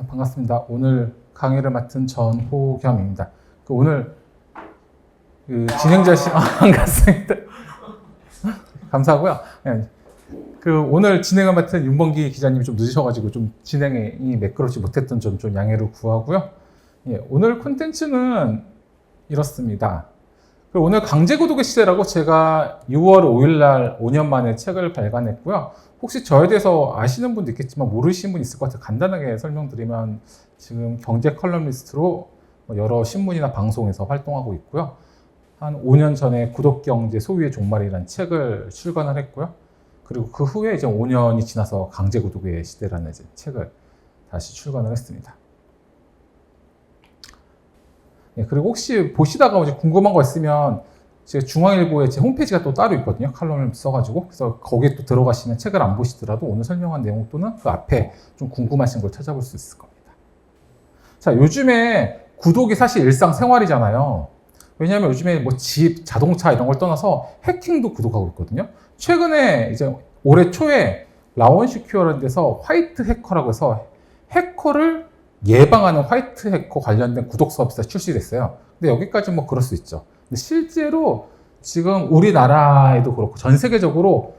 반갑습니다. 오늘 강의를 맡은 전호겸입니다. 오늘 진행자 반갑습니다. 감사하고요. 오늘 진행을 맡은 윤범기 기자님이 좀 늦으셔가지고 좀 진행이 매끄럽지 못했던 점 좀 양해를 구하고요. 오늘 콘텐츠는 이렇습니다. 오늘 강제구독의 시대라고 제가 6월 5일날 5년 만에 책을 발간했고요. 혹시 저에 대해서 아시는 분도 있겠지만 모르시는 분 있을 것 같아요. 간단하게 설명드리면 지금 경제 컬럼니스트로 여러 신문이나 방송에서 활동하고 있고요. 한 5년 전에 구독경제 소유의 종말이라는 책을 출간을 했고요. 그리고 그 후에 이제 5년이 지나서 강제구독의 시대라는 이제 책을 다시 출간을 했습니다. 그리고 혹시 보시다가 이제 궁금한 거 있으면 제가 중앙일보에 제 홈페이지가 또 따로 있거든요. 칼럼을 써가지고. 그래서 거기에 또 들어가시면 책을 안 보시더라도 오늘 설명한 내용 또는 그 앞에 좀 궁금하신 걸 찾아볼 수 있을 겁니다. 자, 요즘에 구독이 사실 일상생활이잖아요. 왜냐하면 요즘에 뭐 집, 자동차 이런 걸 떠나서 해킹도 구독하고 있거든요. 최근에 이제 올해 초에 라원시큐어라는 데서 화이트 해커라고 해서 해커를 예방하는 화이트 해커 관련된 구독 서비스가 출시됐어요. 근데 여기까지 뭐 그럴 수 있죠. 근데 실제로 지금 우리나라에도 그렇고 전 세계적으로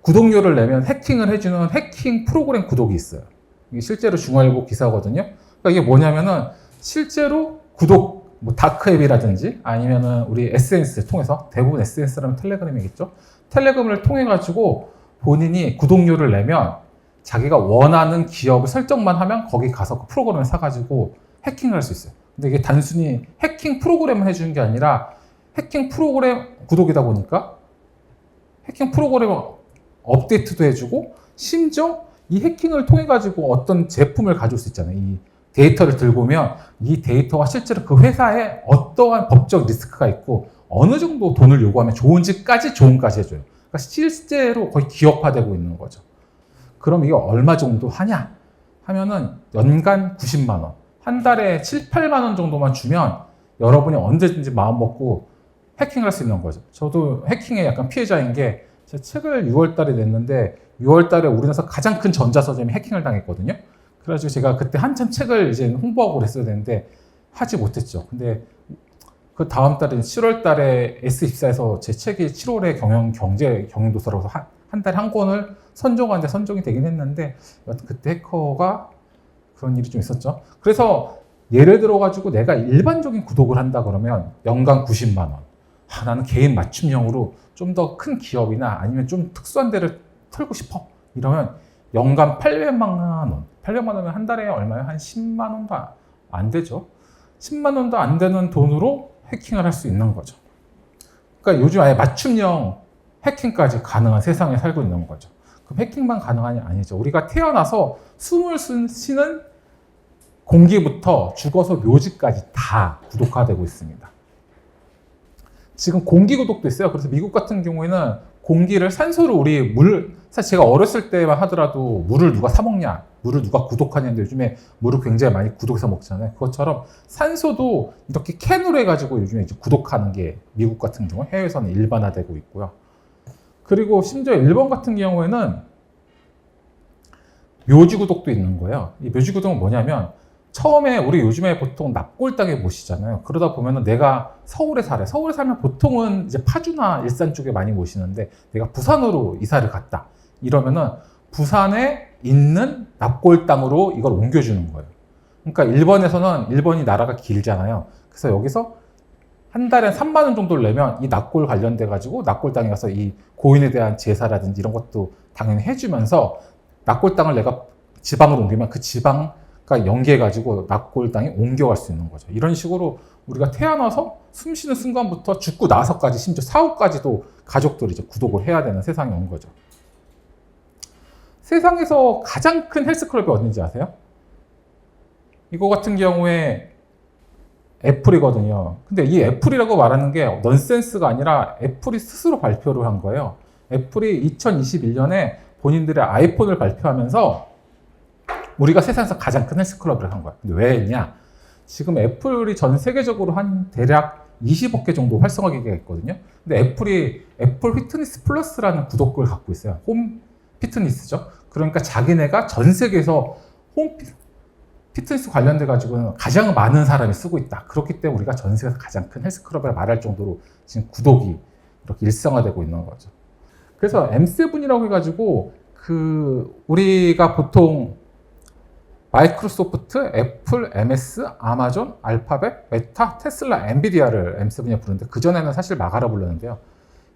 구독료를 내면 해킹을 해주는 해킹 프로그램 구독이 있어요. 이게 실제로 중앙일보 기사거든요. 그러니까 이게 뭐냐면은 실제로 구독, 뭐 다크앱이라든지 아니면은 우리 SNS를 통해서 대부분 SNS라면 텔레그램이겠죠. 텔레그램을 통해 가지고 본인이 구독료를 내면 자기가 원하는 기업을 설정만 하면 거기 가서 그 프로그램을 사가지고 해킹을 할 수 있어요. 근데 이게 단순히 해킹 프로그램을 해주는 게 아니라 해킹 프로그램 구독이다 보니까 해킹 프로그램 업데이트도 해주고 심지어 이 해킹을 통해 가지고 어떤 제품을 가져올 수 있잖아요. 이 데이터를 들고 오면 이 데이터가 실제로 그 회사에 어떠한 법적 리스크가 있고 어느 정도 돈을 요구하면 좋은지까지 조언까지 해줘요. 그러니까 실제로 거의 기업화되고 있는 거죠. 그럼 이게 얼마 정도 하냐? 하면은 연간 90만 원, 한 달에 7, 8만 원 정도만 주면 여러분이 언제든지 마음 먹고 해킹을 할 수 있는 거죠. 저도 해킹에 약간 피해자인 게 제 책을 6월 달에 냈는데 6월 달에 우리나라에서 가장 큰 전자서점이 해킹을 당했거든요. 그래가지고 제가 그때 한참 책을 이제 홍보하고 그랬어야 되는데 하지 못했죠. 근데 그 다음 달에 7월 달에 S24에서 제 책이 7월에 경제 경영도서라고 해서 한 달에 한 권을 선정하는데 선정이 되긴 했는데 그때 해커가 그런 일이 좀 있었죠. 그래서 예를 들어가지고 내가 일반적인 구독을 한다 그러면 연간 90만 원. 나는 개인 맞춤형으로 좀 더 큰 기업이나 아니면 좀 특수한 데를 털고 싶어. 이러면 연간 800만 원. 800만 원이면 한 달에 얼마예요? 한 10만 원도 안 되죠. 10만 원도 안 되는 돈으로 해킹을 할 수 있는 거죠. 그러니까 요즘 아예 맞춤형 해킹까지 가능한 세상에 살고 있는 거죠. 그럼 해킹만 가능한이 아니죠. 우리가 태어나서 숨을 쉬는 공기부터 죽어서 묘지까지 다 구독화되고 있습니다. 지금 공기 구독도 있어요. 그래서 미국 같은 경우에는 공기를 산소를 우리 사실 제가 어렸을 때만 하더라도 물을 누가 사 먹냐, 물을 누가 구독하냐는데 요즘에 물을 굉장히 많이 구독해서 먹잖아요. 그것처럼 산소도 이렇게 캔으로 해가지고 요즘에 이제 구독하는 게 미국 같은 경우 해외에서는 일반화되고 있고요. 그리고 심지어 일본 같은 경우에는 묘지구독도 있는 거예요. 이 묘지구독은 뭐냐면 처음에 우리 요즘에 보통 납골 땅에 모시잖아요. 그러다 보면은 내가 서울에 살아. 서울에 살면 보통은 이제 파주나 일산 쪽에 많이 모시는데 내가 부산으로 이사를 갔다. 이러면은 부산에 있는 납골 땅으로 이걸 옮겨주는 거예요. 그러니까 일본이 나라가 길잖아요. 그래서 여기서 한 달에 3만 원 정도를 내면 이 납골 관련돼 가지고 납골 땅에 가서 이 고인에 대한 제사라든지 이런 것도 당연히 해주면서 납골 땅을 내가 지방으로 옮기면 그 지방과 연계해 가지고 납골 땅에 옮겨갈 수 있는 거죠. 이런 식으로 우리가 태어나서 숨 쉬는 순간부터 죽고 나서까지 심지어 사후까지도 가족들이 이제 구독을 해야 되는 세상이 온 거죠. 세상에서 가장 큰 헬스클럽이 어딘지 아세요? 이거 같은 경우에 애플이거든요. 근데 이 애플이라고 말하는 게 넌센스가 아니라 애플이 스스로 발표를 한 거예요. 애플이 2021년에 본인들의 아이폰을 발표하면서 우리가 세상에서 가장 큰 헬스클럽을 한 거야. 근데 왜 했냐? 지금 애플이 전 세계적으로 한 대략 20억 개 정도 활성화 기계가 있거든요. 근데 애플 피트니스 플러스라는 구독을 갖고 있어요. 홈 피트니스죠. 그러니까 자기네가 전 세계에서 홈 피트니스 관련돼 가지고는 가장 많은 사람이 쓰고 있다. 그렇기 때문에 우리가 전 세계에서 가장 큰 헬스클럽이라 말할 정도로 지금 구독이 이렇게 일상화되고 있는 거죠. 그래서 M7이라고 해가지고 우리가 보통 마이크로소프트, 애플, MS, 아마존, 알파벳, 메타, 테슬라, 엔비디아를 M7이라 부르는데 그전에는 사실 마가라 불렀는데요.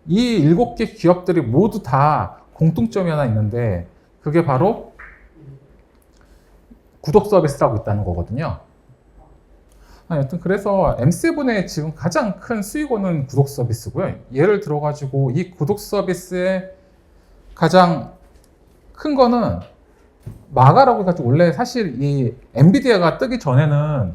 이 7개 기업들이 모두 다 공통점이 하나 있는데 그게 바로 구독 서비스라고 있다는 거거든요. 여튼 그래서 M7의 지금 가장 큰 수익원은 구독 서비스고요. 예를 들어가지고 이 구독 서비스의 가장 큰 거는 마가라고 해가지고 원래 사실 이 엔비디아가 뜨기 전에는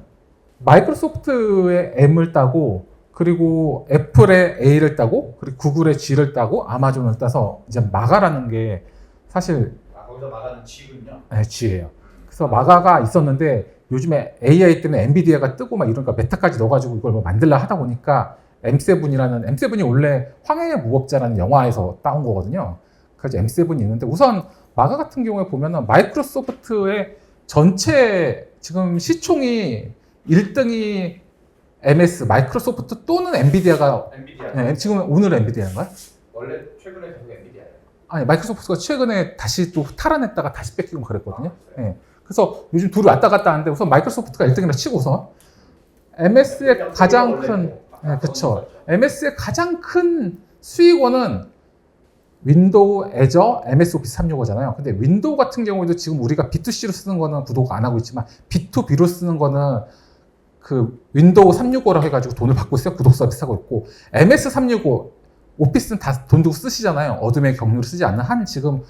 마이크로소프트의 M을 따고 그리고 애플의 A를 따고 그리고 구글의 G를 따고 아마존을 따서 이제 마가라는 게 사실 거기서 마가는 G군요. 네, G예요. 그래서 마가가 있었는데 요즘에 AI 때문에 엔비디아가 뜨고 막 이러니까 메타까지 넣어가지고 이걸 뭐 만들라 하다 보니까 M7이 원래 황해의 무법자라는 영화에서 따온 거거든요. 그래서 M7이 있는데 우선 마가 같은 경우에 보면은 마이크로소프트의 전체 지금 시총이 1등이 MS, 마이크로소프트 또는 엔비디아가 네, 지금 오늘 엔비디아인가요? 원래 최근에 계속 엔비디아예요. 아니 마이크로소프트가 최근에 다시 또 탈환했다가 다시 뺏기고 그랬거든요. 네. 그래서 요즘 둘이 왔다 갔다 하는데 우선 마이크로소프트가 1등이라 치고 우선 MS의 가장 큰 그렇죠. MS의 가장 큰 수익원은 윈도우, 애저, MS 오피스 365잖아요. 근데 윈도우 같은 경우에도 지금 우리가 B2C로 쓰는 거는 구독 안 하고 있지만 B2B로 쓰는 거는 그 윈도우 365라고 해가지고 돈을 받고 있어요. 구독 서비스 하고 있고 MS 365 오피스는 다 돈 주고 쓰시잖아요. 어둠의 경로를 쓰지 않는 한 지금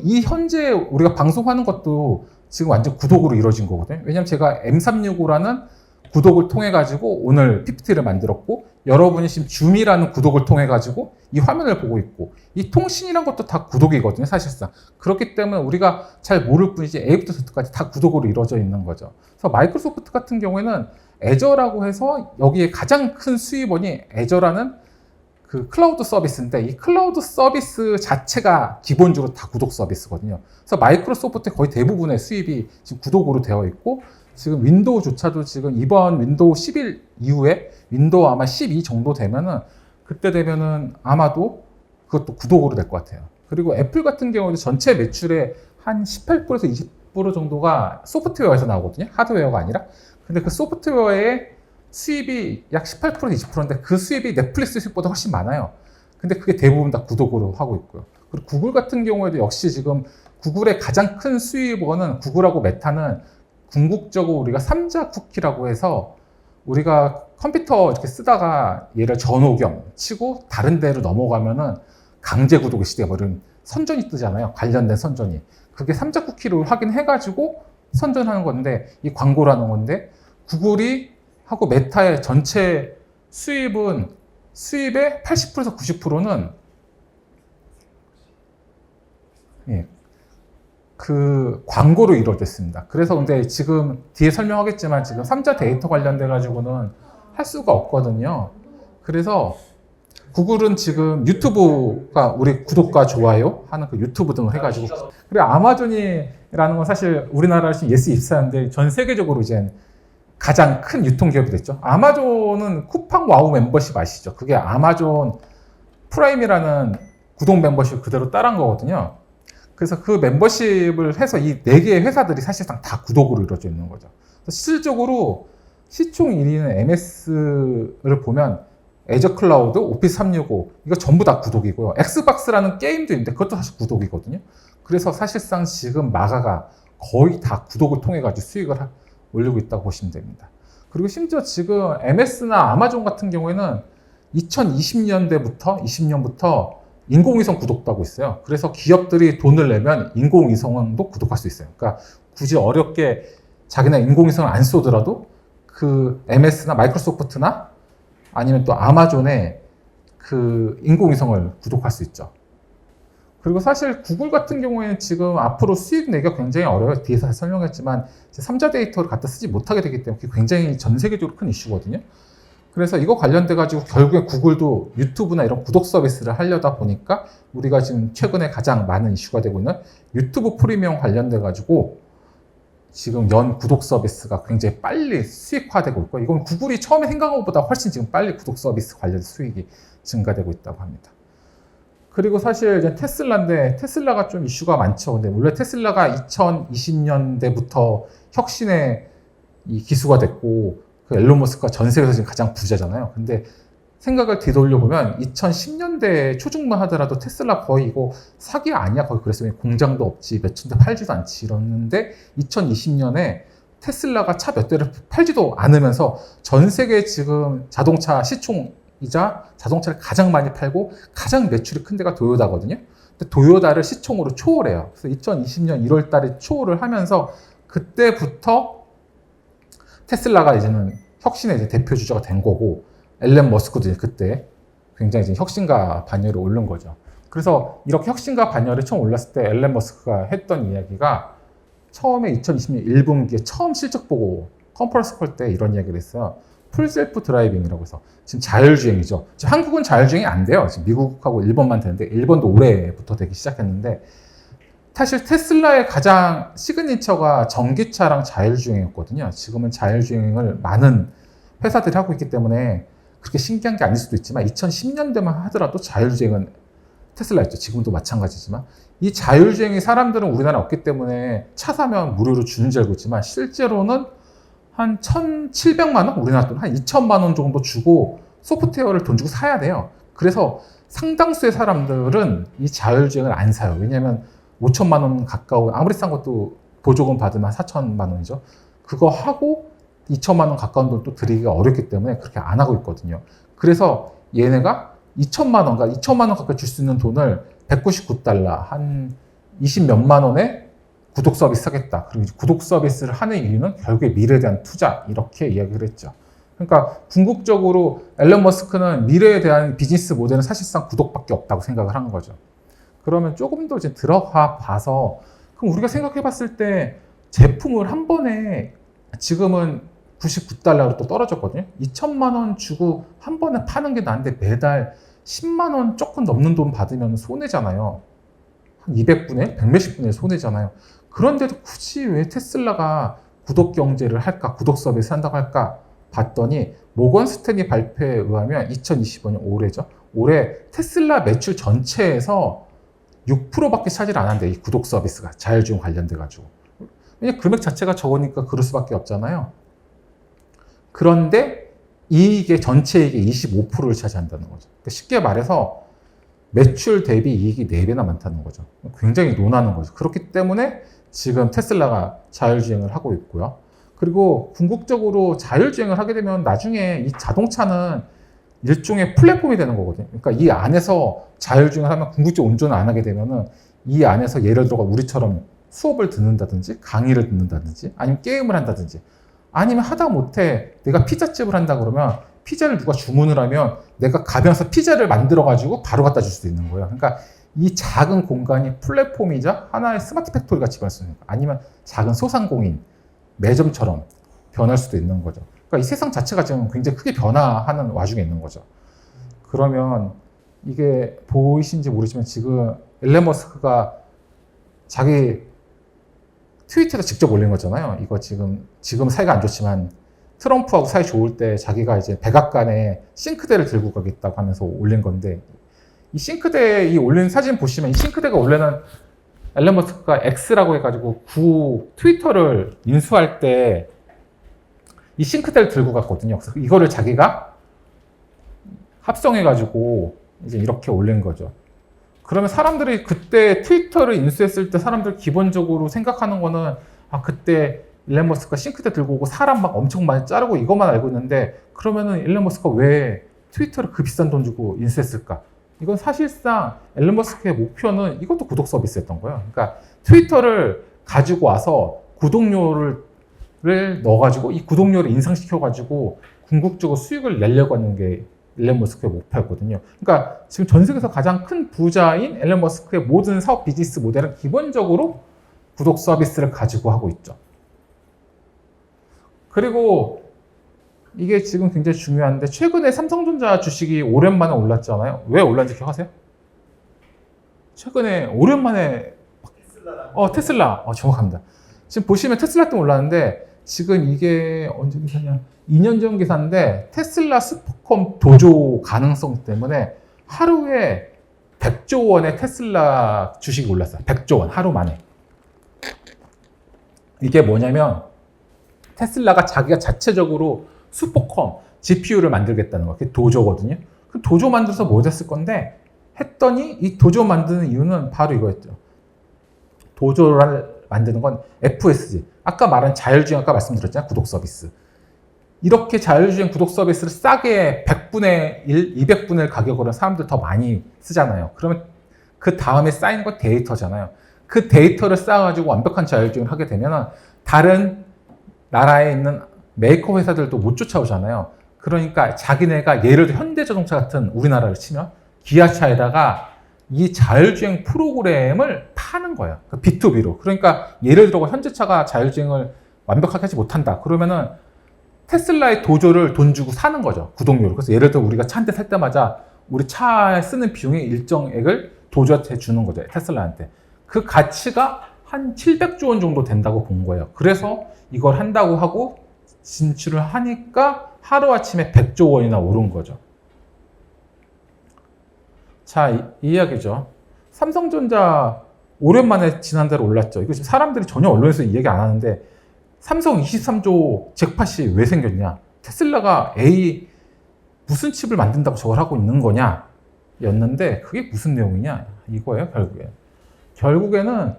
이 현재 우리가 방송하는 것도 지금 완전 구독으로 이루어진 거거든요. 왜냐면 제가 M365라는 구독을 통해 가지고 오늘 PPT를 만들었고 여러분이 지금 줌이라는 구독을 통해 가지고 이 화면을 보고 있고 이 통신이란 것도 다 구독이거든요. 사실상. 그렇기 때문에 우리가 잘 모를 뿐이지 A부터 Z까지 다 구독으로 이루어져 있는 거죠. 그래서 마이크로소프트 같은 경우에는 애저라고 해서 여기에 가장 큰 수입원이 애저라는 그 클라우드 서비스인데 이 클라우드 서비스 자체가 기본적으로 다 구독 서비스거든요. 그래서 마이크로소프트의 거의 대부분의 수입이 지금 구독으로 되어 있고 지금 윈도우조차도 지금 이번 윈도우 11 이후에 윈도우 아마 12 정도 되면은 그때 되면은 아마도 그것도 구독으로 될 것 같아요. 그리고 애플 같은 경우도 전체 매출의 한 18%에서 20% 정도가 소프트웨어에서 나오거든요. 하드웨어가 아니라. 근데 그 소프트웨어의 수입이 약 18%, 20%인데 그 수입이 넷플릭스 수입보다 훨씬 많아요. 근데 그게 대부분 다 구독으로 하고 있고요. 그리고 구글 같은 경우에도 역시 지금 구글의 가장 큰 수입원은 구글하고 메타는 궁극적으로 우리가 삼자 쿠키라고 해서 우리가 컴퓨터 이렇게 쓰다가 얘를 전호경 치고 다른 데로 넘어가면은 강제 구독의 시대가 버린 선전이 뜨잖아요. 관련된 선전이. 그게 삼자 쿠키를 확인해가지고 선전하는 건데 이 광고라는 건데 구글이 하고 메타의 전체 수입의 80%에서 90%는 그 광고로 이루어졌습니다. 그래서 근데 지금 뒤에 설명하겠지만 지금 3자 데이터 관련돼 가지고는 할 수가 없거든요. 그래서 구글은 지금 유튜브가 우리 구독과 좋아요 하는 그 유튜브 등을 해가지고 그리고 아마존이라는 건 사실 우리나라에서 지금 예스 입사하는데 전 세계적으로 이제 가장 큰 유통기업이 됐죠. 아마존은 쿠팡 와우 멤버십 아시죠? 그게 아마존 프라임이라는 구독 멤버십 그대로 따라한 거거든요. 그래서 그 멤버십을 해서 이 4개의 회사들이 사실상 다 구독으로 이루어져 있는 거죠. 실질적으로 시총 1위는 MS를 보면 애저 클라우드, 오피스 365 이거 전부 다 구독이고요. 엑스박스라는 게임도 있는데 그것도 사실 구독이거든요. 그래서 사실상 지금 마가가 거의 다 구독을 통해 가지고 수익을 올리고 있다고 보시면 됩니다. 그리고 심지어 지금 MS나 아마존 같은 경우에는 2020년대부터 20년부터 인공위성 구독도 하고 있어요. 그래서 기업들이 돈을 내면 인공위성도 구독할 수 있어요. 그러니까 굳이 어렵게 자기네 인공위성을 안 쏘더라도 그 MS나 마이크로소프트나 아니면 또 아마존의 그 인공위성을 구독할 수 있죠. 그리고 사실 구글 같은 경우에는 지금 앞으로 수익 내기가 굉장히 어려워요. 뒤에서 설명했지만 3자 데이터를 갖다 쓰지 못하게 되기 때문에 굉장히 전 세계적으로 큰 이슈거든요. 그래서 이거 관련돼 가지고 결국에 구글도 유튜브나 이런 구독 서비스를 하려다 보니까 우리가 지금 최근에 가장 많은 이슈가 되고 있는 유튜브 프리미엄 관련돼 가지고 지금 연 구독 서비스가 굉장히 빨리 수익화되고 있고, 이건 구글이 처음에 생각한 것보다 훨씬 지금 빨리 구독 서비스 관련 수익이 증가되고 있다고 합니다. 그리고 사실 이제 테슬라인데, 테슬라가 좀 이슈가 많죠. 근데 원래 테슬라가 2020년대부터 혁신의 이 기수가 됐고, 그 앨런 머스크가 전 세계에서 지금 가장 부자잖아요. 근데 생각을 되돌려보면 2010년대 초중반 하더라도 테슬라 거의 이거 사기 아니야? 거의 그랬어요. 공장도 없지, 몇 천 대 팔지도 않지 이러는데 2020년에 테슬라가 차 몇 대를 팔지도 않으면서 전 세계 지금 자동차 시총이자 자동차를 가장 많이 팔고 가장 매출이 큰 데가 도요다거든요. 근데 도요다를 시총으로 초월해요. 그래서 2020년 1월 달에 초월을 하면서 그때부터 테슬라가 이제는 혁신의 이제 대표 주자가 된 거고, 앨런 머스크도 이제 그때 굉장히 이제 혁신가 반열에 오른 거죠. 그래서 이렇게 혁신가 반열에 처음 올랐을 때 앨런 머스크가 했던 이야기가 처음에 2020년 1분기에 처음 실적 보고 컨퍼런스 콜 때 이런 이야기를 했어요. 풀 셀프 드라이빙이라고 해서 지금 자율주행이죠. 지금 한국은 자율주행이 안 돼요. 지금 미국하고 일본만 되는데, 일본도 올해부터 되기 시작했는데, 사실 테슬라의 가장 시그니처가 전기차랑 자율주행이었거든요. 지금은 자율주행을 많은 회사들이 하고 있기 때문에 그렇게 신기한 게 아닐 수도 있지만 2010년대만 하더라도 자율주행은 테슬라였죠. 지금도 마찬가지지만 이 자율주행이 사람들은 우리나라에 없기 때문에 차 사면 무료로 주는 줄 알고 있지만 실제로는 한 1,700만 원? 우리나라 돈 한 2천만 원 정도 주고 소프트웨어를 돈 주고 사야 돼요. 그래서 상당수의 사람들은 이 자율주행을 안 사요. 왜냐하면 5천만 원 가까운, 아무리 싼 것도 보조금 받으면 4천만 원이죠. 그거 하고 2천만 원 가까운 돈 또 드리기가 어렵기 때문에 그렇게 안 하고 있거든요. 그래서 얘네가 2천만 원, 그러니까 2천만 원 가까이 줄 수 있는 돈을 199달러, 한 20 몇만 원에 구독 서비스 하겠다. 그리고 구독 서비스를 하는 이유는 결국에 미래에 대한 투자, 이렇게 이야기를 했죠. 그러니까 궁극적으로 앨런 머스크는 미래에 대한 비즈니스 모델은 사실상 구독밖에 없다고 생각을 한 거죠. 그러면 조금 더 이제 들어가 봐서, 그럼 우리가 생각해 봤을 때 제품을 한 번에 지금은 99달러로 또 떨어졌거든요. 2천만 원 주고 한 번에 파는 게 나은데 매달 10만 원 조금 넘는 돈 받으면 손해잖아요. 한 200분의 1, 100몇십 분의 1 손해잖아요. 그런데도 굳이 왜 테슬라가 구독 경제를 할까, 구독 서비스 한다고 할까 봤더니 모건 스탠리 발표에 의하면 2025년 올해죠. 올해 테슬라 매출 전체에서 6%밖에 차지를 안 한대, 이 구독 서비스가 자율주행 관련돼 가지고. 왜냐, 금액 자체가 적으니까 그럴 수밖에 없잖아요. 그런데 이익의 전체 이익의 25%를 차지한다는 거죠. 그러니까 쉽게 말해서 매출 대비 이익이 4배나 많다는 거죠. 굉장히 논하는 거죠. 그렇기 때문에 지금 테슬라가 자율주행을 하고 있고요. 그리고 궁극적으로 자율주행을 하게 되면 나중에 이 자동차는 일종의 플랫폼이 되는 거거든요. 그러니까 이 안에서 자율주행을 하면 궁극적으로 운전을 안 하게 되면은 이 안에서 예를 들어 우리처럼 수업을 듣는다든지 강의를 듣는다든지 아니면 게임을 한다든지, 아니면 하다 못해 내가 피자집을 한다 그러면 피자를 누가 주문을 하면 내가 가면서 피자를 만들어 가지고 바로 갖다 줄 수도 있는 거예요. 그러니까 이 작은 공간이 플랫폼이자 하나의 스마트 팩토리 같이 변할 수 있는 거예요. 아니면 작은 소상공인 매점처럼 변할 수도 있는 거죠. 그러니까 이 세상 자체가 지금 굉장히 크게 변화하는 와중에 있는 거죠. 그러면 이게 보이신지 모르지만 지금 앨런 머스크가 자기 트위터에서 직접 올린 거잖아요. 이거 지금 사이가 안 좋지만 트럼프하고 사이 좋을 때 자기가 이제 백악관에 싱크대를 들고 가겠다고 하면서 올린 건데, 이 싱크대 이 올린 사진 보시면 이 싱크대가 원래는 앨런 머스크가 X라고 해가지고 구 트위터를 인수할 때 이 싱크대를 들고 갔거든요. 그래서 이거를 자기가 합성해가지고 이제 이렇게 올린 거죠. 그러면 사람들이 그때 트위터를 인수했을 때 사람들 기본적으로 생각하는 거는, 아, 그때 일론 머스크가 싱크대 들고 오고 사람 막 엄청 많이 자르고 이것만 알고 있는데, 그러면은 일론 머스크가 왜 트위터를 그 비싼 돈 주고 인수했을까? 이건 사실상 앨런 머스크의 목표는 이것도 구독 서비스였던 거예요. 그러니까 트위터를 가지고 와서 구독료를 넣어가지고 이 구독료를 인상시켜가지고 궁극적으로 수익을 내려고 하는 게 앨런 머스크의 목표였거든요. 그러니까 지금 전 세계에서 가장 큰 부자인 앨런 머스크의 모든 사업 비즈니스 모델은 기본적으로 구독 서비스를 가지고 하고 있죠. 그리고 이게 지금 굉장히 중요한데, 최근에 삼성전자 주식이 오랜만에 올랐잖아요. 왜 올랐는지 기억하세요? 최근에 오랜만에 테슬라. 정확합니다. 지금 보시면 테슬라 때 올랐는데 지금 이게 언제 기사냐? 2년 전 기사인데 테슬라 스포컴 도조 가능성 때문에 하루에 100조 원의 테슬라 주식이 올랐어요. 100조 원 하루 만에. 이게 뭐냐면 테슬라가 자기가 자체적으로 스포컴 GPU를 만들겠다는 거. 그게 도조거든요. 그 도조 만들어서 뭐 됐을 건데 했더니 이 도조 만드는 이유는 바로 이거였죠. 도조를 만드는 건 FSG. 아까 말한 자율주행 아까 말씀드렸잖아요. 구독 서비스. 이렇게 자율주행 구독 서비스를 싸게 100분의 1, 200분의 1 가격으로 사람들 더 많이 쓰잖아요. 그러면 그 다음에 쌓이는 건 데이터잖아요. 그 데이터를 쌓아가지고 완벽한 자율주행을 하게 되면 다른 나라에 있는 메이커 회사들도 못 쫓아오잖아요. 그러니까 자기네가 예를 들어 현대자동차 같은 우리나라를 치면 기아차에다가 이 자율주행 프로그램을 파는 거예요. B2B로. 그러니까 예를 들어 현대차가 자율주행을 완벽하게 하지 못한다. 그러면은 테슬라의 도조를 돈 주고 사는 거죠. 구독료를. 그래서 예를 들어 우리가 차 한 대 살 때마다 우리 차에 쓰는 비용의 일정액을 도조한테 주는 거죠. 테슬라한테. 그 가치가 한 700조 원 정도 된다고 본 거예요. 그래서 이걸 한다고 하고 진출을 하니까 하루아침에 100조 원이나 오른 거죠. 자, 이 이야기죠. 삼성전자 오랜만에 지난달에 올랐죠. 이거 지금 사람들이 전혀 언론에서 이 얘기 안 하는데 삼성 23조 잭팟이 왜 생겼냐? 테슬라가 무슨 칩을 만든다고 저걸 하고 있는 거냐? 였는데 그게 무슨 내용이냐? 이거예요, 결국에. 결국에는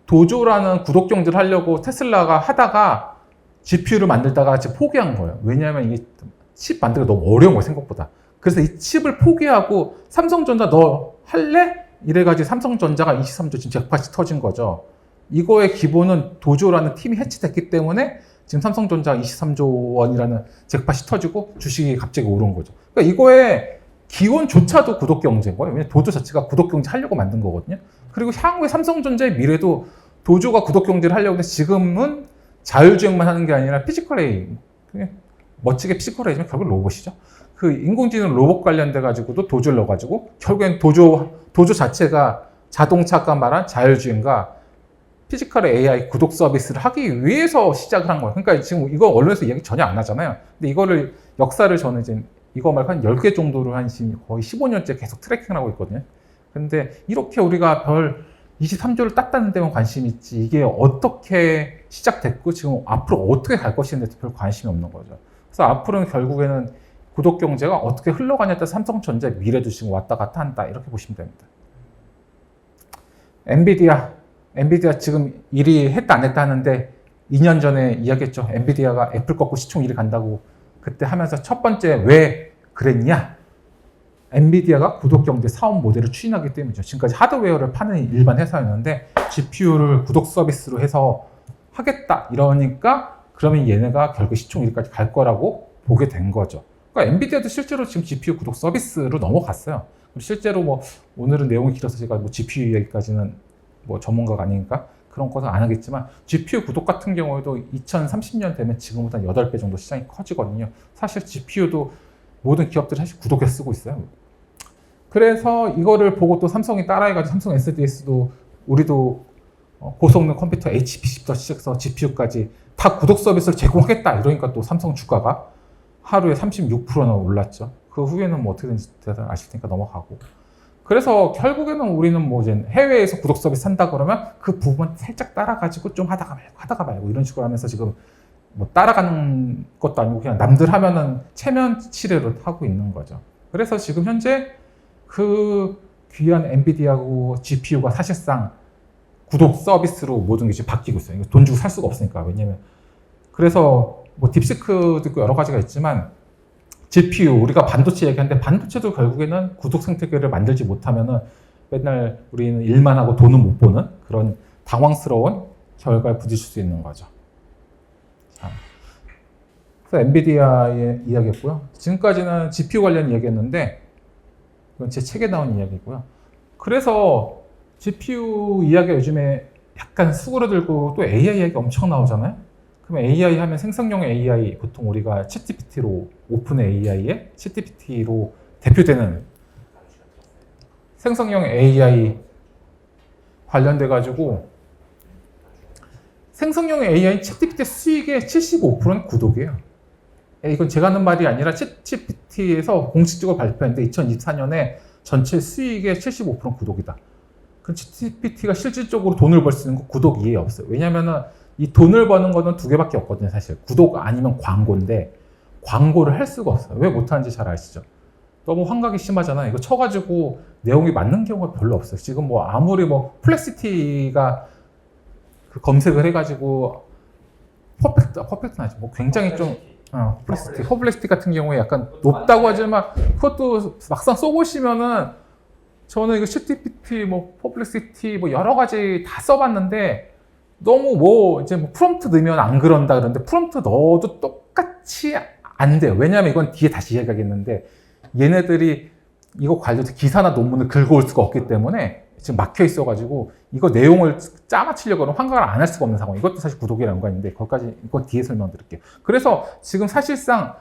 도조라는 구독 경제를 하려고 테슬라가 하다가 GPU를 만들다가 지금 포기한 거예요. 왜냐하면 이게 칩 만들기가 너무 어려운 거예요, 생각보다. 그래서 이 칩을 포기하고 삼성전자 너 할래? 이래가지고 삼성전자가 23조 지금 잭팟이 터진 거죠. 이거의 기본은 도조라는 팀이 해체됐기 때문에 지금 삼성전자 23조 원이라는 잭팟이 터지고 주식이 갑자기 오른 거죠. 그러니까 이거의 기원조차도 구독 경제인 거예요. 왜냐하면 도조 자체가 구독 경제 하려고 만든 거거든요. 그리고 향후에 삼성전자의 미래도 도조가 구독 경제를 하려고 하는데 지금은 자율주행만 하는 게 아니라 피지컬 AI. 멋지게 피지컬 AI면 결국 로봇이죠. 그 인공지능 로봇 관련돼 가지고도 도조를 넣어가지고 결국엔 도조 자체가 자동차 아까 말한 자율주행과 피지컬 AI 구독 서비스를 하기 위해서 시작을 한 거예요. 그러니까 지금 이거 언론에서 이야기 전혀 안 하잖아요. 근데 이거를 역사를 저는 이제 이거 말고 한 10개 정도를 한 거의 15년째 계속 트래킹을 하고 있거든요. 근데 이렇게 우리가 별 23조를 땄다는 데만 관심이 있지 이게 어떻게 시작됐고 지금 앞으로 어떻게 갈 것인데 별 관심이 없는 거죠. 그래서 앞으로는 결국에는 구독 경제가 어떻게 흘러가냐에 따라 삼성전자의 미래도 지금 왔다 갔다 한다 이렇게 보시면 됩니다. 엔비디아 지금 1위 했다 안 했다 하는데 2년 전에 이야기했죠. 엔비디아가 애플 꺾고 시총 1위 간다고 그때 하면서 첫 번째 왜 그랬냐? 엔비디아가 구독 경제 사업 모델을 추진하기 때문이죠. 지금까지 하드웨어를 파는 일반 회사였는데 GPU를 구독 서비스로 해서 하겠다 이러니까 그러면 얘네가 결국 시총 1위까지 갈 거라고 보게 된 거죠. 그러니까 엔비디아도 실제로 지금 GPU 구독 서비스로 넘어갔어요. 실제로 뭐 오늘은 내용이 길어서 제가 뭐 GPU 얘기까지는 뭐 전문가가 아니니까 그런 것은 안 하겠지만 GPU 구독 같은 경우에도 2030년 되면 지금보다 8배 정도 시장이 커지거든요. 사실 GPU도 모든 기업들이 사실 구독해 쓰고 있어요. 그래서 이거를 보고 또 삼성이 따라해가지고 삼성 SDS도 우리도 고성능 컴퓨터 HPC부터 시작해서 GPU까지 다 구독 서비스를 제공하겠다 이러니까 또 삼성 주가가 하루에 36%나 올랐죠. 그 후에는 뭐 어떻게든지 아실 테니까 넘어가고. 그래서 결국에는 우리는 뭐 이제 해외에서 구독 서비스 한다 그러면 그 부분 살짝 따라가지고 좀 하다가 말고 이런 식으로 하면서 지금 뭐 따라가는 것도 아니고 그냥 남들 하면은 체면 치레로 하고 있는 거죠. 그래서 지금 현재 그 귀한 엔비디아하고 GPU가 사실상 구독 서비스로 모든 게 지금 바뀌고 있어요. 돈 주고 살 수가 없으니까. 왜냐면 그래서 뭐 딥시크도 있고 여러 가지가 있지만 GPU 우리가 반도체 얘기하는데 반도체도 결국에는 구독 생태계를 만들지 못하면은 맨날 우리는 일만 하고 돈은 못 버는 그런 당황스러운 결과에 부딪힐 수 있는 거죠. 자, 그래서 엔비디아의 이야기였고요. 지금까지는 GPU 관련 이야기했는데 이건 제 책에 나온 이야기고요. 그래서 GPU 이야기가 요즘에 약간 수그러들고 또 AI 이야기가 엄청 나오잖아요. 그럼 AI 하면 생성형 AI 보통 우리가 챗GPT로 오픈 AI의 챗GPT로 대표되는 생성형 AI 관련돼 가지고 생성형 AI 챗GPT 수익의 75%는 구독이에요. 이건 제가 하는 말이 아니라 챗GPT에서 공식적으로 발표했는데 2024년에 전체 수익의 75%는 구독이다. 그럼 챗GPT가 실질적으로 돈을 벌 수 있는 거 구독 이외에 없어요. 왜냐면은 이 돈을 버는 거는 두 개밖에 없거든요, 사실. 구독 아니면 광고인데 광고를 할 수가 없어요. 왜 못하는지 잘 아시죠? 너무 환각이 심하잖아요. 이거 쳐가지고 내용이 맞는 경우가 별로 없어요. 지금 뭐 아무리 뭐 플렉시티가 그 검색을 해가지고 퍼펙트는 아니죠. 뭐 굉장히 좀 퍼플렉시티 같은 경우에 약간 높다고 하지만 그것도 막상 써보시면은 저는 이거 챗GPT, 뭐 퍼플렉시티 뭐 여러 가지 다 써봤는데 너무 뭐 이제 뭐 프롬프트 넣으면 안 그런다 그러는데 프롬프트 넣어도 똑같이 안 돼요. 왜냐하면 이건 뒤에 다시 이야기하겠는데 얘네들이 이거 관련해서 기사나 논문을 긁어올 수가 없기 때문에 지금 막혀 있어가지고 이거 내용을 짜맞추려고 하면 환각을 안 할 수가 없는 상황. 이것도 사실 구독이랑 연관인데 거기까지 이건 뒤에 설명드릴게요. 그래서 지금 사실상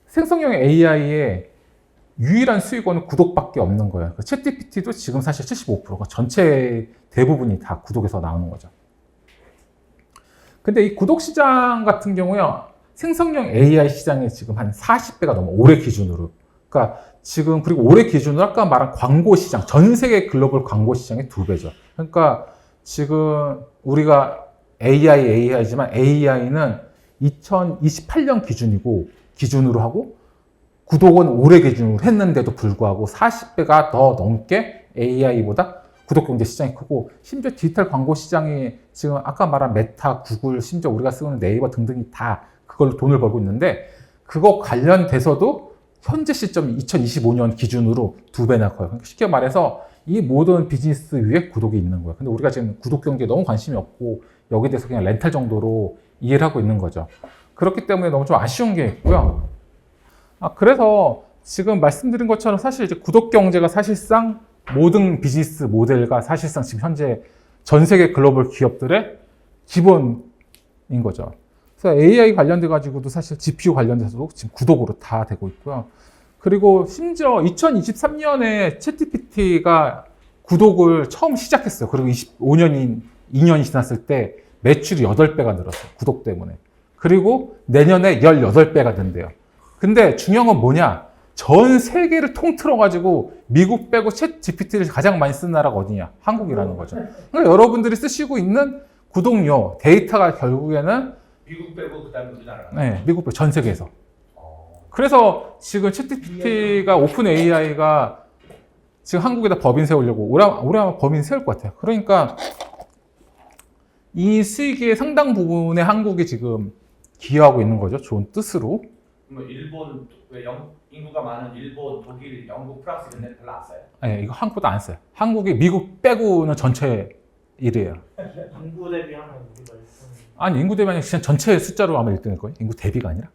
생성형 AI의 유일한 수익원은 구독밖에 없는 거예요. 챗GPT도 지금 사실 75%가 전체 대부분이 다 구독에서 나오는 거죠. 근데 이 구독 시장 같은 경우요, 생성형 AI 시장이 지금 한 40배가 넘어, 올해 기준으로. 그러니까 지금, 그리고 올해 기준으로 아까 말한 광고 시장, 전 세계 글로벌 광고 시장의 2배죠. 그러니까 지금 우리가 AI지만 AI는 2028년 기준으로 하고 구독은 올해 기준으로 했는데도 불구하고 40배가 더 넘게 AI보다 구독 경제 시장이 크고, 심지어 디지털 광고 시장이 지금 아까 말한 메타, 구글, 심지어 우리가 쓰는 네이버 등등이 다 그걸로 돈을 벌고 있는데, 그거 관련돼서도 현재 시점 2025년 기준으로 2배나 커요. 그러니까 쉽게 말해서 이 모든 비즈니스 위에 구독이 있는 거예요. 근데 우리가 지금 구독 경제에 너무 관심이 없고 여기에 대해서 그냥 렌탈 정도로 이해를 하고 있는 거죠. 그렇기 때문에 너무 좀 아쉬운 게 있고요. 그래서 지금 말씀드린 것처럼 사실 이제 구독 경제가 사실상 모든 비즈니스 모델과 사실상 지금 현재 전 세계 글로벌 기업들의 기본인 거죠. 그래서 AI 관련돼 가지고도 사실 GPU 관련돼서도 지금 구독으로 다 되고 있고요. 그리고 심지어 2023년에 챗GPT가 구독을 처음 시작했어요. 그리고 2년이 지났을 때 매출이 8배가 늘었어요. 구독 때문에. 그리고 내년에 18배가 된대요. 근데 중요한 건 뭐냐? 전 세계를 통틀어가지고 미국 빼고 챗GPT를 가장 많이 쓰는 나라가 어디냐? 한국이라는 거죠. 그러니까 여러분들이 쓰시고 있는 구독료, 데이터가 결국에는 미국 빼고 그다음에 우리나라. 네, 미국 빼고 전 세계에서. 그래서 지금 챗GPT가 오픈 AI가 지금 한국에다 법인 세우려고 올해 아마 법인 세울 것 같아요. 그러니까 이 수익의 상당 부분에 한국이 지금 기여하고 있는 거죠. 좋은 뜻으로. 뭐 일본 인구가 많은 일본, 독일, 영국, 프랑스 이런 데 별로 안 써요. 네, 이거 한국도 안 써요. 한국이 미국 빼고는 전체 1위에요. 인구 대비하면 우리가 1등. 아니, 인구 대비 아니라 그냥 전체 숫자로 아마 1등일 거예요. 인구 대비가 아니라.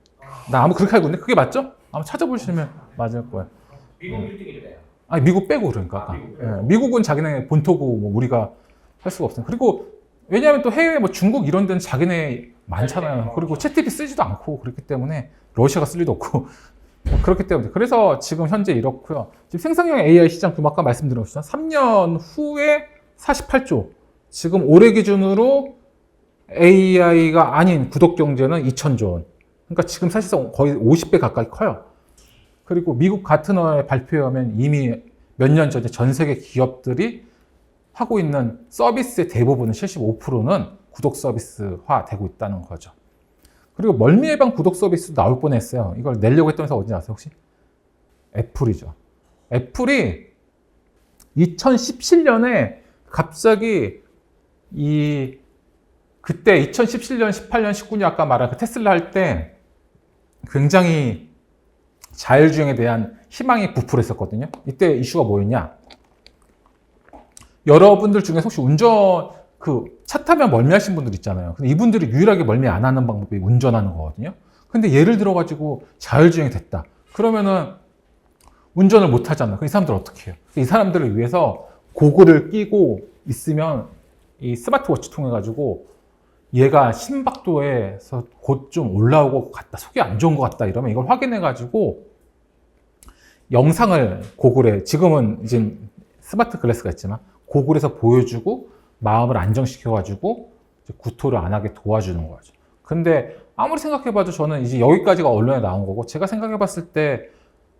나 아마 그렇게 알고 있는데 그게 맞죠? 아마 찾아보시면 맞을 거예요. 미국 1등이래요. 아니, 미국 빼고 그러니까. 아까. 미국 빼고. 미국은 자기네 본토고 뭐 우리가 할 수가 없어요. 그리고 왜냐하면 또 해외 뭐 중국 이런 데는 자기네 많잖아요. 그리고 챗GPT 쓰지도 않고 그렇기 때문에 러시아가 쓸 리도 없고 그렇기 때문에. 그래서 지금 현재 이렇고요. 지금 생성형 AI 시장 좀 아까 말씀드렸죠. 3년 후에 48조. 지금 올해 기준으로 AI가 아닌 구독 경제는 2,000조 원. 그러니까 지금 사실상 거의 50배 가까이 커요. 그리고 미국 가트너의 발표에 의하면 이미 몇 년 전에 전 세계 기업들이 하고 있는 서비스의 대부분은 75%는 구독 서비스화 되고 있다는 거죠. 그리고 멀미 예방 구독 서비스도 나올 뻔했어요. 이걸 내려고 했던 회사 어딘지 아세요, 혹시? 애플이죠. 애플이 2017년에 갑자기 그때 2017년, 18년, 19년 아까 말한 그 테슬라 할 때 굉장히 자율주행에 대한 희망이 부풀었었거든요. 이때 이슈가 뭐였냐? 여러분들 중에 혹시 차 타면 멀미하신 분들 있잖아요. 근데 이분들이 유일하게 멀미 안 하는 방법이 운전하는 거거든요. 근데 예를 들어가지고 자율주행이 됐다. 그러면은 운전을 못 하잖아. 이 사람들 어떻게 해요? 이 사람들을 위해서 고글을 끼고 있으면 이 스마트워치 통해 가지고 얘가 심박도에서 곧 좀 올라오고 같다, 속이 안 좋은 것 같다 이러면 이걸 확인해 가지고 영상을 고글에, 지금은 이제 스마트 글래스가 있지만 고글에서 보여주고 마음을 안정시켜 가지고 이제 구토를 안 하게 도와주는 거죠. 근데 아무리 생각해봐도 저는 이제 여기까지가 언론에 나온 거고, 제가 생각해봤을 때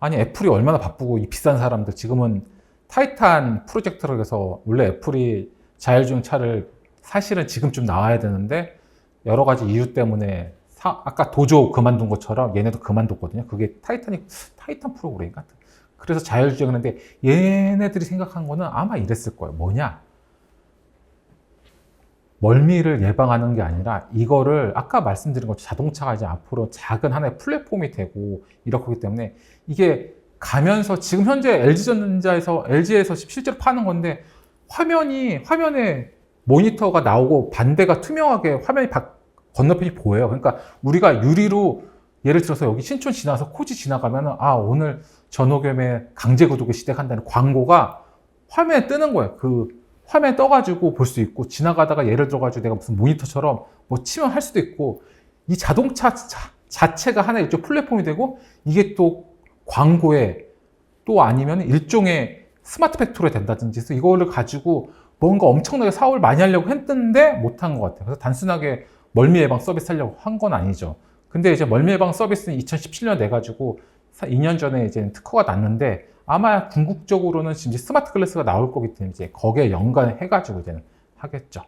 아니 애플이 얼마나 바쁘고 이 비싼 사람들 지금은 타이탄 프로젝트를 해서 원래 애플이 자율주행 차를 사실은 지금쯤 나와야 되는데 여러 가지 이유 때문에 아까 도조 그만둔 것처럼 얘네도 그만뒀거든요. 그게 타이탄 프로그램인가? 그래서 자율주행을 했는데 얘네들이 생각한 거는 아마 이랬을 거예요. 뭐냐? 멀미를 예방하는 게 아니라 이거를 아까 말씀드린 것처럼 자동차가 이제 앞으로 작은 하나의 플랫폼이 되고 이렇기 때문에 이게 가면서 지금 현재 LG에서 실제로 파는 건데 화면에 모니터가 나오고 반대가 투명하게 화면이 건너편이 보여요. 그러니까 우리가 유리로 예를 들어서 여기 신촌 지나서 코지 지나가면은 오늘 전호겸의 강제구독을 시작한다는 광고가 화면에 뜨는 거예요. 그 화면에 떠가지고 볼 수 있고, 지나가다가 예를 들어가지고 내가 무슨 모니터처럼 뭐 치면 할 수도 있고, 이 자동차 자체가 하나의 일종 플랫폼이 되고, 이게 또 광고에 또 아니면 일종의 스마트 팩토리가 된다든지 해서 이거를 가지고 뭔가 엄청나게 사업을 많이 하려고 했는데 못한 것 같아요. 그래서 단순하게 멀미 예방 서비스 하려고 한 건 아니죠. 근데 이제 멀미 예방 서비스는 2017년 내가지고 2년 전에 이제 특허가 났는데 아마 궁극적으로는 이제 스마트 글래스가 나올 거기 때문에 이제 거기에 연관해가지고 이제는 하겠죠.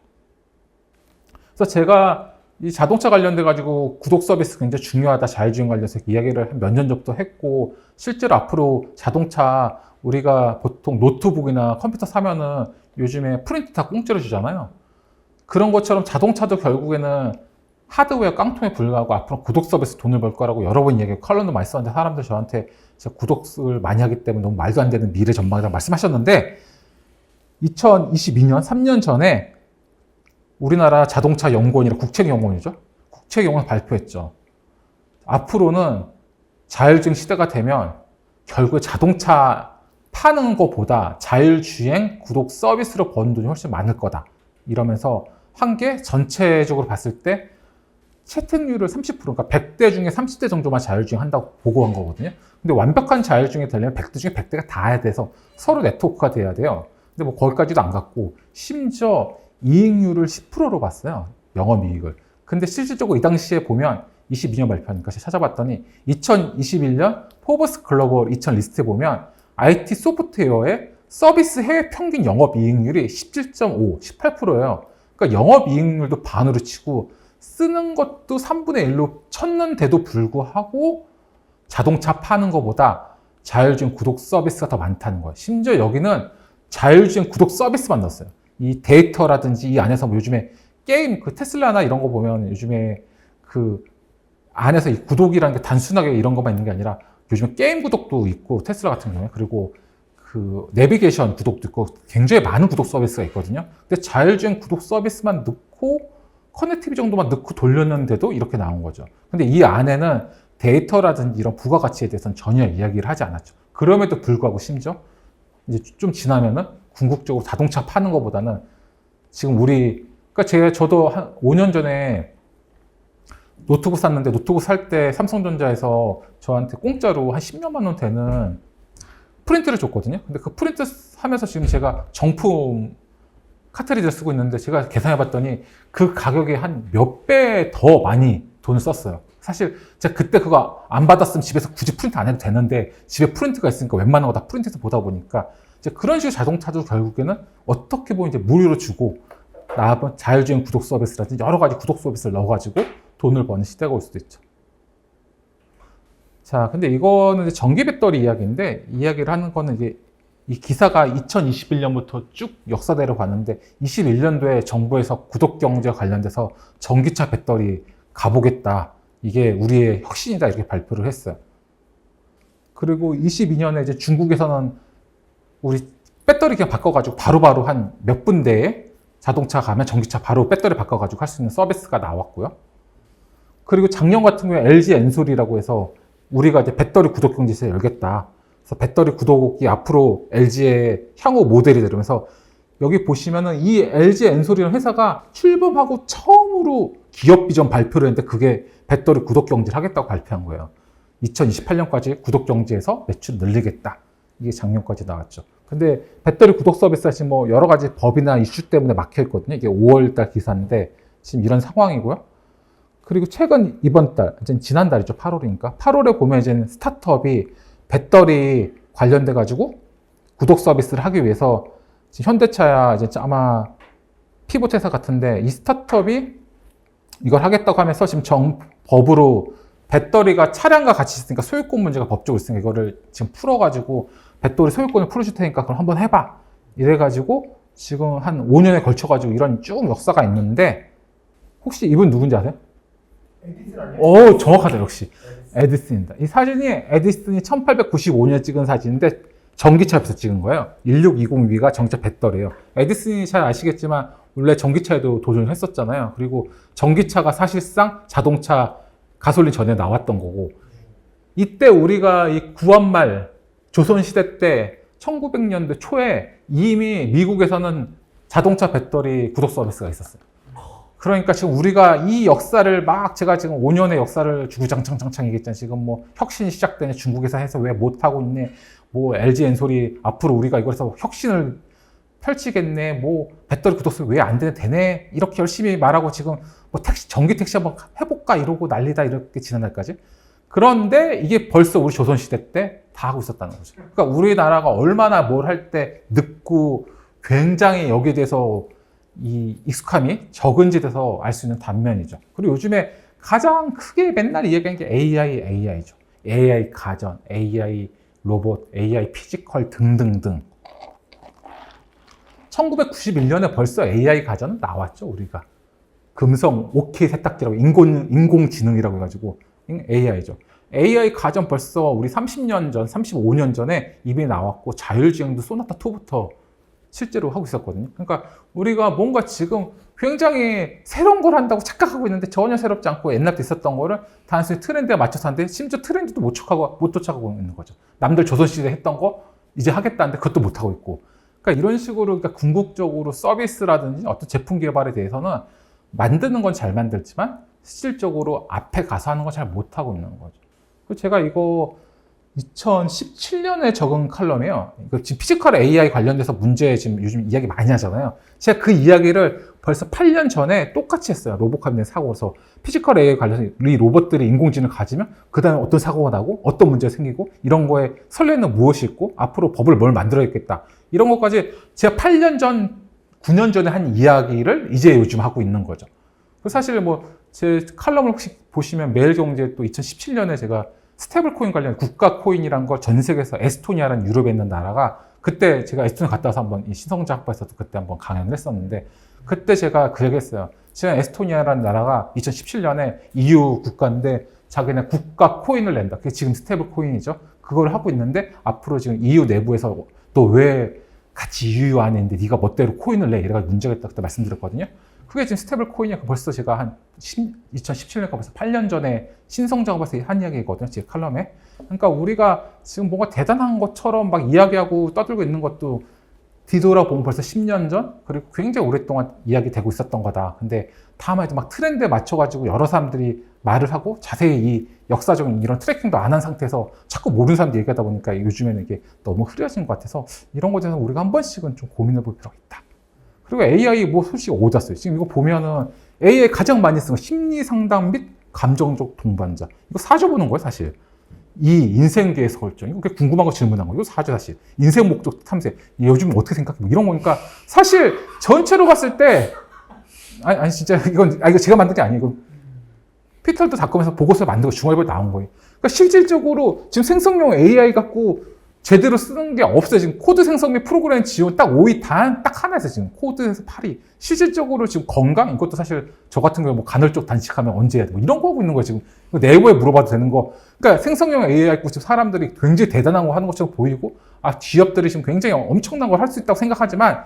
그래서 제가 이 자동차 관련돼가지고 구독 서비스 굉장히 중요하다, 자율주행 관련해서 이야기를 몇 년 전부터 했고, 실제로 앞으로 자동차 우리가 보통 노트북이나 컴퓨터 사면은 요즘에 프린트 다 공짜로 주잖아요. 그런 것처럼 자동차도 결국에는 하드웨어 깡통에 불과하고 앞으로 구독 서비스 돈을 벌 거라고 여러 번 이야기하고 칼럼도 많이 썼는데 사람들 저한테 제가 구독을 많이 하기 때문에 너무 말도 안 되는 미래 전망이라고 말씀하셨는데 2022년 3년 전에 우리나라 자동차 연구원이라 국책연구원이죠. 국책연구원 발표했죠. 앞으로는 자율주행 시대가 되면 결국에 자동차 파는 것보다 자율주행 구독 서비스로 버는 돈이 훨씬 많을 거다. 이러면서 한 게 전체적으로 봤을 때 채택률을 30%, 그러니까 100대 중에 30대 정도만 자율주행 한다고 보고한 거거든요. 근데 완벽한 자율주행이 되려면 100대 중에 100대가 다 돼서 서로 네트워크가 돼야 돼요. 근데 뭐 거기까지도 안 갔고, 심지어 이익률을 10%로 봤어요. 영업이익을. 근데 실질적으로 이 당시에 보면 22년 발표하니까 제가 찾아봤더니 2021년 포브스 글로벌 2000 리스트에 보면 IT 소프트웨어의 서비스 해외 평균 영업이익률이 17.5, 18%예요. 그러니까 영업이익률도 반으로 치고 쓰는 것도 3분의 1로 쳤는데도 불구하고 자동차 파는 것보다 자율주행 구독 서비스가 더 많다는 거예요. 심지어 여기는 자율주행 구독 서비스만 넣었어요. 이 데이터라든지 이 안에서 뭐 요즘에 게임, 그 테슬라나 이런 거 보면 요즘에 그 안에서 이 구독이라는 게 단순하게 이런 것만 있는 게 아니라 요즘에 게임 구독도 있고, 테슬라 같은 경우에. 그리고 그 내비게이션 구독도 있고 굉장히 많은 구독 서비스가 있거든요. 근데 자율주행 구독 서비스만 넣고 커넥티비 정도만 넣고 돌렸는데도 이렇게 나온 거죠. 근데 이 안에는 데이터라든지 이런 부가가치에 대해서는 전혀 이야기를 하지 않았죠. 그럼에도 불구하고 심지어 이제 좀 지나면은 궁극적으로 자동차 파는 것보다는 지금 그러니까 저도 한 5년 전에 노트북 샀는데 노트북 살 때 삼성전자에서 저한테 공짜로 한 10몇만 원 되는 프린트를 줬거든요. 근데 그 프린트 하면서 지금 제가 정품 카트리지를 쓰고 있는데 제가 계산해 봤더니 그 가격에 한 몇 배 더 많이 돈을 썼어요. 사실 제가 그때 그거 안 받았으면 집에서 굳이 프린트 안 해도 되는데 집에 프린트가 있으니까 웬만한 거 다 프린트해서 보다 보니까 이제 그런 식으로 자동차도 결국에는 어떻게 보면 이제 무료로 주고 나아가 자율주행 구독 서비스라든지 여러 가지 구독 서비스를 넣어가지고 돈을 버는 시대가 올 수도 있죠. 자, 근데 이거는 이제 전기 배터리 이야기인데, 이야기를 하는 거는 이제 이 기사가 2021년부터 쭉 역사대로 봤는데 21년도에 정부에서 구독 경제와 관련돼서 전기차 배터리 가보겠다. 이게 우리의 혁신이다. 이렇게 발표를 했어요. 그리고 22년에 이제 중국에서는 우리 배터리 그냥 바꿔가지고 바로바로 한 몇 분대에 자동차 가면 전기차 바로 배터리 바꿔가지고 할 수 있는 서비스가 나왔고요. 그리고 작년 같은 경우에 LG 엔솔이라고 해서 우리가 이제 배터리 구독 경제시장 열겠다. 그래서 배터리 구독이 앞으로 LG의 향후 모델이 되면서 여기 보시면은 이 LG 엔솔이라는 회사가 출범하고 처음으로 기업 비전 발표를 했는데 그게 배터리 구독 경제를 하겠다고 발표한 거예요. 2028년까지 구독 경제에서 매출 늘리겠다. 이게 작년까지 나왔죠. 근데 배터리 구독 서비스 사실 뭐 여러 가지 법이나 이슈 때문에 막혀 있거든요. 이게 5월달 기사인데 지금 이런 상황이고요. 그리고 최근 이번 달, 이제 지난달이죠. 8월이니까. 8월에 보면 이제 스타트업이 배터리 관련돼 가지고 구독 서비스를 하기 위해서 지금 현대차야 이제 아마 피봇 회사 같은데 이 스타트업이 이걸 하겠다고 하면서 지금 법으로 배터리가 차량과 같이 있으니까 소유권 문제가 법적으로 있으니까 이거를 지금 풀어가지고 배터리 소유권을 풀어줄 테니까 그럼 한번 해봐. 이래가지고 지금 한 5년에 걸쳐가지고 이런 쭉 역사가 있는데 혹시 이분 누군지 아세요? 에디슨 아니에요? 오, 정확하다, 역시. 에디슨입니다. 이 사진이 에디슨이 1895년에 찍은 사진인데 전기차에서 찍은 거예요. 1620V가 전기차 배터리예요. 에디슨이 잘 아시겠지만 원래 전기차에도 도전을 했었잖아요. 그리고 전기차가 사실상 자동차 가솔린 전에 나왔던 거고 이때 우리가 이 구한말 조선시대 때 1900년대 초에 이미 미국에서는 자동차 배터리 구독 서비스가 있었어요. 그러니까 지금 우리가 이 역사를 막 제가 지금 5년의 역사를 주구장창 얘기했잖아요. 지금 뭐 혁신이 시작되네. 중국에서 해서 왜 못하고 있네. 뭐 LG 엔솔이 앞으로 우리가 이거에서 혁신을 펼치겠네. 뭐 배터리 구독 서비스 왜 안 되네. 이렇게 열심히 말하고 지금 뭐 전기 택시 한번 해볼까 이러고 난리다 이렇게 지난날까지. 그런데 이게 벌써 우리 조선시대 때 다 하고 있었다는 거죠. 그러니까 우리나라가 얼마나 뭘 할 때 늦고 굉장히 여기에 대해서 이 익숙함이 적은지 대해서 알 수 있는 단면이죠. 그리고 요즘에 가장 크게 맨날 이야기하는 게 AI죠. AI 가전, AI 로봇, AI 피지컬 등등등. 1991년에 벌써 AI 가전은 나왔죠, 우리가. 금성 OK 세탁기라고 인공지능이라고 해가지고 AI죠. AI 가전 벌써 우리 30년 전, 35년 전에 이미 나왔고 자율주행도 소나타2부터 실제로 하고 있었거든요. 그러니까 우리가 뭔가 지금 굉장히 새로운 걸 한다고 착각하고 있는데 전혀 새롭지 않고 옛날부터 있었던 거를 단순히 트렌드에 맞춰서 하는데 심지어 트렌드도 못 쫓아가고 있는 거죠. 남들 조선시대에 했던 거 이제 하겠다는데 그것도 못하고 있고. 그러니까 이런 식으로 그러니까 궁극적으로 서비스라든지 어떤 제품 개발에 대해서는 만드는 건 잘 만들지만 실질적으로 앞에 가서 하는 건 잘 못하고 있는 거죠. 그래서 제가 이거 2017년에 적은 칼럼이에요. 지금 피지컬 AI 관련돼서 문제 지금 요즘 이야기 많이 하잖아요. 제가 그 이야기를 벌써 8년 전에 똑같이 했어요. 로봇카비넷 사고에서 피지컬 AI 관련해서 이 로봇들이 인공지능을 가지면 그 다음에 어떤 사고가 나고 어떤 문제가 생기고 이런 거에 설레는 무엇이 있고 앞으로 법을 뭘 만들어야겠다. 이런 것까지 제가 8년 전, 9년 전에 한 이야기를 이제 요즘 하고 있는 거죠. 사실 뭐 제 칼럼을 혹시 보시면 매일경제 또 2017년에 제가 스테이블 코인 관련 국가 코인이라는 걸 전 세계에서 에스토니아라는 유럽에 있는 나라가 그때 제가 에스토니아 갔다 와서 한번 이 신성자 학파에서도 그때 한번 강연을 했었는데 그때 제가 그 얘기 했어요. 지금 에스토니아라는 나라가 2017년에 EU 국가인데 자기네 국가 코인을 낸다. 그게 지금 스테이블 코인이죠. 그걸 하고 있는데 앞으로 지금 EU 내부에서 또 왜 같이 EU 안에 있는데 네가 멋대로 코인을 내 이래가지고 문제가 있다 그때 말씀드렸거든요. 그게 지금 스테이블 코인이야. 벌써 제가 한 2017년까 벌써 8년 전에 신성자가 벌써 한 이야기거든요. 제 칼럼에. 그러니까 우리가 지금 뭔가 대단한 것처럼 막 이야기하고 떠들고 있는 것도 뒤돌아보면 벌써 10년 전? 그리고 굉장히 오랫동안 이야기되고 있었던 거다. 근데 다만 막 트렌드에 맞춰가지고 여러 사람들이 말을 하고 자세히 이 역사적인 이런 트래킹도 안 한 상태에서 자꾸 모르는 사람들이 얘기하다 보니까 요즘에는 이게 너무 흐려진 것 같아서 이런 것에 대해서 우리가 한 번씩은 좀 고민해 볼 필요가 있다. 그리고 AI 뭐 솔직히 어디다 써요? 지금 이거 보면은 AI 가장 많이 쓰는 거 심리 상담 및 감정적 동반자. 이거 사주 보는 거예요, 사실. 이 인생계의 설정. 이거 궁금한 거 질문한 거. 이거 사주 사실. 인생 목적 탐색. 요즘 어떻게 생각해? 뭐 이런 거니까 사실 전체로 봤을 때 아니 진짜 이거 제가 만든 게 아니고 피털도 닷컴에서 보고서 만들고 중앙일보에 나온 거예요. 그러니까 실질적으로 지금 생성용 AI 갖고 제대로 쓰는 게 없어요. 지금 코드 생성 및 프로그램 지원 딱 5위 단 딱 하나에서 지금 코드에서 8위. 실질적으로 지금 건강 이것도 사실 저 같은 경우 뭐 간헐적 단식하면 언제 해야 돼? 뭐 이런 거 하고 있는 거예요. 지금 내부에 물어봐도 되는 거. 그러니까 생성형 AI 갖고 지금 사람들이 굉장히 대단한 거 하는 것처럼 보이고 기업들이 지금 굉장히 엄청난 걸 할 수 있다고 생각하지만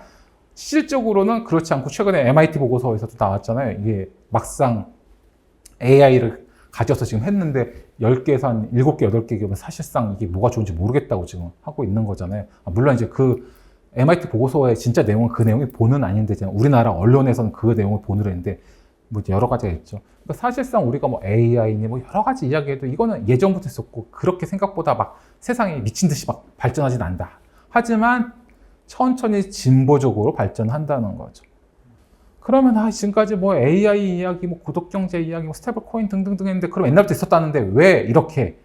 실질적으로는 그렇지 않고 최근에 MIT 보고서에서도 나왔잖아요. 이게 막상 AI를 가져서 지금 했는데 10개에서 한 7개, 8개 기업은 사실상 이게 뭐가 좋은지 모르겠다고 지금 하고 있는 거잖아요. 물론 이제 그 MIT 보고서의 진짜 내용은 그 내용이 본은 아닌데 우리나라 언론에서는 그 내용을 본으로 했는데 뭐 여러 가지가 있죠. 그러니까 사실상 우리가 뭐 AI니 뭐 여러 가지 이야기해도 이거는 예전부터 있었고 그렇게 생각보다 막 세상이 미친 듯이 막 발전하진 않다. 하지만 천천히 진보적으로 발전한다는 거죠. 그러면 지금까지 뭐 AI 이야기, 뭐 구독경제 이야기, 뭐 스테이블 코인 등등등 했는데 그럼 옛날부터 있었다는데 왜 이렇게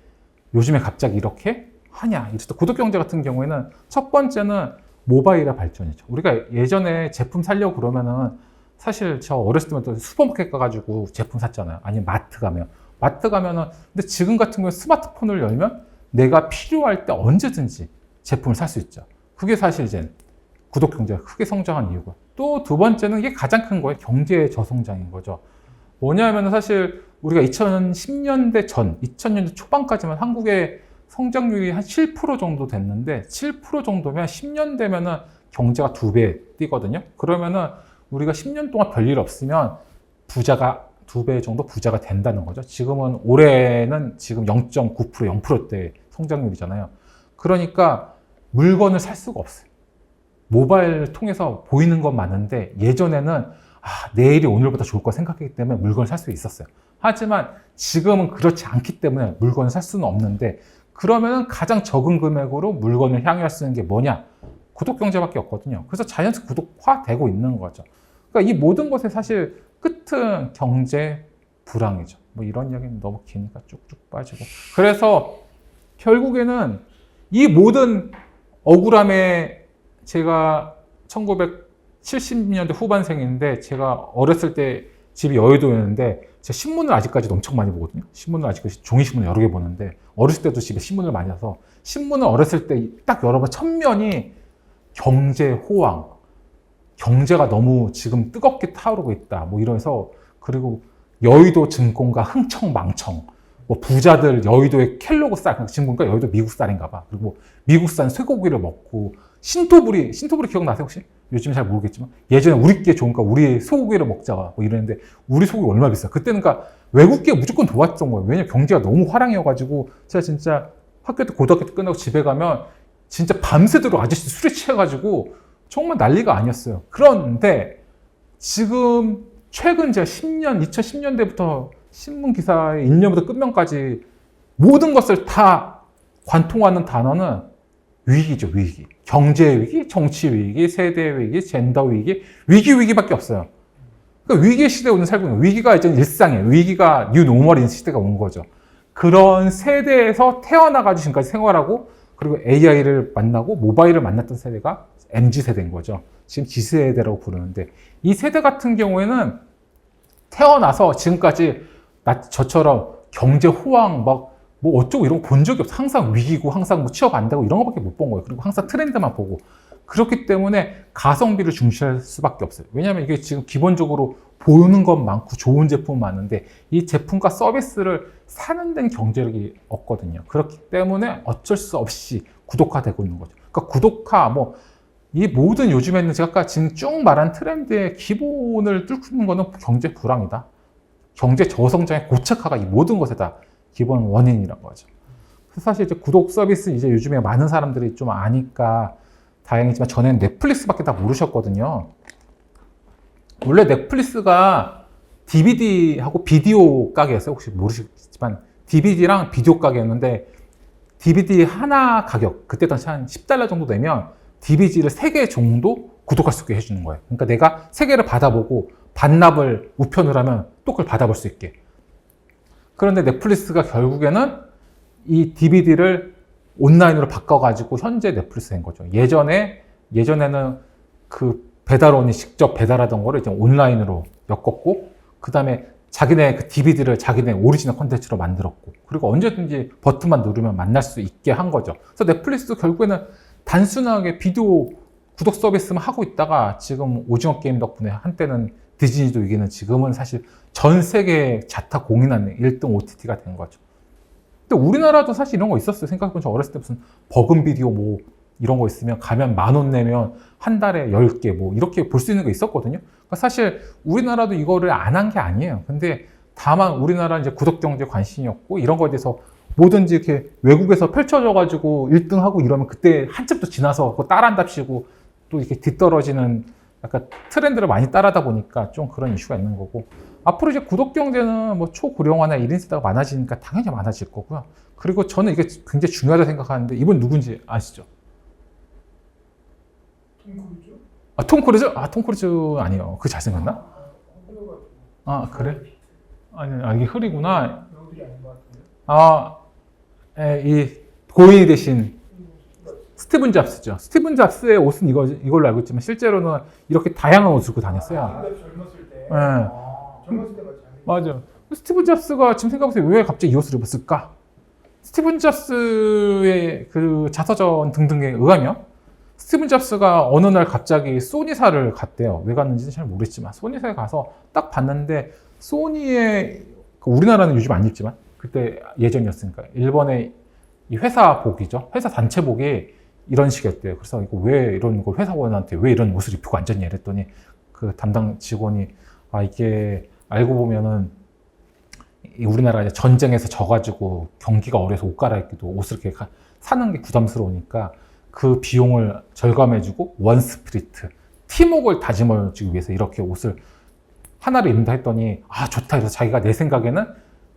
요즘에 갑자기 이렇게 하냐? 이래서 구독경제 같은 경우에는 첫 번째는 모바일의 발전이죠. 우리가 예전에 제품 사려고 그러면은 사실 저 어렸을 때만 또 슈퍼마켓 가가지고 제품 샀잖아요. 아니면 마트 가면. 마트 가면은 근데 지금 같은 경우에 스마트폰을 열면 내가 필요할 때 언제든지 제품을 살 수 있죠. 그게 사실 이제 구독 경제가 크게 성장한 이유고 또 두 번째는 이게 가장 큰 거예요. 경제의 저성장인 거죠. 뭐냐면 사실 우리가 2010년대 전, 2000년대 초반까지만 한국의 성장률이 한 7% 정도 됐는데 7% 정도면 10년 되면은 경제가 2배 뛰거든요. 그러면은 우리가 10년 동안 별일 없으면 부자가 2배 정도 부자가 된다는 거죠. 지금은 올해는 지금 0.9%, 0%대 성장률이잖아요. 그러니까 물건을 살 수가 없어요. 모바일 통해서 보이는 건 많은데 예전에는 내일이 오늘보다 좋을 거 생각했기 때문에 물건을 살 수 있었어요. 하지만 지금은 그렇지 않기 때문에 물건을 살 수는 없는데 그러면 가장 적은 금액으로 물건을 향유할 수 있는 게 뭐냐? 구독경제밖에 없거든요. 그래서 자연스럽게 구독화되고 있는 거죠. 그러니까 이 모든 것의 사실 끝은 경제 불황이죠. 뭐 이런 이야기는 너무 기니까 쭉쭉 빠지고. 그래서 결국에는 이 모든 억울함에 제가 1970년대 후반생인데 제가 어렸을 때 집이 여의도였는데 제가 신문을 아직까지도 엄청 많이 보거든요. 신문을 아직까지 종이신문 여러 개 보는데 어렸을 때도 집에 신문을 많이 사서 신문을 어렸을 때 딱 열어보면 첫면이 경제 호황, 경제가 너무 지금 뜨겁게 타오르고 있다. 뭐 이러면서 그리고 여의도 증권가 흥청망청, 뭐 부자들 여의도에 켈로그 쌀, 증권가 여의도 미국 쌀인가 봐. 그리고 미국산 쇠고기를 먹고 신토부리 기억나세요 혹시? 요즘은 잘 모르겠지만 예전에 우리께 좋으니까 우리 소고기를 먹자 뭐 이랬는데 우리 소고기 얼마 비싸? 그때는 그러니까 외국계 무조건 도왔던 거예요. 왜냐면 경제가 너무 화랑이어가지고 제가 진짜 학교 때 고등학교 때 끝나고 집에 가면 진짜 밤새도록 아저씨 술에 취해가지고 정말 난리가 아니었어요. 그런데 지금 최근 제가 2010년대부터 신문 기사의 1년부터 끝면까지 모든 것을 다 관통하는 단어는 위기죠, 위기. 경제 위기, 정치 위기, 세대 위기, 젠더 위기, 위기밖에 없어요. 그러니까 위기의 시대에 오늘 살고 있는 거예요. 위기가 이제 일상이에요. 위기가 뉴 노멀인 시대가 온 거죠. 그런 세대에서 태어나가지고 지금까지 생활하고 그리고 AI를 만나고 모바일을 만났던 세대가 MZ세대인 거죠. 지금 G세대라고 부르는데 이 세대 같은 경우에는 태어나서 지금까지 저처럼 경제 호황 뭐 어쩌고 이런 거 본 적이 없어. 항상 위기고 항상 뭐 취업 안 되고 이런 거밖에 못 본 거예요. 그리고 항상 트렌드만 보고. 그렇기 때문에 가성비를 중시할 수밖에 없어요. 왜냐하면 이게 지금 기본적으로 보는 건 많고 좋은 제품 많은데 이 제품과 서비스를 사는 데는 경제력이 없거든요. 그렇기 때문에 어쩔 수 없이 구독화되고 있는 거죠. 그러니까 구독화 이 모든 요즘에는 제가 아까 지금 쭉 말한 트렌드의 기본을 뚫는 거는 경제 불황이다. 경제 저성장의 고착화가 이 모든 것에 다 기본 원인이란 거죠. 그래서 사실 이제 구독 서비스 이제 요즘에 많은 사람들이 좀 아니까 다행이지만 전에는 넷플릭스밖에 다 모르셨거든요. 원래 넷플릭스가 DVD하고 비디오 가게였어요. 혹시 모르시겠지만 DVD랑 비디오 가게였는데 DVD 하나 가격 그때 당시 한 $10 정도 되면 DVD를 3개 정도 구독할 수 있게 해주는 거예요. 그러니까 내가 3개를 받아보고 반납을 우편을 하면 또 그걸 받아볼 수 있게. 그런데 넷플릭스가 결국에는 이 DVD를 온라인으로 바꿔가지고 현재 넷플릭스 된 거죠. 예전에는 그 배달원이 직접 배달하던 거를 이제 온라인으로 엮었고, 그 다음에 자기네 그 DVD를 자기네 오리지널 콘텐츠로 만들었고, 그리고 언제든지 버튼만 누르면 만날 수 있게 한 거죠. 그래서 넷플릭스도 결국에는 단순하게 비디오 구독 서비스만 하고 있다가 지금 오징어 게임 덕분에 한때는 디즈니도 이기는 지금은 사실 전 세계 자타 공인하는 1등 OTT가 된 거죠. 근데 우리나라도 사실 이런 거 있었어요. 생각해보면 저 어렸을 때 무슨 버금 비디오 뭐 이런 거 있으면 가면 10,000원 내면 한 달에 10개 뭐 이렇게 볼 수 있는 거 있었거든요. 그러니까 사실 우리나라도 이거를 안 한 게 아니에요. 근데 다만 우리나라는 이제 구독 경제에 관심이 없고 이런 거에 대해서 뭐든지 이렇게 외국에서 펼쳐져가지고 1등하고 이러면 그때 한참 또 지나서 그거 따라한답시고 또 이렇게 뒤떨어지는 약간 트렌드를 많이 따라다 보니까 좀 그런 이슈가 있는 거고, 앞으로 이제 구독 경제는 뭐 초고령화나 1인 세대가 많아지니까 당연히 많아질 거고요. 그리고 저는 이게 굉장히 중요하다고 생각하는데 이분 누군지 아시죠? 톰 크루즈? 톰 크루즈? 톰 크루즈 아니에요. 그 잘생겼나? 그래? 이게 흐리구나. 이 고인이 대신 스티븐 잡스죠. 스티븐 잡스의 옷은 이걸로 알고 있지만 실제로는 이렇게 다양한 옷을 입고 다녔어요. 젊었을 때. 네. 젊었을 때가 잘. 맞아. 스티븐 잡스가 지금 생각해보세요. 왜 갑자기 이 옷을 입었을까? 스티븐 잡스의 그 자서전 등등에 의하면 스티븐 잡스가 어느 날 갑자기 소니사를 갔대요. 왜 갔는지는 잘 모르겠지만 소니사에 가서 딱 봤는데 소니의 우리나라는 요즘 안 입지만 그때 예전이었으니까 일본의 이 회사복이죠. 회사 단체복이 이런 식이었대요. 그래서 이거 왜 이런 걸 회사원한테 왜 이런 옷을 입고 앉았냐 이랬더니 그 담당 직원이 이게 알고 보면은 우리나라 이제 전쟁에서 져가지고 경기가 어려서 옷 갈아입기도 옷을 이렇게 사는 게 부담스러우니까 그 비용을 절감해주고 원스피리트 팀워크를 다짐해주기 위해서 이렇게 옷을 하나를 입는다 했더니 좋다. 그래서 자기가 내 생각에는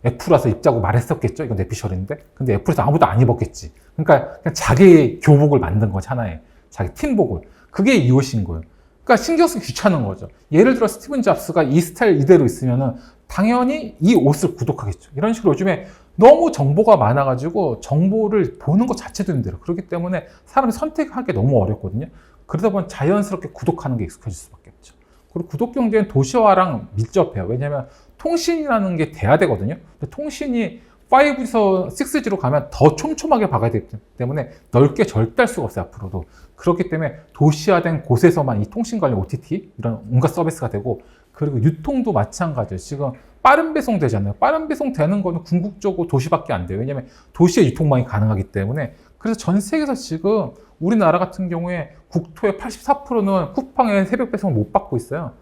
애플에서 입자고 말했었겠죠. 이건 내피셜인데. 근데 애플에서 아무도 안 입었겠지. 그러니까 그냥 자기 교복을 만든 거지, 하나의. 자기 팀복을. 그게 이 옷인 거예요. 그러니까 신경 쓰기 귀찮은 거죠. 예를 들어 스티븐 잡스가 이 스타일 이대로 있으면은 당연히 이 옷을 구독하겠죠. 이런 식으로 요즘에 너무 정보가 많아가지고 정보를 보는 것 자체도 힘들어요. 그렇기 때문에 사람이 선택하기 너무 어렵거든요. 그러다 보면 자연스럽게 구독하는 게 익숙해질 수밖에 없죠. 그리고 구독 경제는 도시화랑 밀접해요. 왜냐하면 통신이라는 게 돼야 되거든요. 근데 통신이 5에서 6G로 가면 더 촘촘하게 박아야 되기 때문에 넓게 절대 할 수가 없어요, 앞으로도. 그렇기 때문에 도시화된 곳에서만 이 통신 관련 OTT, 이런 온갖 서비스가 되고, 그리고 유통도 마찬가지예요. 지금 빠른 배송 되잖아요. 빠른 배송 되는 거는 궁극적으로 도시밖에 안 돼요. 왜냐하면 도시의 유통망이 가능하기 때문에. 그래서 전 세계에서 지금 우리나라 같은 경우에 국토의 84%는 쿠팡의 새벽 배송을 못 받고 있어요.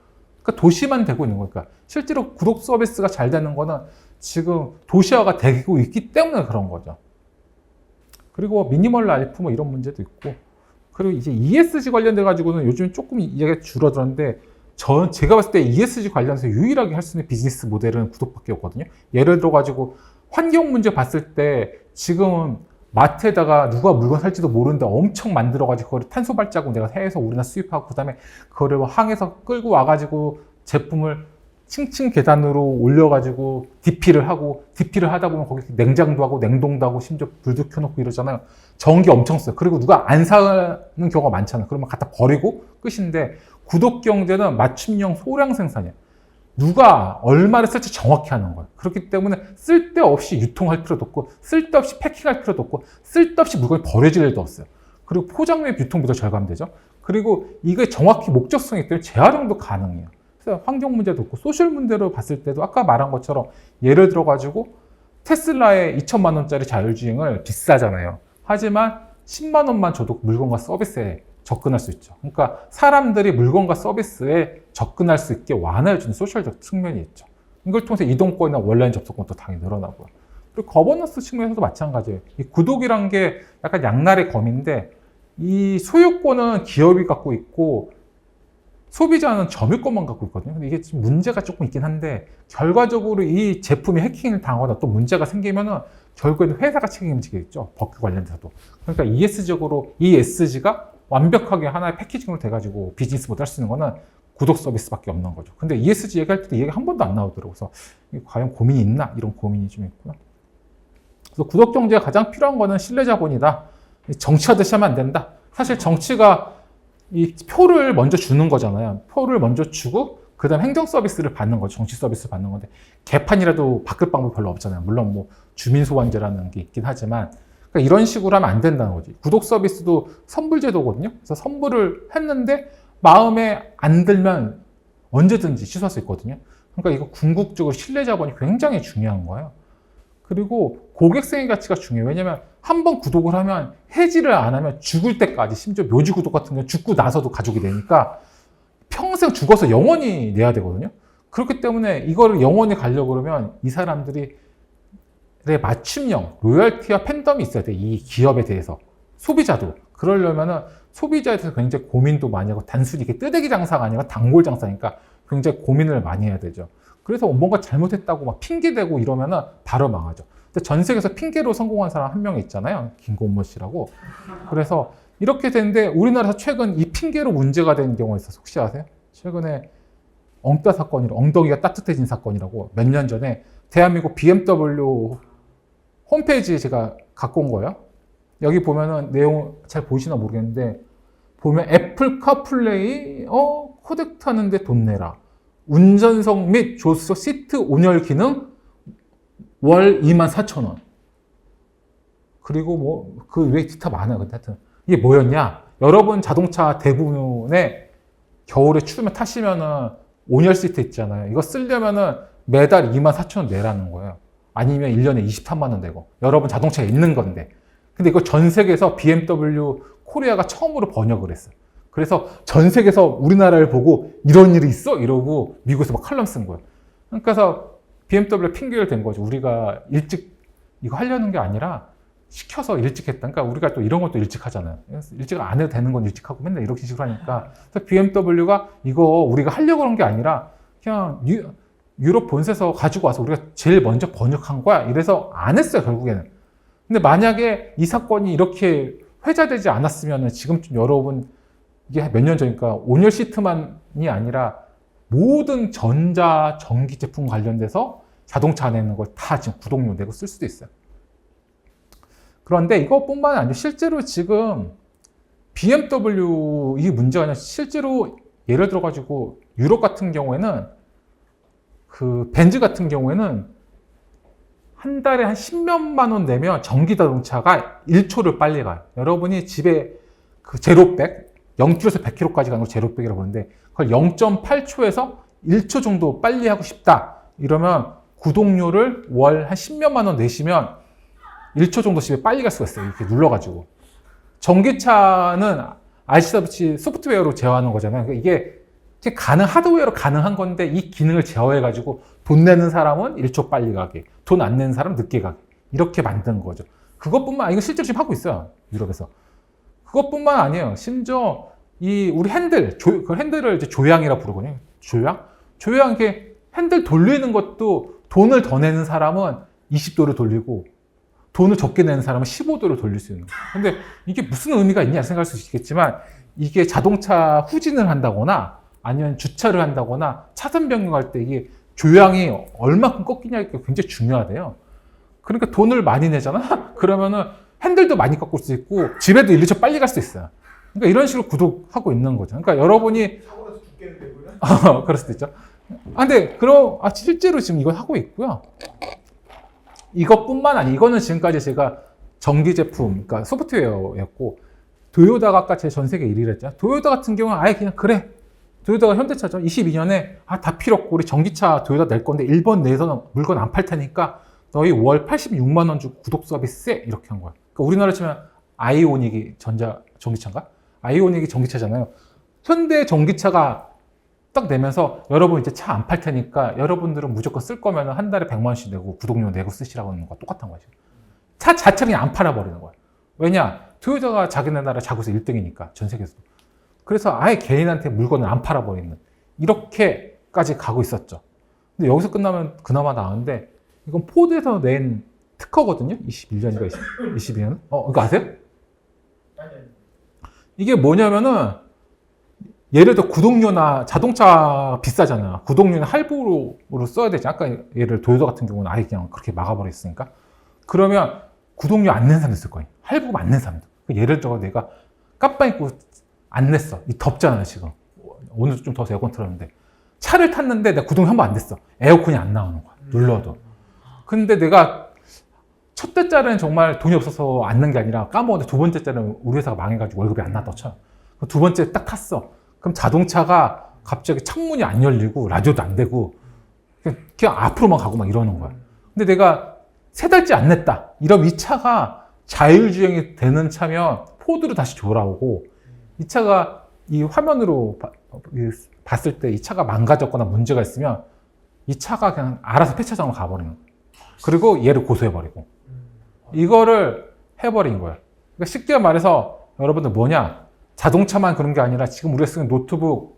그러니까 도시만 되고 있는 거니까. 실제로 구독 서비스가 잘 되는 거는 지금 도시화가 되고 있기 때문에 그런 거죠. 그리고 미니멀 라이프 이런 문제도 있고, 그리고 이제 ESG 관련돼 가지고는 요즘 조금 이야기가 줄어들었는데, 제가 봤을 때 ESG 관련해서 유일하게 할 수 있는 비즈니스 모델은 구독밖에 없거든요. 예를 들어 가지고 환경 문제 봤을 때 지금 마트에다가 누가 물건 살지도 모르는데 엄청 만들어가지고 그걸 탄소 발자국 내가 해서 우리나라 수입하고 그다음에 그거를 항에서 끌고 와가지고 제품을 층층 계단으로 올려가지고 DP를 하다 보면 거기 냉장도 하고 냉동도 하고 심지어 불도 켜놓고 이러잖아요. 전기 엄청 써요. 그리고 누가 안 사는 경우가 많잖아요. 그러면 갖다 버리고 끝인데 구독 경제는 맞춤형 소량 생산이에요. 누가 얼마를 쓸지 정확히 하는 거예요. 그렇기 때문에 쓸데없이 유통할 필요도 없고 쓸데없이 패킹할 필요도 없고 쓸데없이 물건이 버려질 일도 없어요. 그리고 포장 및 유통비도 절감되죠. 그리고 이게 정확히 목적성이 있기 때문에 재활용도 가능해요. 그래서 환경 문제도 없고 소셜 문제로 봤을 때도 아까 말한 것처럼 예를 들어 가지고 테슬라의 2천만 원짜리 자율주행을 비싸잖아요. 하지만 10만 원만 줘도 물건과 서비스에 접근할 수 있죠. 그러니까 사람들이 물건과 서비스에 접근할 수 있게 완화해주는 소셜적 측면이 있죠. 이걸 통해서 이동권이나 온라인 접속권도 당연히 늘어나고요. 그리고 거버넌스 측면에서도 마찬가지예요. 이 구독이란 게 약간 양날의 검인데 이 소유권은 기업이 갖고 있고 소비자는 점유권만 갖고 있거든요. 근데 이게 지금 문제가 조금 있긴 한데 결과적으로 이 제품이 해킹을 당하거나 또 문제가 생기면은 결국에는 회사가 책임지겠죠. 법규 관련돼서도. 그러니까 ESG가 완벽하게 하나의 패키징으로 돼가지고 비즈니스 모델 할 수 있는 거는 구독 서비스밖에 없는 거죠. 근데 ESG 얘기할 때도 얘기 한 번도 안 나오더라고요. 그래서 과연 고민이 있나? 이런 고민이 좀 있고요. 그래서 구독 경제가 가장 필요한 거는 신뢰 자본이다. 정치하듯이 하면 안 된다. 사실 정치가 이 표를 먼저 주는 거잖아요. 표를 먼저 주고 그 다음 행정 서비스를 받는 거죠. 정치 서비스를 받는 건데 개판이라도 바꿀 방법이 별로 없잖아요. 물론 뭐 주민소환제라는 게 있긴 하지만 그러니까 이런 식으로 하면 안 된다는 거지. 구독 서비스도 선불제도거든요. 그래서 선불을 했는데 마음에 안 들면 언제든지 취소할 수 있거든요. 그러니까 이거 궁극적으로 신뢰 자본이 굉장히 중요한 거예요. 그리고 고객성의 가치가 중요해요. 왜냐면 한 번 구독을 하면 해지를 안 하면 죽을 때까지 심지어 묘지 구독 같은 경우는 죽고 나서도 가족이 되니까 평생 죽어서 영원히 내야 되거든요. 그렇기 때문에 이거를 영원히 가려고 그러면 이 사람들이 맞춤형 로열티와 팬덤이 있어야 돼. 이 기업에 대해서. 소비자도. 그러려면은 소비자에 대해서 굉장히 고민도 많이 하고 단순히 이게 뜨대기 장사가 아니라 단골 장사니까 굉장히 고민을 많이 해야 되죠. 그래서 뭔가 잘못했다고 막 핑계대고 이러면은 바로 망하죠. 근데 전 세계에서 핑계로 성공한 사람 한 명 있잖아요. 김건모 씨라고. 그래서 이렇게 되는데 우리나라에서 최근 이 핑계로 문제가 된 경우가 있어서 혹시 아세요? 최근에 엉따 사건이라고, 엉덩이가 따뜻해진 사건이라고 몇 년 전에 대한민국 BMW 홈페이지에 제가 갖고 온 거예요. 여기 보면은 내용 잘 보이시나 모르겠는데 보면 애플 카플레이 코덱 타는데 돈 내라. 운전석 및 조수석 시트 온열 기능 월 24,000원. 그리고 뭐 그 외에 기타 많아요. 근데 하여튼 이게 뭐였냐? 여러분 자동차 대부분에 겨울에 추우면 타시면은 온열 시트 있잖아요. 이거 쓰려면은 매달 24,000원 내라는 거예요. 아니면 1년에 23만 원 내고. 여러분 자동차에 있는 건데. 근데 이거 전 세계에서 BMW 코리아가 처음으로 번역을 했어요. 그래서 전 세계에서 우리나라를 보고 이런 일이 있어? 이러고 미국에서 막 칼럼 쓴 거예요. 그래서 BMW 핑계를 댄 거죠. 우리가 일찍 이거 하려는 게 아니라 시켜서 일찍 했다. 그러니까 우리가 또 이런 것도 일찍 하잖아요. 일찍 안 해도 되는 건 일찍 하고 맨날 이렇게 식으로 하니까. 그래서 BMW가 이거 우리가 하려고 한 게 아니라 그냥 유럽 본사에서 가지고 와서 우리가 제일 먼저 번역한 거야. 이래서 안 했어요, 결국에는. 근데 만약에 이 사건이 이렇게 회자되지 않았으면 지금쯤 여러분 이게 몇 년 전이니까 온열 시트만이 아니라 모든 전자, 전기 제품 관련돼서 자동차 안에 있는 걸 다 지금 구독료 내고 쓸 수도 있어요. 그런데 이것뿐만 아니라 실제로 지금 BMW 이 문제가 아니라 실제로 예를 들어 가지고 유럽 같은 경우에는 그 벤츠 같은 경우에는 한 달에 한 10몇만 원 내면 전기 자동차가 1초를 빨리 가요. 여러분이 집에 그 제로백 0km에서 100km까지 가는 걸 제로백이라고 하는데 그걸 0.8초에서 1초 정도 빨리 하고 싶다. 이러면 구독료를 월 한 10몇만 원 내시면 1초 정도 집에 빨리 갈 수가 있어요. 이렇게 눌러가지고. 전기차는 아시다시피 소프트웨어로 제어하는 거잖아요. 그러니까 이게 하드웨어로 가능한 건데 이 기능을 제어해가지고 돈 내는 사람은 1초 빨리 가게, 돈 안 내는 사람은 늦게 가게. 이렇게 만든 거죠. 그것뿐만 아니고 실제로 지금 하고 있어요. 유럽에서. 그것뿐만 아니에요. 심지어 우리 핸들, 그 핸들을 이제 조향이라 부르거든요. 조향? 조향, 이렇게 핸들 돌리는 것도 돈을 더 내는 사람은 20도를 돌리고 돈을 적게 내는 사람은 15도를 돌릴 수 있는 거예요. 근데 이게 무슨 의미가 있냐 생각할 수 있겠지만 이게 자동차 후진을 한다거나 아니면 주차를 한다거나 차선 변경할 때 이게 조향이 얼마큼 꺾이냐가 굉장히 중요하대요. 그러니까 돈을 많이 내잖아? 그러면은 핸들도 많이 꺾을 수 있고 집에도 1, 2초 빨리 갈 수 있어요. 그러니까 이런 식으로 구독하고 있는 거죠. 그러니까 여러분이 사고 나서 죽겠는데 그러면? 그럴 수도 있죠. 근데 실제로 지금 이걸 하고 있고요. 이것뿐만 아니고 이거는 지금까지 제가 전기 제품, 그러니까 소프트웨어였고 도요타가 아까 제 전 세계 1위를 했잖아요. 도요타 같은 경우는 아예 그냥 그래. 도요타가 현대차죠. 22년에 다 필요 없고 우리 전기차 도요타 낼 건데 일본 내에서는 물건 안 팔 테니까 너희 월 86만 원 주고 구독 서비스 해. 이렇게 한 거야. 그러니까 우리나라 치면 아이오닉이 전기차인가? 아이오닉이 전기차잖아요. 현대 전기차가 딱 내면서 여러분 이제 차 안 팔 테니까 여러분들은 무조건 쓸 거면 한 달에 100만 원씩 내고 구독료 내고 쓰시라고 하는 거와 똑같은 거죠. 차 자체를 그냥 안 팔아버리는 거야. 왜냐? 토요타가 자기네 나라 자국에서 1등이니까 전 세계에서. 그래서 아예 개인한테 물건을 안 팔아버리는 이렇게까지 가고 있었죠. 근데 여기서 끝나면 그나마 나은데 이건 포드에서 낸 특허거든요. 21년인가 22년? 이거 아세요? 아니. 이게 뭐냐면은 예를 들어 구독료나 자동차 비싸잖아요. 구독료는 할부로 써야 되지. 아까 예를 도요타 같은 경우는 아예 그냥 그렇게 막아버렸으니까. 그러면 구독료 안 낸 사람도 있을 거예요. 할부가 안 낸 사람도. 예를 들어 내가 깜빡 잊고 안 냈어. 덥잖아요 지금. 오늘 좀 더워서 에어컨 틀었는데 차를 탔는데 내가 구독이 한 번 안 됐어. 에어컨이 안 나오는 거야. 눌러도. 근데 내가 첫 달짜리는 정말 돈이 없어서 안 낸 게 아니라 까먹었는데 두 번째짜리는 우리 회사가 망해가지고 월급이 안 나왔다고 쳐요. 두 번째 딱 탔어. 그럼 자동차가 갑자기 창문이 안 열리고 라디오도 안 되고 그냥 앞으로만 가고 막 이러는 거야. 근데 내가 세 달째 안 냈다. 이러면 이 차가 자율주행이 되는 차면 포드로 다시 돌아오고 이 차가 이 화면으로 봤을 때 이 차가 망가졌거나 문제가 있으면 이 차가 그냥 알아서 폐차장으로 가버리는 거야. 그리고 얘를 고소해버리고 이거를 해버린 거야. 그러니까 쉽게 말해서 여러분들 뭐냐? 자동차만 그런 게 아니라 지금 우리가 쓰는 노트북,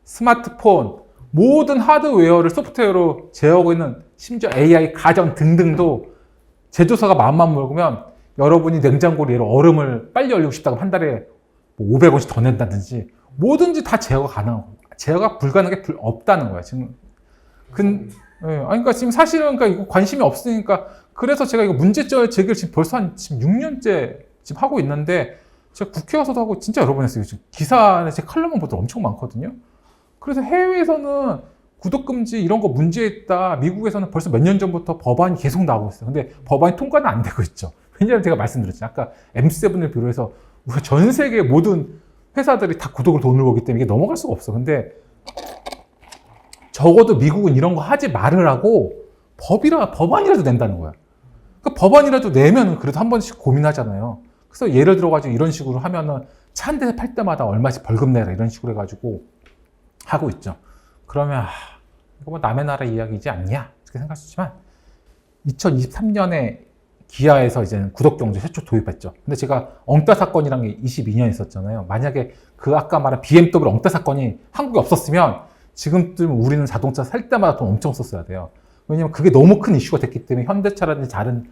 스마트폰, 모든 하드웨어를 소프트웨어로 제어하고 있는 심지어 AI, 가전 등등도 제조사가 마음만 먹으면 여러분이 냉장고로 예를 얼음을 빨리 얼리고 싶다고 한 달에 뭐 500원씩 더 낸다든지 뭐든지 다 제어가 가능하고 제어가 불가능한 게 없다는 거야 지금. 아니, 그러니까 지금 사실은 그러니까 이거 관심이 없으니까 그래서 제가 이거 문제점 제기를 지금 벌써 한 지금 6년째 지금 하고 있는데 제가 국회 가서도 하고 진짜 여러 번 했어요. 지금 기사에 제 칼럼만 보도 엄청 많거든요. 그래서 해외에서는 구독금지 이런 거 문제 있다. 미국에서는 벌써 몇 년 전부터 법안이 계속 나오고 있어요. 근데 법안이 통과는 안 되고 있죠. 왜냐하면 제가 말씀드렸죠. 아까 M7을 비롯해서 우리가 전 세계 모든 회사들이 다 구독을 돈을 벌기 때문에 이게 넘어갈 수가 없어. 근데 적어도 미국은 이런 거 하지 말으라고 법안이라도 낸다는 거야. 그 법안이라도 내면 그래도 한 번씩 고민하잖아요. 그래서 예를 들어가지고 이런 식으로 하면은 차 한 대 팔 때마다 얼마씩 벌금 내라 이런 식으로 해가지고 하고 있죠. 그러면 이거 뭐 남의 나라 이야기지 않냐 이렇게 생각하시지만 2023년에 기아에서 이제 구독경제 최초 도입했죠. 근데 제가 엉따 사건이란 게 22년 있었잖아요. 만약에 그 아까 말한 BMW 엉따 사건이 한국에 없었으면 지금쯤 우리는 자동차 살 때마다 돈 엄청 썼어야 돼요. 왜냐면 그게 너무 큰 이슈가 됐기 때문에 현대차라든지 다른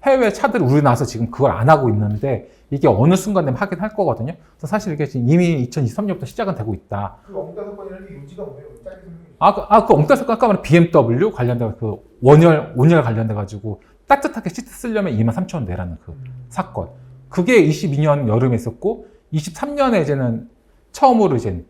해외 차들이 우리 나와서 지금 그걸 안 하고 있는데 이게 어느 순간 되면 하긴 할 거거든요. 그래서 사실 이게 지금 이미 2023년부터 시작은 되고 있다. 그 엉따 사건이라는 게 요지가 뭐예요? 짧게 그 엉따 사건 아까 말한 BMW 관련돼 그 온열 관련돼가지고 따뜻하게 시트 쓰려면 23,000원 내라는 그 사건. 그게 22년 여름에 있었고 23년에 이제는 처음으로 이제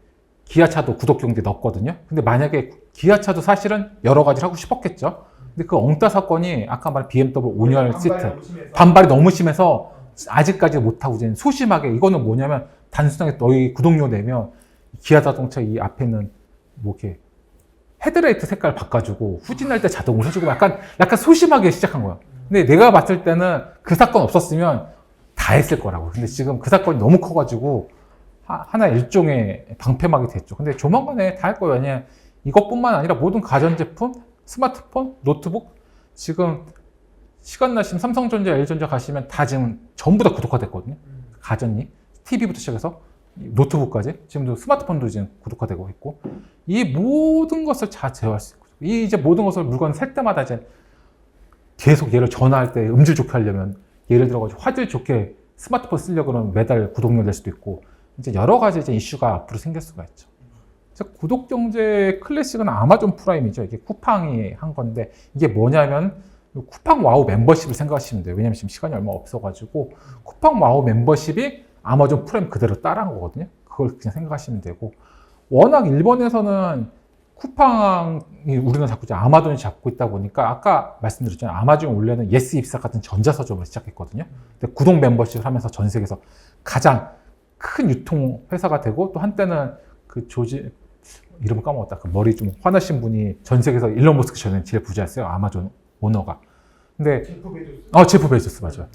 기아차도 구독경제 넣었거든요. 근데 만약에 기아차도 사실은 여러 가지를 하고 싶었겠죠. 근데 그 엉따 사건이 아까 말한 BMW 온열 시트 반발이 너무 심해서 아직까지 못하고 이제 소심하게 이거는 뭐냐면 단순하게 너희 구독료 내면 기아 자동차 이 앞에는 뭐 이렇게 헤드라이트 색깔 바꿔주고 후진할 때 자동으로 해주고 약간 소심하게 시작한 거야. 근데 내가 봤을 때는 그 사건 없었으면 다 했을 거라고. 근데 지금 그 사건이 너무 커가지고 하나 일종의 방패막이 됐죠. 근데 조만간에 다 할 거예요. 왜냐면 이것뿐만 아니라 모든 가전제품, 스마트폰, 노트북 지금 시간 나시면 삼성전자, LG전자 가시면 다 지금 전부 다 구독화됐거든요. 가전이 TV부터 시작해서 노트북까지 지금도 스마트폰도 지금 구독화되고 있고 이 모든 것을 다 제어할 수 있고 이 이제 모든 것을 물건 살 때마다 이제 계속 얘를 전화할 때 음질 좋게 하려면 예를 들어가지고 화질 좋게 스마트폰 쓰려고 그러면 매달 구독료 낼 수도 있고 이제 여러 가지 이제 이슈가 앞으로 생길 수가 있죠. 구독경제 클래식은 아마존 프라임이죠. 이게 쿠팡이 한 건데 이게 뭐냐면 쿠팡 와우 멤버십을 생각하시면 돼요. 왜냐면 지금 시간이 얼마 없어가지고 쿠팡 와우 멤버십이 아마존 프라임 그대로 따라한 거거든요. 그걸 그냥 생각하시면 되고 워낙 일본에서는 쿠팡이 우리는 자꾸 이제 아마존이 잡고 있다 보니까 아까 말씀드렸잖아요. 아마존 원래는 예스 입사 같은 전자서점을 시작했거든요. 근데 구독 멤버십을 하면서 전 세계에서 가장 큰 유통 회사가 되고 또 한때는 그 조지 이름을 까먹었다. 그 머리 좀 화나신 분이 전 세계에서 일론 머스크 전에 제일 부자였어요. 아마존 오너가. 근데 제프 베조스 맞아요.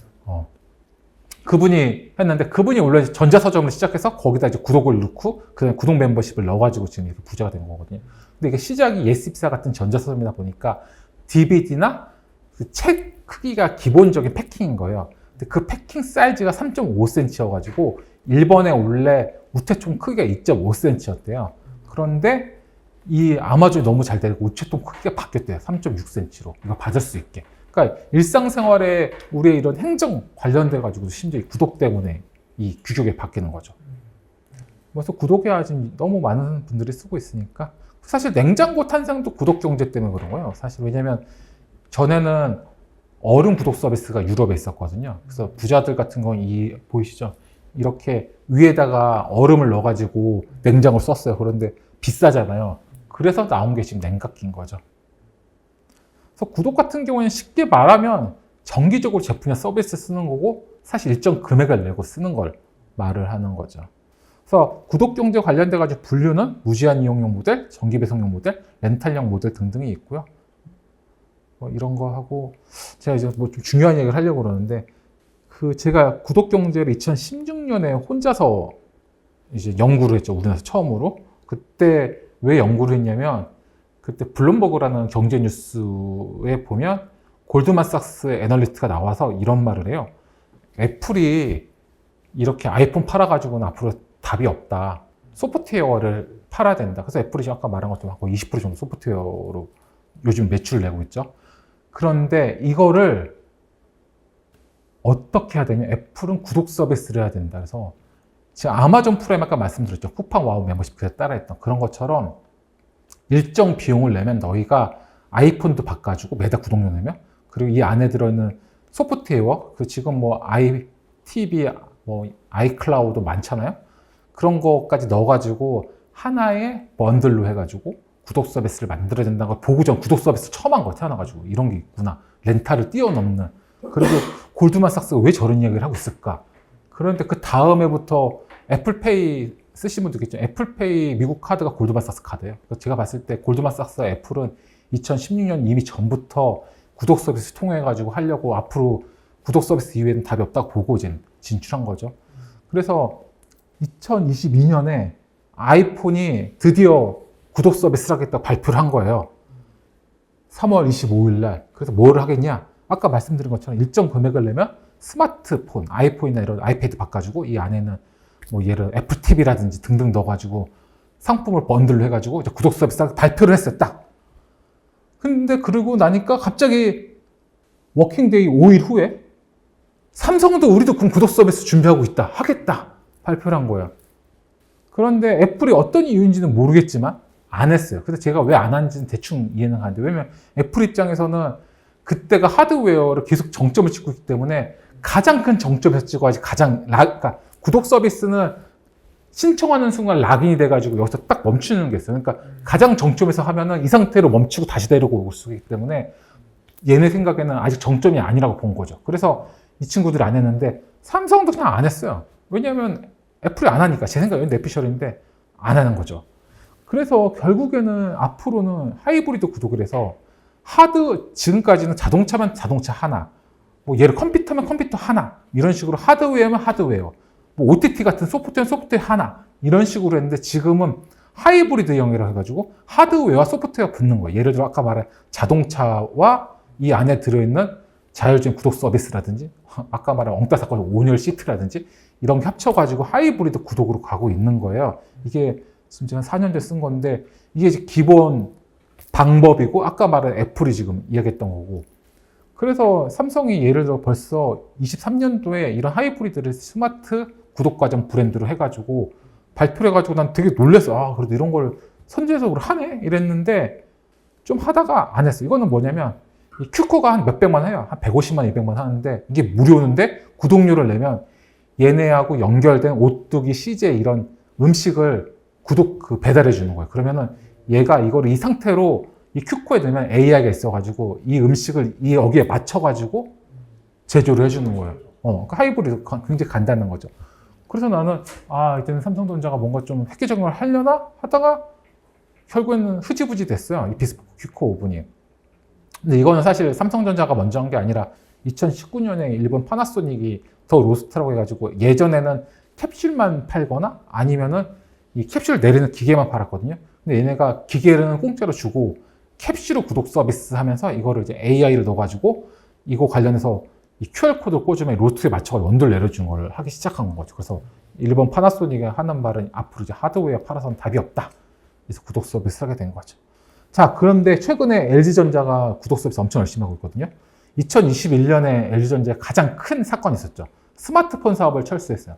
그분이 했는데 그분이 원래 전자서점을 시작해서 거기다 이제 구독을 넣고 그다음에 구독 멤버십을 넣어가지고 지금 이렇게 부자가 된 거거든요. 근데 이게 시작이 예스입사 같은 전자서점이다 보니까 DVD나 그 책 크기가 기본적인 패킹인 거예요. 근데 그 패킹 사이즈가 3.5cm여가지고 일본에 원래 우체통 크기가 2.5cm였대요. 그런데 이 아마존이 너무 잘 되고 우체통 크기가 바뀌었대요. 3.6cm로 이거 받을 수 있게. 그러니까 일상생활에 우리의 이런 행정 관련돼 가지고 심지어 구독 때문에 이 규격이 바뀌는 거죠. 그래서 구독해야 지금 너무 많은 분들이 쓰고 있으니까 사실 냉장고 탄생도 구독 경제 때문에 그런 거예요. 사실 왜냐면 전에는 얼음 구독 서비스가 유럽에 있었거든요. 그래서 부자들 같은 건 보이시죠? 이렇게 위에다가 얼음을 넣어가지고 냉장고를 썼어요. 그런데 비싸잖아요. 그래서 나온 게 지금 냉각기인 거죠. 그래서 구독 같은 경우에는 쉽게 말하면 정기적으로 제품이나 서비스 쓰는 거고 사실 일정 금액을 내고 쓰는 걸 말을 하는 거죠. 그래서 구독 경제 관련돼 가지고 분류는 무제한 이용용 모델, 정기 배송용 모델, 렌탈용 모델 등등이 있고요. 뭐 이런 거 하고 제가 이제 뭐 좀 중요한 얘기를 하려고 그러는데 제가 구독 경제를 2016년에 혼자서 이제 연구를 했죠. 우리나라에서 처음으로. 그때 왜 연구를 했냐면 그때 블룸버그라는 경제 뉴스에 보면 골드만삭스의 애널리스트가 나와서 이런 말을 해요. 애플이 이렇게 아이폰 팔아가지고는 앞으로 답이 없다. 소프트웨어를 팔아야 된다. 그래서 애플이 아까 말한 것처럼 거의 20% 정도 소프트웨어로 요즘 매출을 내고 있죠. 그런데 이거를 어떻게 해야 되냐? 애플은 구독 서비스를 해야 된다. 그래서 제가 아마존 프라임 아까 말씀드렸죠. 쿠팡 와우 멤버십 그때 따라했던 그런 것처럼 일정 비용을 내면 너희가 아이폰도 바꿔주고 매달 구독료 내면 그리고 이 안에 들어있는 소프트웨어 그 지금 뭐 iTV 뭐 아이클라우드 많잖아요. 그런 거까지 넣어가지고 하나의 번들로 해가지고 구독 서비스를 만들어야 된다는 걸 보고 전 구독 서비스 처음 한 거 태어나가지고 이런 게 있구나. 렌탈을 뛰어넘는. 그리고 골드만삭스가 왜 저런 이야기를 하고 있을까? 그런데 그 다음에부터 애플페이 쓰신 분도 있겠죠. 애플페이 미국 카드가 골드만삭스 카드예요. 제가 봤을 때 골드만삭스와 애플은 2016년 이미 전부터 구독 서비스 통해가지고 하려고 앞으로 구독 서비스 이외에는 답이 없다고 보고 이제 진출한 거죠. 그래서 2022년에 아이폰이 드디어 구독 서비스를 하겠다고 발표를 한 거예요. 3월 25일 날. 그래서 뭘 하겠냐? 아까 말씀드린 것처럼 일정 금액을 내면 스마트폰, 아이폰이나 이런 아이패드 바꿔주고 이 안에는 뭐 예를 애플 TV라든지 등등 넣어가지고 상품을 번들로 해가지고 이제 구독 서비스 발표를 했어요. 딱. 근데 그러고 나니까 갑자기 워킹데이 5일 후에 삼성도 우리도 그럼 구독 서비스 준비하고 있다. 하겠다. 발표를 한 거예요. 그런데 애플이 어떤 이유인지는 모르겠지만 안 했어요. 그래서 제가 왜 안 한지는 대충 이해는 가는데 왜냐면 애플 입장에서는 그때가 하드웨어를 계속 정점을 찍고 있기 때문에 가장 큰 정점에서 찍어야지 그러니까 구독 서비스는 신청하는 순간 락인이 돼가지고 여기서 딱 멈추는 게 있어요. 그러니까 가장 정점에서 하면은 이 상태로 멈추고 다시 내려오고 올 수 있기 때문에 얘네 생각에는 아직 정점이 아니라고 본 거죠. 그래서 이 친구들이 안 했는데 삼성도 그냥 안 했어요. 왜냐하면 애플이 안 하니까 제 생각에는 내피셜인데 안 하는 거죠. 그래서 결국에는 앞으로는 하이브리드 구독을 해서 지금까지는 자동차면 자동차 하나, 뭐 예를 컴퓨터면 컴퓨터 하나, 이런 식으로 하드웨어면 하드웨어, 뭐 OTT 같은 소프트웨어는 소프트웨어 하나, 이런 식으로 했는데 지금은 하이브리드형이라고 해가지고 하드웨어와 소프트웨어가 붙는 거예요. 예를 들어 아까 말한 자동차와 이 안에 들어있는 자율주행 구독 서비스라든지 아까 말한 엉따 사건 온열 시트라든지 이런 게 합쳐가지고 하이브리드 구독으로 가고 있는 거예요. 이게 지금 제가 4년째 쓴 건데 이게 이제 기본 방법이고 아까 말한 애플이 지금 이야기했던 거고 그래서 삼성이 예를 들어 벌써 23년도에 이런 하이브리드를 스마트 구독 과정 브랜드로 해가지고 발표를 해가지고 난 되게 놀랐어. 아, 그래도 이런 걸 선제적으로 하네? 이랬는데 좀 하다가 안 했어. 이거는 뭐냐면 이 큐코가 한 몇백만 해요. 한 150만, 200만 하는데 이게 무료인데 구독료를 내면 얘네하고 연결된 오뚜기, CJ 이런 음식을 배달해 주는 거예요. 그러면은 얘가 이거를 이 상태로 이 큐코에 넣으면 AI가 있어가지고 이 음식을 여기에 맞춰가지고 제조를 해주는 거예요. 그러니까 하이브리드 굉장히 간단한 거죠. 그래서 나는 이때는 삼성전자가 뭔가 좀 획기적인 걸 하려나 하다가 결국에는 흐지부지 됐어요. 이 비스포크 큐코 오븐이. 근데 이거는 사실 삼성전자가 먼저 한 게 아니라 2019년에 일본 파나소닉이 더 로스트라고 해가지고 예전에는 캡슐만 팔거나 아니면은 이 캡슐 내리는 기계만 팔았거든요. 근데 얘네가 기계는 공짜로 주고 캡슐 구독 서비스 하면서 이거를 이제 AI를 넣어가지고 이거 관련해서 이 QR코드 꽂으면 로스트에 맞춰서 원도를 내려주는 걸 하기 시작한 거죠. 그래서 일본 파나소닉이 하는 말은 앞으로 이제 하드웨어 팔아서는 답이 없다. 그래서 구독 서비스 하게 된 거죠. 자, 그런데 최근에 LG전자가 구독 서비스 엄청 열심히 하고 있거든요. 2021년에 LG전자에 가장 큰 사건이 있었죠. 스마트폰 사업을 철수했어요.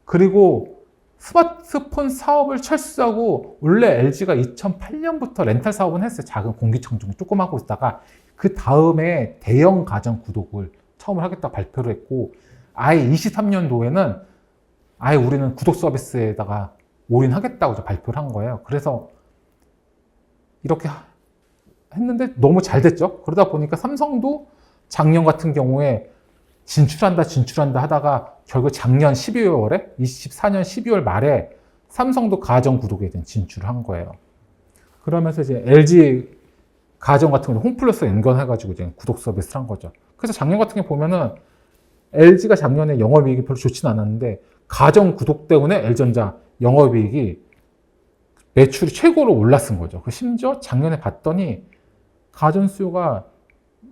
그리고 스마트폰 사업을 철수하고 원래 LG가 2008년부터 렌탈 사업은 했어요. 작은 공기청정 조금 하고 있다가 그 다음에 대형 가전 구독을 처음으로 하겠다고 발표를 했고 아예 23년도에는 아예 우리는 구독 서비스에다가 올인하겠다고 발표를 한 거예요. 그래서 이렇게 했는데 너무 잘 됐죠. 그러다 보니까 삼성도 작년 같은 경우에 진출한다 하다가 결국 작년 12월에 24년 12월 말에 삼성도 가전 구독에 대한 진출을 한 거예요. 그러면서 이제 LG 가전 같은 경우 홈플러스 연관해가지고 이제 구독 서비스를 한 거죠. 그래서 작년 같은 경우 보면은 LG가 작년에 영업이익이 별로 좋지는 않았는데 가전 구독 때문에 LG전자 영업이익이 매출이 최고로 올랐은 거죠. 심지어 작년에 봤더니 가전 수요가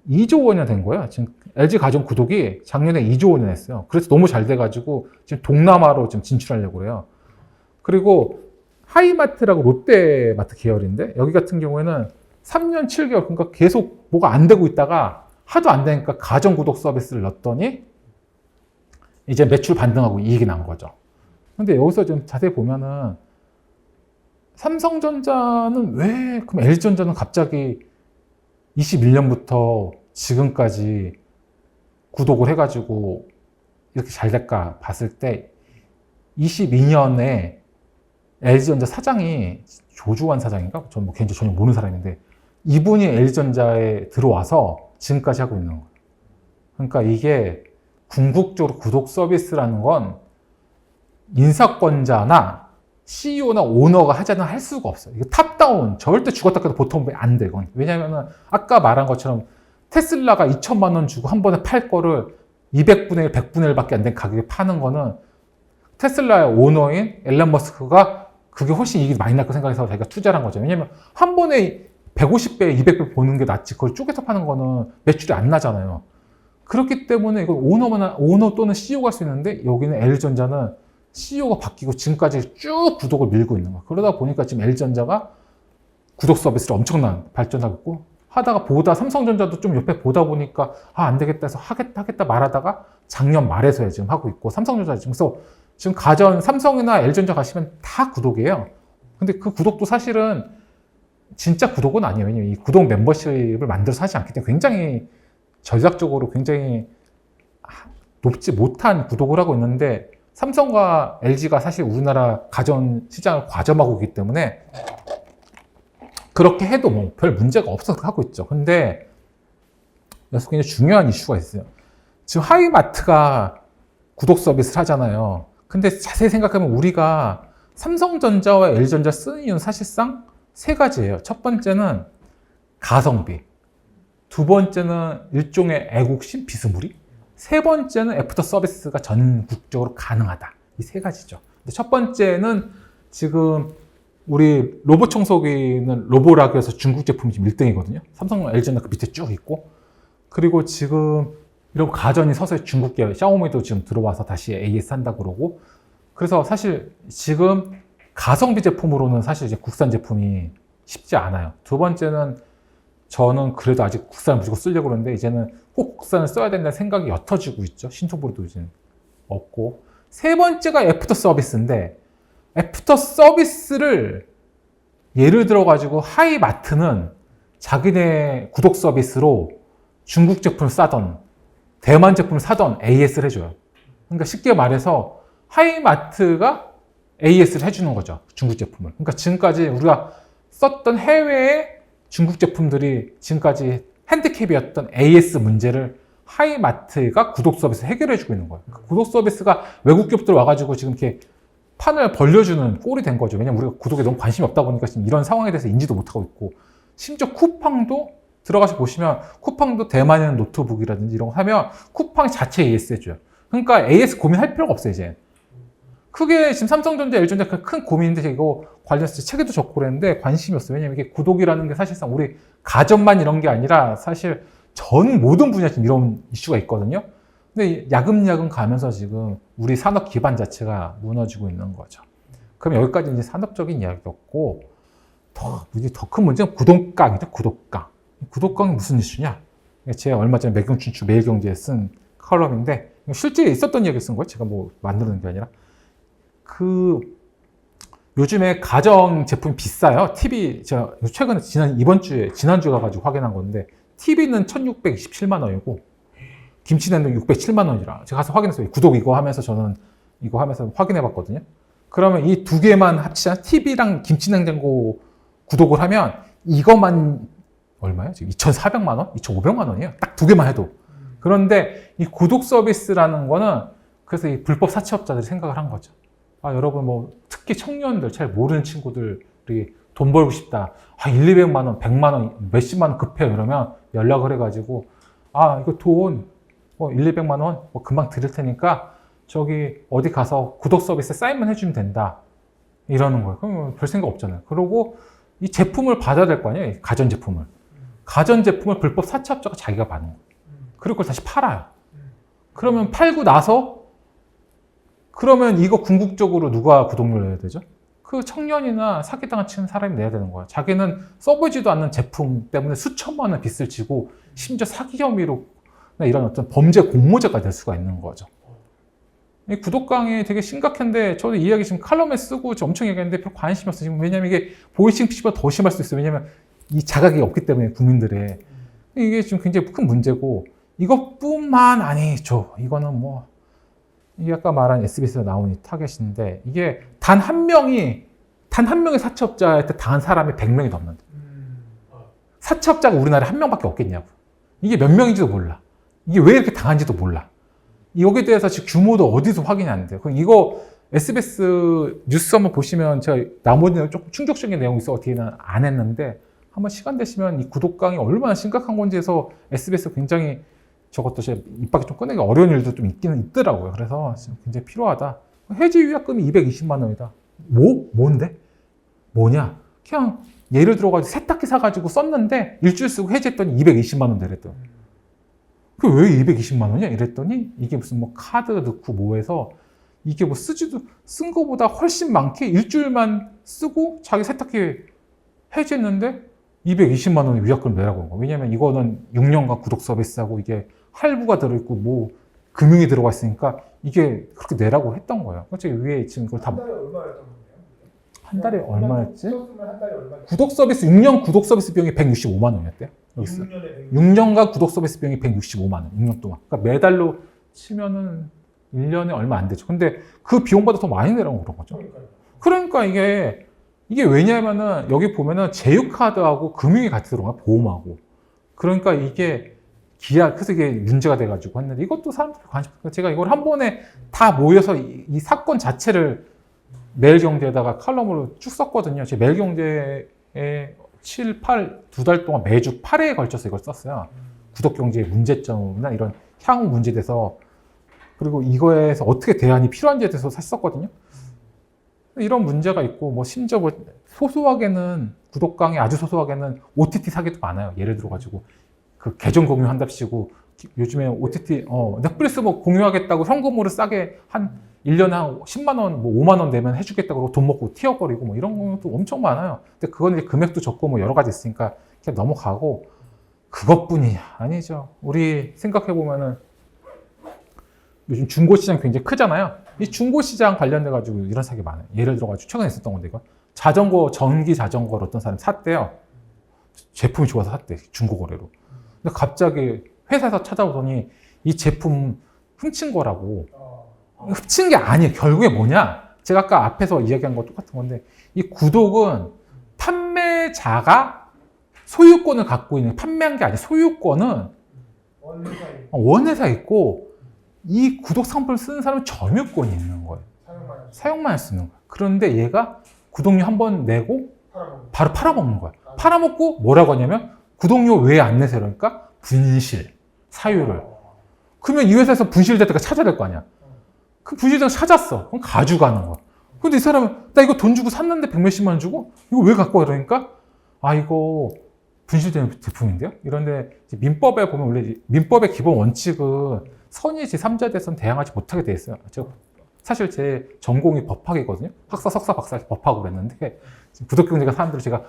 2조 원이나 된 거예요. 지금 LG 가전 구독이 작년에 2조 원이나 했어요. 그래서 너무 잘 돼가지고 지금 동남아로 지금 진출하려고 그래요. 그리고 하이마트라고 롯데마트 계열인데 여기 같은 경우에는 3년 7개월 그러니까 계속 뭐가 안 되고 있다가 하도 안 되니까 가전 구독 서비스를 넣었더니 이제 매출 반등하고 이익이 난 거죠. 근데 여기서 좀 자세히 보면은 삼성전자는 왜 그럼 LG전자는 갑자기 21년부터 지금까지 구독을 해가지고 이렇게 잘 될까 봤을 때 22년에 LG전자 사장이 조주환 사장인가? 저는 뭐 개인적으로 전혀 모르는 사람인데 이분이 LG전자에 들어와서 지금까지 하고 있는 거예요. 그러니까 이게 궁극적으로 구독 서비스라는 건 인사권자나 CEO나 오너가 하자는 할 수가 없어요. 이거 탑다운 절대 죽었다 해도 보통 안 돼. 이건. 왜냐하면 아까 말한 것처럼 테슬라가 2천만 원 주고 한 번에 팔 거를 200분의 1, 100분의 1밖에 안 된 가격에 파는 거는 테슬라의 오너인 앨런 머스크가 그게 훨씬 이익이 많이 날 거 생각해서 자기가 투자를 한 거죠. 왜냐면 한 번에 150배, 200배 보는 게 낫지. 그걸 쪼개서 파는 거는 매출이 안 나잖아요. 그렇기 때문에 이건 오너 또는 CEO가 할 수 있는데 여기는 LG전자는 CEO가 바뀌고 지금까지 쭉 구독을 밀고 있는 거예요. 그러다 보니까 지금 LG전자가 구독 서비스를 엄청난 발전하고 있고 하다가 보다 삼성전자도 좀 옆에 보다 보니까 안 되겠다 해서 하겠다 말하다가 작년 말에서야 지금 하고 있고 삼성전자 지금 그래서 지금 가전 삼성이나 LG전자 가시면 다 구독이에요. 근데 그 구독도 사실은 진짜 구독은 아니에요. 왜냐면 이 구독 멤버십을 만들어서 하지 않기 때문에 굉장히 전략적으로 굉장히 높지 못한 구독을 하고 있는데 삼성과 LG가 사실 우리나라 가전 시장을 과점하고 있기 때문에 그렇게 해도 뭐 별 문제가 없어서 하고 있죠. 근데 여기서 굉장히 중요한 이슈가 있어요. 지금 하이마트가 구독 서비스를 하잖아요. 근데 자세히 생각하면 우리가 삼성전자와 LG전자 쓰는 이유는 사실상 세 가지예요. 첫 번째는 가성비. 두 번째는 일종의 애국심, 비스무리. 세 번째는 애프터 서비스가 전국적으로 가능하다. 이 세 가지죠. 근데 첫 번째는 지금 우리 로봇 청소기는 로보락에서 중국 제품이 지금 1등이거든요. 삼성, LG는 그 밑에 쭉 있고. 그리고 지금 이런 가전이 서서히 중국계 샤오미도 지금 들어와서 다시 AS 한다고 그러고. 그래서 사실 지금 가성비 제품으로는 사실 이제 국산 제품이 쉽지 않아요. 두 번째는 저는 그래도 아직 국산을 무조건 쓰려고 그러는데 이제는 꼭 국산을 써야 된다는 생각이 옅어지고 있죠. 신토부리도 이제 없고. 세 번째가 애프터 서비스인데 애프터 서비스를 예를 들어 가지고 하이마트는 자기네 구독 서비스로 중국 제품을 싸던 대만 제품을 사던 AS를 해줘요. 그러니까 쉽게 말해서 하이마트가 AS를 해주는 거죠. 중국 제품을. 그러니까 지금까지 우리가 썼던 해외의 중국 제품들이 지금까지 핸디캡이었던 AS 문제를 하이마트가 구독 서비스 해결해주고 있는 거예요. 그 구독 서비스가 외국 기업들 와가지고 지금 이렇게 판을 벌려주는 꼴이 된 거죠. 왜냐면 우리가 구독에 너무 관심이 없다 보니까 지금 이런 상황에 대해서 인지도 못하고 있고 심지어 쿠팡도 들어가서 보시면 쿠팡도 대만에는 노트북이라든지 이런 거 하면 쿠팡 자체 AS 해줘요. 그러니까 AS 고민할 필요가 없어요, 이제. 크게 지금 삼성전자, LG전자 큰 고민인데 이거 관련해서 책에도 적고 그랬는데 관심이 없어요. 왜냐면 이게 구독이라는 게 사실상 우리 가전만 이런 게 아니라 사실 전 모든 분야에 지금 이런 이슈가 있거든요. 근데 야금야금 가면서 지금 우리 산업 기반 자체가 무너지고 있는 거죠. 그럼 여기까지 이제 산업적인 이야기였고 더 큰 문제는 구독강이죠. 구독강. 구독강이 무슨 이슈냐? 제가 얼마 전에 매경춘추 매일경제에 쓴 컬럼인데 실제 있었던 이야기 쓴 거예요. 제가 뭐 만드는 게 아니라. 요즘에 가전 제품이 비싸요. TV, 제가 최근에 지난주에 가가지고 확인한 건데, TV는 1627만 원이고, 김치냉도 607만 원이라. 제가 가서 확인했어요. 구독 이거 하면서 저는 이거 하면서 확인해 봤거든요. 그러면 이 두 개만 합치자, TV랑 김치냉장고 구독을 하면 이거만 얼마예요? 지금 2,400만 원? 2,500만 원이에요. 딱 두 개만 해도. 그런데 이 구독 서비스라는 거는 그래서 이 불법 사채업자들이 생각을 한 거죠. 여러분 뭐 특히 청년들 잘 모르는 친구들이 돈 벌고 싶다. 200만 원, 100만 원, 몇십만 원 급해요. 이러면 연락을 해가지고 이거 돈 200만 원 금방 드릴 테니까 저기 어디 가서 구독 서비스에 사인만 해주면 된다. 이러는 거예요. 그럼 별 생각 없잖아요. 그리고 이 제품을 받아야 될 거 아니에요. 가전 제품을. 가전 제품을 불법 사채업자가 자기가 받는 거예요. 그리고 그걸 다시 팔아요. 그러면 팔고 나서 그러면 이거 궁극적으로 누가 구독료를 내야 되죠? 그 청년이나 사기당한 치는 사람이 내야 되는 거예요. 자기는 써보지도 않는 제품 때문에 수천만 원 빚을 지고 심지어 사기 혐의로 이런 어떤 범죄 공모죄가 될 수가 있는 거죠. 이 구독강이 되게 심각한데 저도 이 이야기 지금 칼럼에 쓰고 엄청 얘기했는데 별 관심이 없어요. 지금 왜냐면 이게 보이스피싱보다 더 심할 수 있어요. 왜냐면 이 자각이 없기 때문에 국민들의 이게 지금 굉장히 큰 문제고 이것뿐만 아니죠. 이거는 뭐 이게 아까 말한 SBS에서 나온 이 타겟인데 이게 단 한 명의 사채업자한테 당한 사람이 100명이 넘는다. 사채업자가 우리나라에 한 명밖에 없겠냐고. 이게 몇 명인지도 몰라. 이게 왜 이렇게 당한지도 몰라. 여기에 대해서 지금 규모도 어디서 확인이 안 돼요. 그럼 이거 SBS 뉴스 한번 보시면 제가 나머지는 조금 충격적인 내용이 있어 어떻게는 안 했는데 한번 시간 되시면 이 구독강이 얼마나 심각한 건지 해서 SBS 굉장히 저것도 제 입 밖에 좀 꺼내기 어려운 일도 좀 있기는 있더라고요. 그래서 지금 굉장히 필요하다. 해지 위약금이 220만 원이다. 뭔데? 뭐냐? 그냥 예를 들어가지고 세탁기 사가지고 썼는데 일주일 쓰고 해지했더니 220만 원 내랬더니 그 왜 220만 원이야? 이랬더니 이게 무슨 뭐 카드 넣고 뭐 해서 이게 뭐 쓴 거보다 훨씬 많게 일주일만 쓰고 자기 세탁기 해지했는데 220만 원의 위약금 내라고 한 거야. 왜냐면 이거는 6년간 구독 서비스하고 이게 할부가 들어있고 뭐 금융이 들어가 있으니까 이게 그렇게 내라고 했던 거예요. 그렇죠. 위에 지금 그걸 다 한 달에 얼마였던 건데요? 한 달에 얼마였지? 한 달에 얼마? 구독 서비스 6년 구독 서비스 비용이 165만 원이었대요. 여기 있어요. 6년에 6년간 구독 서비스 비용이 165만 원, 6년 동안. 그러니까 매달로 치면은 1년에 얼마 안 되죠. 근데 그 비용보다 더 많이 내라고 그런 거죠. 그러니까 이게 왜냐면은 여기 보면은 제휴카드하고 금융이 같이 들어가요. 보험하고. 그러니까 이게 그래서 이게 문제가 돼가지고 했는데 이것도 사람들이 관심, 제가 이걸 한 번에 다 모여서 이 사건 자체를 매일경제에다가 칼럼으로 쭉 썼거든요. 제 매일경제에 7, 8, 2달 동안 매주 8회에 걸쳐서 이걸 썼어요. 구독경제의 문제점이나 이런 향후 문제에 대해서 그리고 이거에서 어떻게 대안이 필요한지에 대해서 사실 썼거든요. 이런 문제가 있고 뭐 심지어 뭐 소소하게는 구독강의 아주 소소하게는 OTT 사기도 많아요. 예를 들어가지고 그 계정 공유한답시고 요즘에 OTT 넷플릭스 뭐 공유하겠다고 현금으로 싸게 한 1년에 한 10만 원, 뭐 5만 원 내면 해주겠다고 돈 먹고 튀어버리고 뭐 이런 것도 엄청 많아요. 근데 그건 이제 금액도 적고 뭐 여러 가지 있으니까 그냥 넘어가고 그것뿐이 아니죠. 우리 생각해 보면은 요즘 중고 시장 굉장히 크잖아요. 이 중고 시장 관련돼 가지고 이런 사기 많아요. 예를 들어 가지고 최근에 있었던 건데 이거 전기 자전거를 어떤 사람이 샀대요. 제품이 좋아서 샀대. 중고 거래로. 근데 갑자기 회사에서 찾아오더니 이 제품 훔친 거라고. 훔친 게 아니에요. 결국에 뭐냐? 제가 아까 앞에서 이야기한 거 똑같은 건데 이 구독은 판매자가 소유권을 갖고 있는 판매한 게 아니라 소유권은 원회사에 있고 이 구독 상품을 쓰는 사람은 점유권이 있는 거예요. 사용만 할 수 있는 거예요. 그런데 얘가 구독료 한 번 내고 바로 팔아먹는 거야. 팔아먹고 뭐라고 하냐면 구독료 왜 안 내세요? 그러니까 분실, 사유를. 그러면 이 회사에서 분실됐다가 찾아야 될 거 아니야. 그 분실자가 찾았어. 그럼 가져가는 거야. 근데 이 사람은 나 이거 돈 주고 샀는데 100몇십만 원 주고 이거 왜 갖고 와? 그러니까 이거 분실된 제품인데요? 이런데 민법에 보면 원래 민법의 기본 원칙은 선의 제3자에 대해서는 대항하지 못하게 돼 있어요. 사실 제 전공이 법학이거든요. 학사, 석사, 박사 법학으로 했는데 구독경제가 사람들을 제가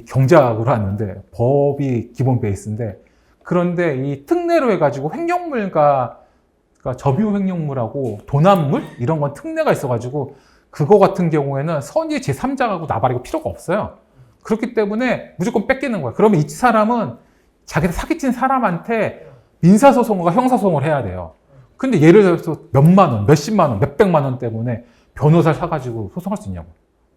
경제학으로 하는데 법이 기본 베이스인데 그런데 이 특례로 해가지고 횡령물과 그러니까 접유 횡령물하고 도난물 이런 건 특례가 있어가지고 그거 같은 경우에는 선의 제3자하고 나발이고 필요가 없어요. 그렇기 때문에 무조건 뺏기는 거예요. 그러면 이 사람은 자기가 사기친 사람한테 민사소송과 형사소송을 해야 돼요. 근데 예를 들어서 몇만 원, 몇십만 원, 몇백만 원 때문에 변호사를 사가지고 소송할 수 있냐고.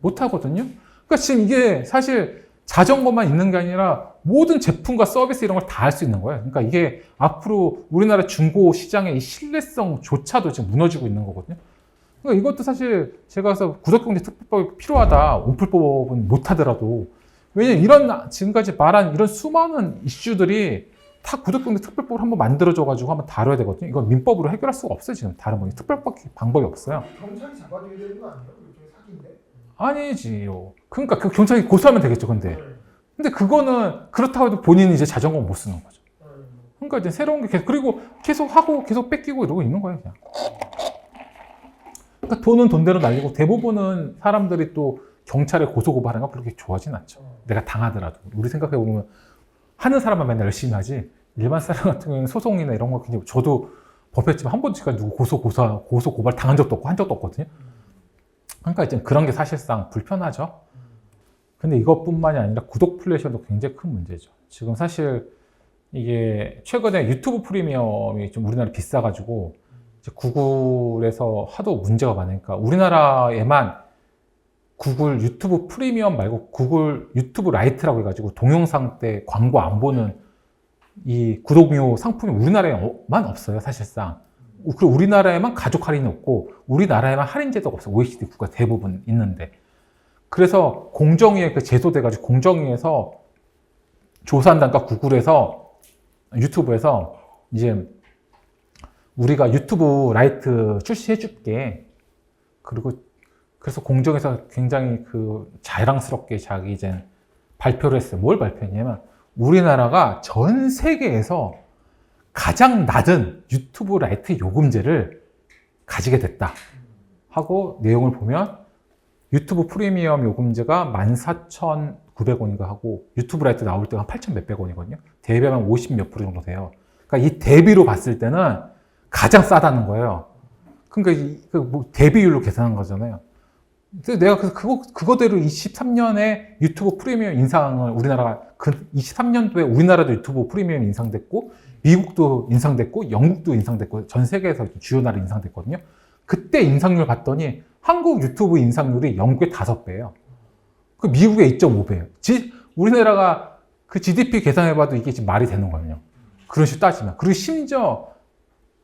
못 하거든요. 그러니까 지금 이게 사실 자전거만 있는 게 아니라 모든 제품과 서비스 이런 걸 다 할 수 있는 거예요. 그러니까 이게 앞으로 우리나라 중고 시장의 이 신뢰성조차도 지금 무너지고 있는 거거든요. 그러니까 이것도 사실 제가 그래서 구독경제 특별법이 필요하다. 온풀법은 못 하더라도. 왜냐면 지금까지 말한 이런 수많은 이슈들이 다 구독경제 특별법을 한번 만들어줘가지고 한번 다뤄야 되거든요. 이건 민법으로 해결할 수가 없어요. 지금 다른 뭐 특별법 방법이 없어요. 경찰이 잡아줘야 되는 거 아니에요? 일종의 사기인데? 아니지요. 그러니까 그 경찰이 고소하면 되겠죠. 근데 그거는 그렇다고 해도 본인이 이제 자전거 못 쓰는 거죠. 그러니까 이제 새로운 게 그리고 계속 하고 계속 뺏기고 이러고 있는 거예요. 그냥. 그러니까 돈은 돈대로 날리고 대부분은 사람들이 또 경찰에 고소고발하는 거 그렇게 좋아하진 않죠. 내가 당하더라도. 우리 생각해보면 하는 사람만 맨날 열심히 하지 일반 사람 같은 경우는 소송이나 이런 거 굉장히 저도 법했지만 한 번도 지금까지 누구 고소 고발 당한 적도 없고 한 적도 없거든요. 그러니까 이제 그런 게 사실상 불편하죠. 근데 이것뿐만이 아니라 구독 플랫폼도 굉장히 큰 문제죠. 지금 사실 이게 최근에 유튜브 프리미엄이 좀 우리나라에 비싸가지고 이제 구글에서 하도 문제가 많으니까 우리나라에만 구글 유튜브 프리미엄 말고 구글 유튜브 라이트라고 해가지고 동영상 때 광고 안 보는 이 구독료 상품이 우리나라에만 없어요, 사실상. 그리고 우리나라에만 가족 할인이 없고 우리나라에만 할인 제도가 없어요. OECD 국가 대부분 있는데. 그래서 공정위에 그 제소돼가지고 공정위에서 조사한다니까 구글에서 유튜브에서 이제 우리가 유튜브 라이트 출시해줄게. 그리고 그래서 공정에서 굉장히 그 자랑스럽게 자기 이제 발표를 했어요. 뭘 발표했냐면 우리나라가 전 세계에서 가장 낮은 유튜브 라이트 요금제를 가지게 됐다 하고 내용을 보면 유튜브 프리미엄 요금제가 14,900원인가 하고 유튜브 라이트 나올 때가 한 8,000 몇백 원이거든요. 대비하면 50 몇 프로 정도 돼요. 그러니까 이 대비로 봤을 때는 가장 싸다는 거예요. 그러니까 뭐 대비율로 계산한 거잖아요. 그래서 내가 그거대로 23년에 유튜브 프리미엄 인상을 우리나라가 그 23년도에 우리나라도 유튜브 프리미엄 인상됐고 미국도 인상됐고 영국도 인상됐고 전 세계에서 주요 나라 인상됐거든요. 그때 인상률 봤더니 한국 유튜브 인상률이 영국의 5배예요. 그 미국의 2.5배예요. 우리나라가 그 GDP 계산해봐도 이게 지금 말이 되는 거예요. 그런 식으로 따지면. 그리고 심지어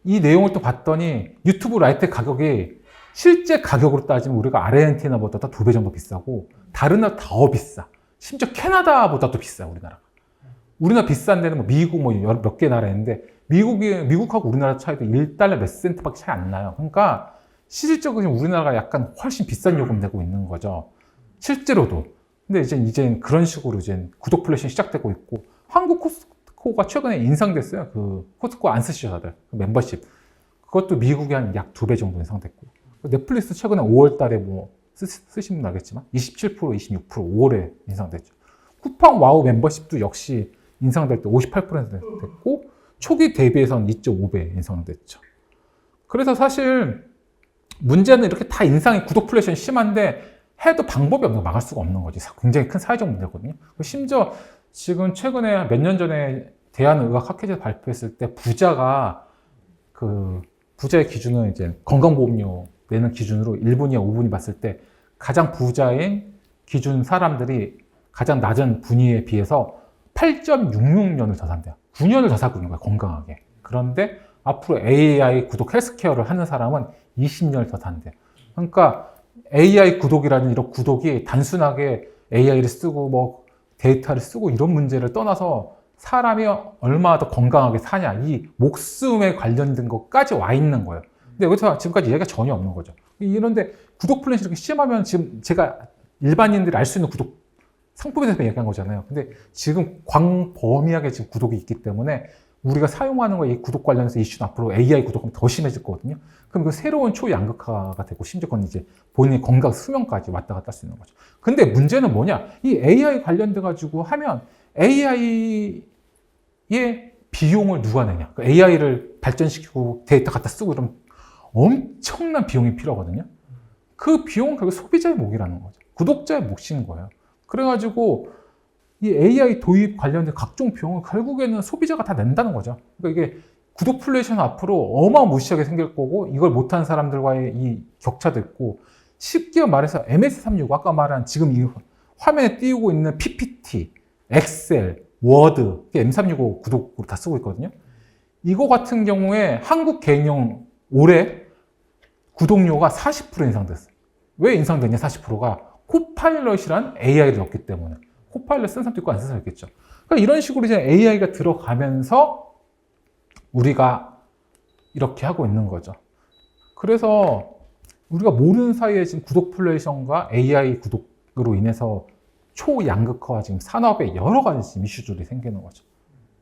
이 내용을 또 봤더니 유튜브 라이트 가격이 실제 가격으로 따지면 우리가 아르헨티나보다 2배 정도 비싸고 다른 나라 더 비싸. 심지어 캐나다보다 도 비싸, 우리나라가. 우리나라 비싼 데는 뭐 미국 뭐 몇 개 나라 있는데 미국하고 우리나라 차이도 1달러 몇 센트밖에 차이 안 나요. 그러니까 실질적으로 우리나라가 약간 훨씬 비싼 요금 내고 있는 거죠. 실제로도. 근데 이제 그런 식으로 이제 구독 플랫폼이 시작되고 있고 한국 코스트코가 최근에 인상됐어요. 그 코스트코 안 쓰시죠, 다들. 그 멤버십. 그것도 미국이 한 약 2배 정도 인상됐고. 넷플릭스 최근에 5월 달에 뭐 쓰시면 알겠지만 27%, 26% 5월에 인상됐죠. 쿠팡 와우 멤버십도 역시 인상될 때 58% 됐고 초기 대비해서는 2.5배 인상됐죠. 그래서 사실 문제는 이렇게 다 인상이 구독 플랫폼이 심한데 해도 방법이 없는 거 막을 수가 없는 거지. 굉장히 큰 사회적 문제거든요. 심지어 지금 최근에 몇 년 전에 대한의학학회에서 발표했을 때 부자의 기준은 이제 건강보험료 내는 기준으로 1분이야 5분이 봤을 때 가장 부자인 기준 사람들이 가장 낮은 분위에 비해서 8.66년을 더 산대요. 9년을 더 살고 있는 거예요, 건강하게. 그런데 앞으로 AI 구독 헬스케어를 하는 사람은 20년을 더 산대요. 그러니까 AI 구독이라는 이런 구독이 단순하게 AI를 쓰고 뭐 데이터를 쓰고 이런 문제를 떠나서 사람이 얼마나 더 건강하게 사냐, 이 목숨에 관련된 것까지 와 있는 거예요. 근데 여기서 지금까지 얘기가 전혀 없는 거죠. 이런데 구독 플랫폼이 이렇게 심하면 지금 제가 일반인들이 알 수 있는 구독 상품에 대해서 얘기한 거잖아요. 근데 지금 광범위하게 지금 구독이 있기 때문에 우리가 사용하는 거 이 구독 관련해서 이슈는 앞으로 AI 구독하면 더 심해질 거거든요. 그럼 그 새로운 초양극화가 되고 심지어 그건 이제 본인의 건강 수명까지 왔다 갔다 할 수 있는 거죠. 근데 문제는 뭐냐? 이 AI 관련돼 가지고 하면 AI의 비용을 누가 내냐? AI를 발전시키고 데이터 갖다 쓰고 이러면 엄청난 비용이 필요하거든요. 그 비용은 결국 소비자의 몫이라는 거죠. 구독자의 몫인 거예요. 그래가지고 이 AI 도입 관련된 각종 비용을 결국에는 소비자가 다 낸다는 거죠. 그러니까 이게 구독 플랫폼 앞으로 어마무시하게 생길 거고 이걸 못하는 사람들과의 이 격차도 있고 쉽게 말해서 MS365 아까 말한 지금 이 화면에 띄우고 있는 PPT, 엑셀, 워드 M365 구독으로 다 쓰고 있거든요. 이거 같은 경우에 한국 개인용 올해 구독료가 40% 인상됐어요. 왜 인상됐냐 40%가 코파일럿이란 AI를 넣었기 때문에. 코파일럿 쓴 사람도 있고 안 쓴 사람도 있겠죠. 그러니까 이런 식으로 이제 AI가 들어가면서 우리가 이렇게 하고 있는 거죠. 그래서 우리가 모르는 사이에 지금 구독 플랫폼과 AI 구독으로 인해서 초양극화와 지금 산업에 여러 가지 지금 이슈들이 생기는 거죠.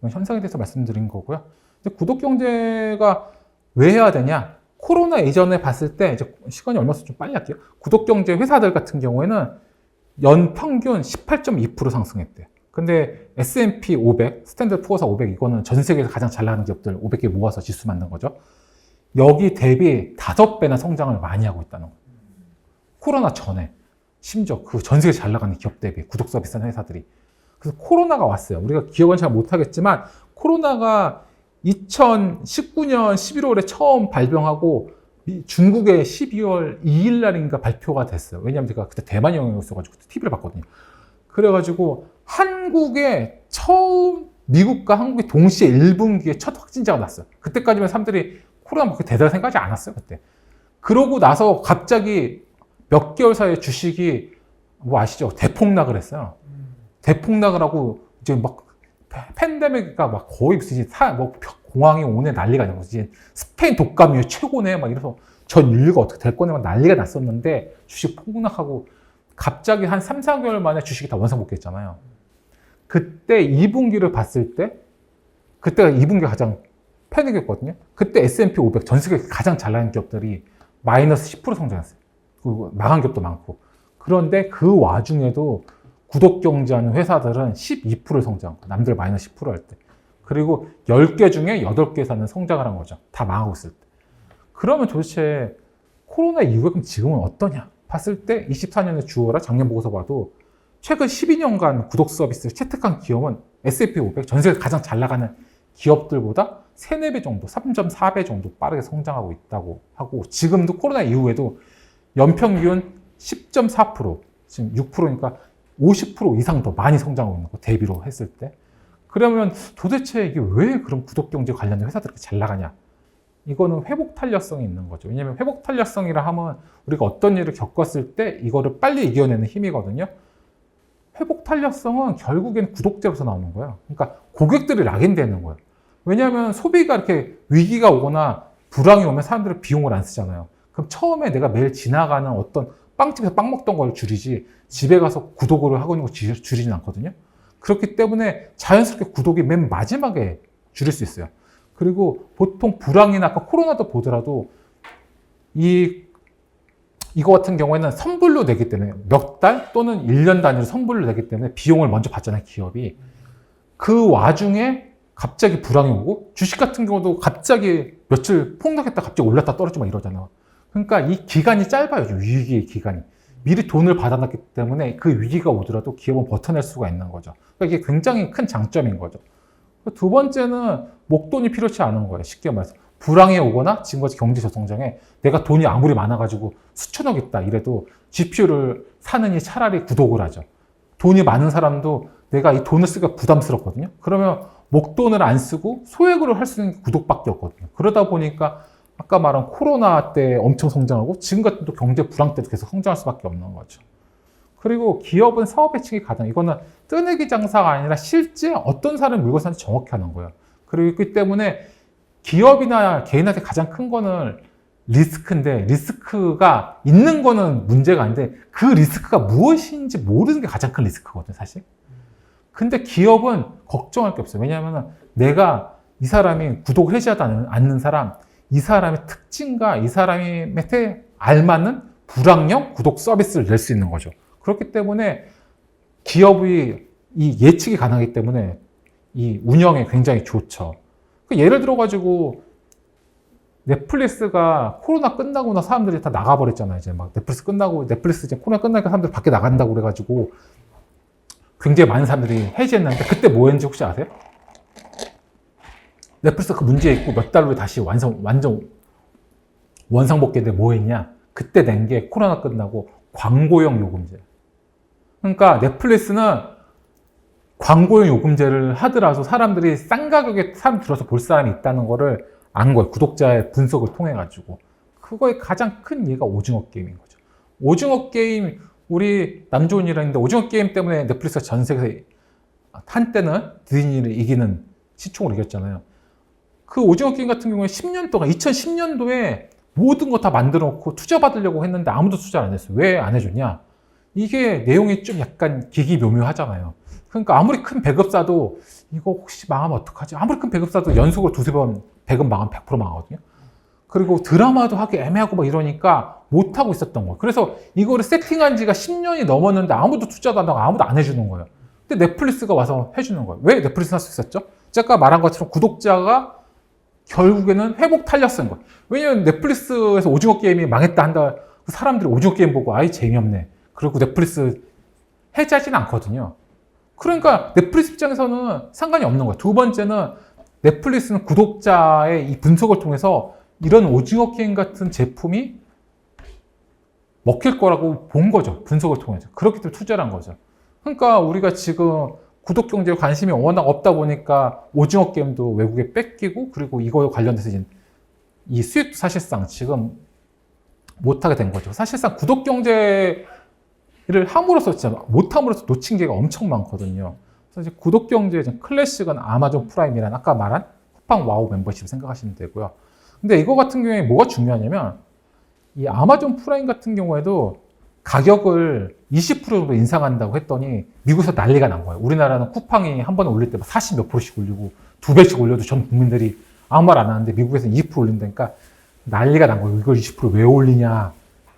이런 현상에 대해서 말씀드린 거고요. 이제 구독 경제가 왜 해야 되냐? 코로나 이전에 봤을 때 이제 시간이 얼마 좀 빨리 할게요. 구독 경제 회사들 같은 경우에는 연 평균 18.2% 상승했대요. 근데 S&P 500, 스탠더드 푸어사 500 이거는 전 세계에서 가장 잘 나가는 기업들 500개 모아서 지수 만든 거죠. 여기 대비 5배나 성장을 많이 하고 있다는 거예요. 코로나 전에. 심지어 그 전 세계 잘 나가는 기업 대비 구독 서비스 하는 회사들이. 그래서 코로나가 왔어요. 우리가 기억은 잘 못하겠지만 코로나가 2019년 11월에 처음 발병하고 중국에 12월 2일 날인가 발표가 됐어요. 왜냐하면 제가 그때 대만 영향이었어가지고 TV를 봤거든요. 그래가지고 한국에 처음 미국과 한국이 동시에 1분기에 첫 확진자가 났어요. 그때까지만 사람들이 코로나 그렇게 대단히 생각하지 않았어요. 그때. 그러고 나서 갑자기 몇 개월 사이에 주식이 뭐 아시죠? 대폭락을 했어요. 대폭락을 하고 이제 막 팬데믹가 막 거의 무슨 뭐 공황이 오네 난리가 나고 이제 스페인 독감이 최고네 막 이래서 전 인류가 어떻게 될 거네 막 난리가 났었는데 주식 폭락하고 갑자기 한 3, 4개월 만에 주식이 다 원상복귀했잖아요. 그때 2분기를 봤을 때 그때가 2분기가 가장 패닉이었거든요. 그때 S&P 500 전 세계 가장 잘 나가는 기업들이 마이너스 10% 성장했어요. 그리고 망한 기업도 많고. 그런데 그 와중에도 구독 경제하는 회사들은 12% 성장, 남들 마이너스 10% 할 때. 그리고 10개 중에 8개 회사는 성장을 한 거죠. 다 망하고 있을 때. 그러면 도대체 코로나 이후에 그럼 지금은 어떠냐? 봤을 때 24년의 주어라 작년 보고서 봐도 최근 12년간 구독 서비스를 채택한 기업은 S&P 500 전 세계 가장 잘 나가는 기업들보다 3, 4배 정도, 3.4배 정도 빠르게 성장하고 있다고 하고 지금도 코로나 이후에도 연평균 10.4%, 지금 6%니까 50% 이상 더 많이 성장하고 있는 거 대비로 했을 때 그러면 도대체 이게 왜 그런 구독 경제 관련된 회사들이 잘 나가냐? 이거는 회복 탄력성이 있는 거죠. 왜냐하면 회복 탄력성이라 하면 우리가 어떤 일을 겪었을 때 이거를 빨리 이겨내는 힘이거든요. 회복 탄력성은 결국엔 구독자로서 나오는 거예요. 그러니까 고객들이 락인되는 거예요. 왜냐하면 소비가 이렇게 위기가 오거나 불황이 오면 사람들은 비용을 안 쓰잖아요. 그럼 처음에 내가 매일 지나가는 어떤 빵집에서 빵 먹던 걸 줄이지 집에 가서 구독을 하고 있는 거 줄이진 않거든요. 그렇기 때문에 자연스럽게 구독이 맨 마지막에 줄일 수 있어요. 그리고 보통 불황이나 아까 코로나도 보더라도 이거 같은 경우에는 선불로 내기 때문에 몇 달 또는 1년 단위로 선불로 내기 때문에 비용을 먼저 받잖아요, 기업이. 그 와중에 갑자기 불황이 오고 주식 같은 경우도 갑자기 며칠 폭락했다 갑자기 올랐다 떨어지고 막 이러잖아요. 그러니까 이 기간이 짧아요, 위기의 기간이. 미리 돈을 받아놨기 때문에 그 위기가 오더라도 기업은 버텨낼 수가 있는 거죠. 그러니까 이게 굉장히 큰 장점인 거죠. 두 번째는 목돈이 필요치 않은 거예요. 쉽게 말해서. 불황이 오거나 지금까지 경제 저성장에 내가 돈이 아무리 많아가지고 수천억 있다 이래도 GPU를 사느니 차라리 구독을 하죠. 돈이 많은 사람도 내가 이 돈을 쓰기가 부담스럽거든요. 그러면 목돈을 안 쓰고 소액으로 할 수 있는 게 구독밖에 없거든요. 그러다 보니까 아까 말한 코로나 때 엄청 성장하고 지금 같은 또 경제 불황 때도 계속 성장할 수밖에 없는 거죠. 그리고 기업은 사업 배치기 가능. 이거는 뜨내기 장사가 아니라 실제 어떤 사람이 물건 사는지 정확히 하는 거예요. 그렇기 때문에 기업이나 개인한테 가장 큰 거는 리스크인데 리스크가 있는 거는 문제가 아닌데 그 리스크가 무엇인지 모르는 게 가장 큰 리스크거든요, 사실. 근데 기업은 걱정할 게 없어요. 왜냐하면 내가 이 사람이 구독을 해지하지 않는 사람, 이 사람의 특징과 이 사람한테 알맞는 불황형 구독 서비스를 낼 수 있는 거죠. 그렇기 때문에 기업이 이 예측이 가능하기 때문에 이 운영에 굉장히 좋죠. 예를 들어가지고 넷플릭스가 코로나 끝나고 나 사람들이 다 나가버렸잖아요. 이제 막 넷플릭스 끝나고 넷플릭스 이제 코로나 끝나니까 사람들이 밖에 나간다고 그래가지고 굉장히 많은 사람들이 해지했는데 그때 뭐 했는지 혹시 아세요? 넷플릭스 그 문제 있고 몇 달 후에 다시 완전 원상복귀인데 뭐 했냐? 그때 낸 게 코로나 끝나고 광고용 요금제. 그러니까 넷플릭스는 광고용 요금제를 하더라도 사람들이 싼 가격에 사람 들어서 볼 사람이 있다는 거를 안 거예요. 구독자의 분석을 통해 가지고. 그거의 가장 큰 예가 오징어 게임인 거죠. 오징어 게임 우리 남 좋은 일 했는데 오징어 게임 때문에 넷플릭스가 전 세계에서 한때는 디즈니를 이기는 시총을 이겼잖아요. 그 오징어 게임 같은 경우에 10년 동안 2010년도에 모든 거 다 만들어 놓고 투자 받으려고 했는데 아무도 투자를 안 했어요. 왜 안 해줬냐? 이게 내용이 좀 약간 기기묘묘하잖아요. 그러니까 아무리 큰 배급사도 이거 혹시 망하면 어떡하지? 아무리 큰 배급사도 연속으로 두세 번 배급 망하면 100% 망하거든요. 그리고 드라마도 하기 애매하고 막 이러니까 못하고 있었던 거예요. 그래서 이거를 세팅한 지가 10년이 넘었는데 아무도 투자도 안 하고 아무도 안 해주는 거예요. 근데 넷플릭스가 와서 해주는 거예요. 왜 넷플릭스 할 수 있었죠? 제가 말한 것처럼 구독자가 결국에는 회복 탄력성인 거예요. 왜냐면 넷플릭스에서 오징어 게임이 망했다 한다. 사람들이 오징어 게임 보고 아이 재미없네. 그리고 넷플릭스 해지하지는 않거든요. 그러니까 넷플릭스 입장에서는 상관이 없는 거예요. 두 번째는 넷플릭스는 구독자의 이 분석을 통해서 이런 오징어 게임 같은 제품이 먹힐 거라고 본 거죠. 분석을 통해서. 그렇기 때문에 투자를 한 거죠. 그러니까 우리가 지금 구독 경제에 관심이 워낙 없다 보니까 오징어 게임도 외국에 뺏기고 그리고 이거에 관련돼서 이제 이 수익도 사실상 지금 못하게 된 거죠. 사실상 구독 경제를 함으로써 진짜 못함으로써 놓친 게가 엄청 많거든요. 그래서 이제 구독 경제의 클래식은 아마존 프라임이란 아까 말한 쿠팡 와우 멤버십 생각하시면 되고요. 근데 이거 같은 경우에 뭐가 중요하냐면 이 아마존 프라임 같은 경우에도 가격을 20% 정도 인상한다고 했더니 미국에서 난리가 난 거예요. 우리나라는 쿠팡이 한 번에 올릴 때 40 몇 %씩 올리고 2배씩 올려도 전 국민들이 아무 말 안 하는데 미국에서는 20% 올린다니까 난리가 난 거예요. 이걸 20% 왜 올리냐.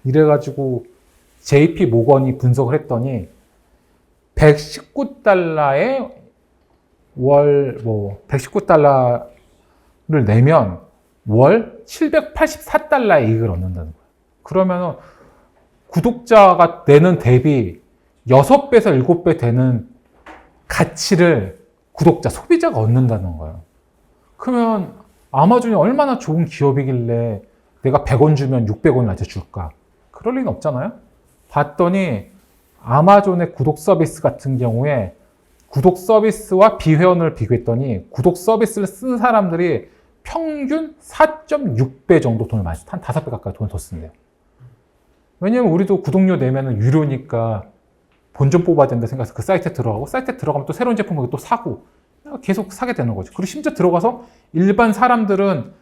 이래가지고 JP 모건이 분석을 했더니 119달러에 월 119달러를 내면 월 784달러의 이익을 얻는다는 거예요. 그러면은 구독자가 내는 대비 6배에서 7배 되는 가치를 구독자, 소비자가 얻는다는 거예요. 그러면 아마존이 얼마나 좋은 기업이길래 내가 100원 주면 600원을 낮춰줄까? 그럴 리는 없잖아요. 봤더니 아마존의 구독 서비스 같은 경우에 구독 서비스와 비회원을 비교했더니 구독 서비스를 쓰는 사람들이 평균 4.6배 정도 돈을 많이 한 5배 가까이 돈을 더 쓴대요. 왜냐면 우리도 구독료 내면은 유료니까 본전 뽑아야 된다 생각해서 그 사이트에 들어가고 사이트에 들어가면 또 새로운 제품을 또 사고 계속 사게 되는 거죠. 그리고 심지어 들어가서 일반 사람들은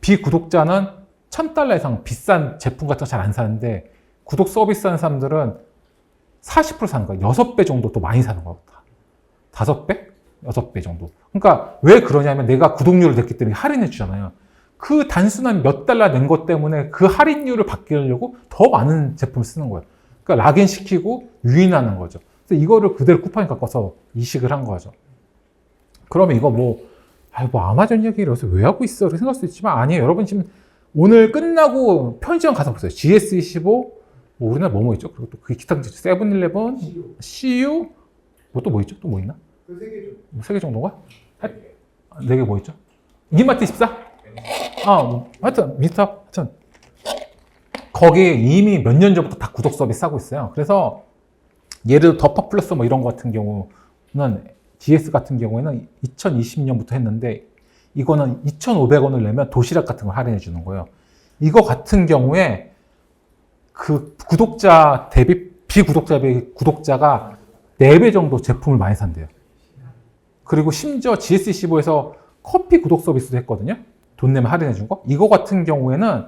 비구독자는 $1,000 이상 비싼 제품 같은 거 잘 안 사는데 구독 서비스 하는 사람들은 40% 사는 거예요. 6배 정도 또 많이 사는 거예요. 5배? 6배 정도. 그러니까 왜 그러냐면 내가 구독료를 냈기 때문에 할인해 주잖아요. 그 단순한 몇 달러 낸 것 때문에 그 할인율을 받으려고 더 많은 제품을 쓰는 거예요. 그러니까 락인 시키고 유인하는 거죠. 그래서 이거를 그대로 쿠팡에 갖고서 이식을 한 거죠. 그러면 이거 뭐 아마존 얘기를 여기서 왜 하고 있어? 이렇게 생각할 수 있지만 아니에요. 여러분 지금 오늘 끝나고 편의점 가서 보세요. GS25, 뭐 우리나라 뭐 있죠? 그리고 또 그 기타 세븐일레븐, CU, 뭐 또 뭐 있죠? 또 뭐 있나? 그 3개죠. 3개 정도가? 4개 뭐 있죠? 이마트 24? 하여튼 미스터 하여튼 거기에 이미 몇 년 전부터 다 구독 서비스 하고 있어요. 그래서 예를 들어 더파 플러스 뭐 이런 거 같은 경우는 GS 같은 경우에는 2020년부터 했는데 이거는 2,500원을 내면 도시락 같은 걸 할인해 주는 거예요. 이거 같은 경우에 그 구독자 대비 비구독자 대비 구독자가 4배 정도 제품을 많이 산대요. 그리고 심지어 GS25에서 커피 구독 서비스도 했거든요. 돈 내면 할인해 준 거. 이거 같은 경우에는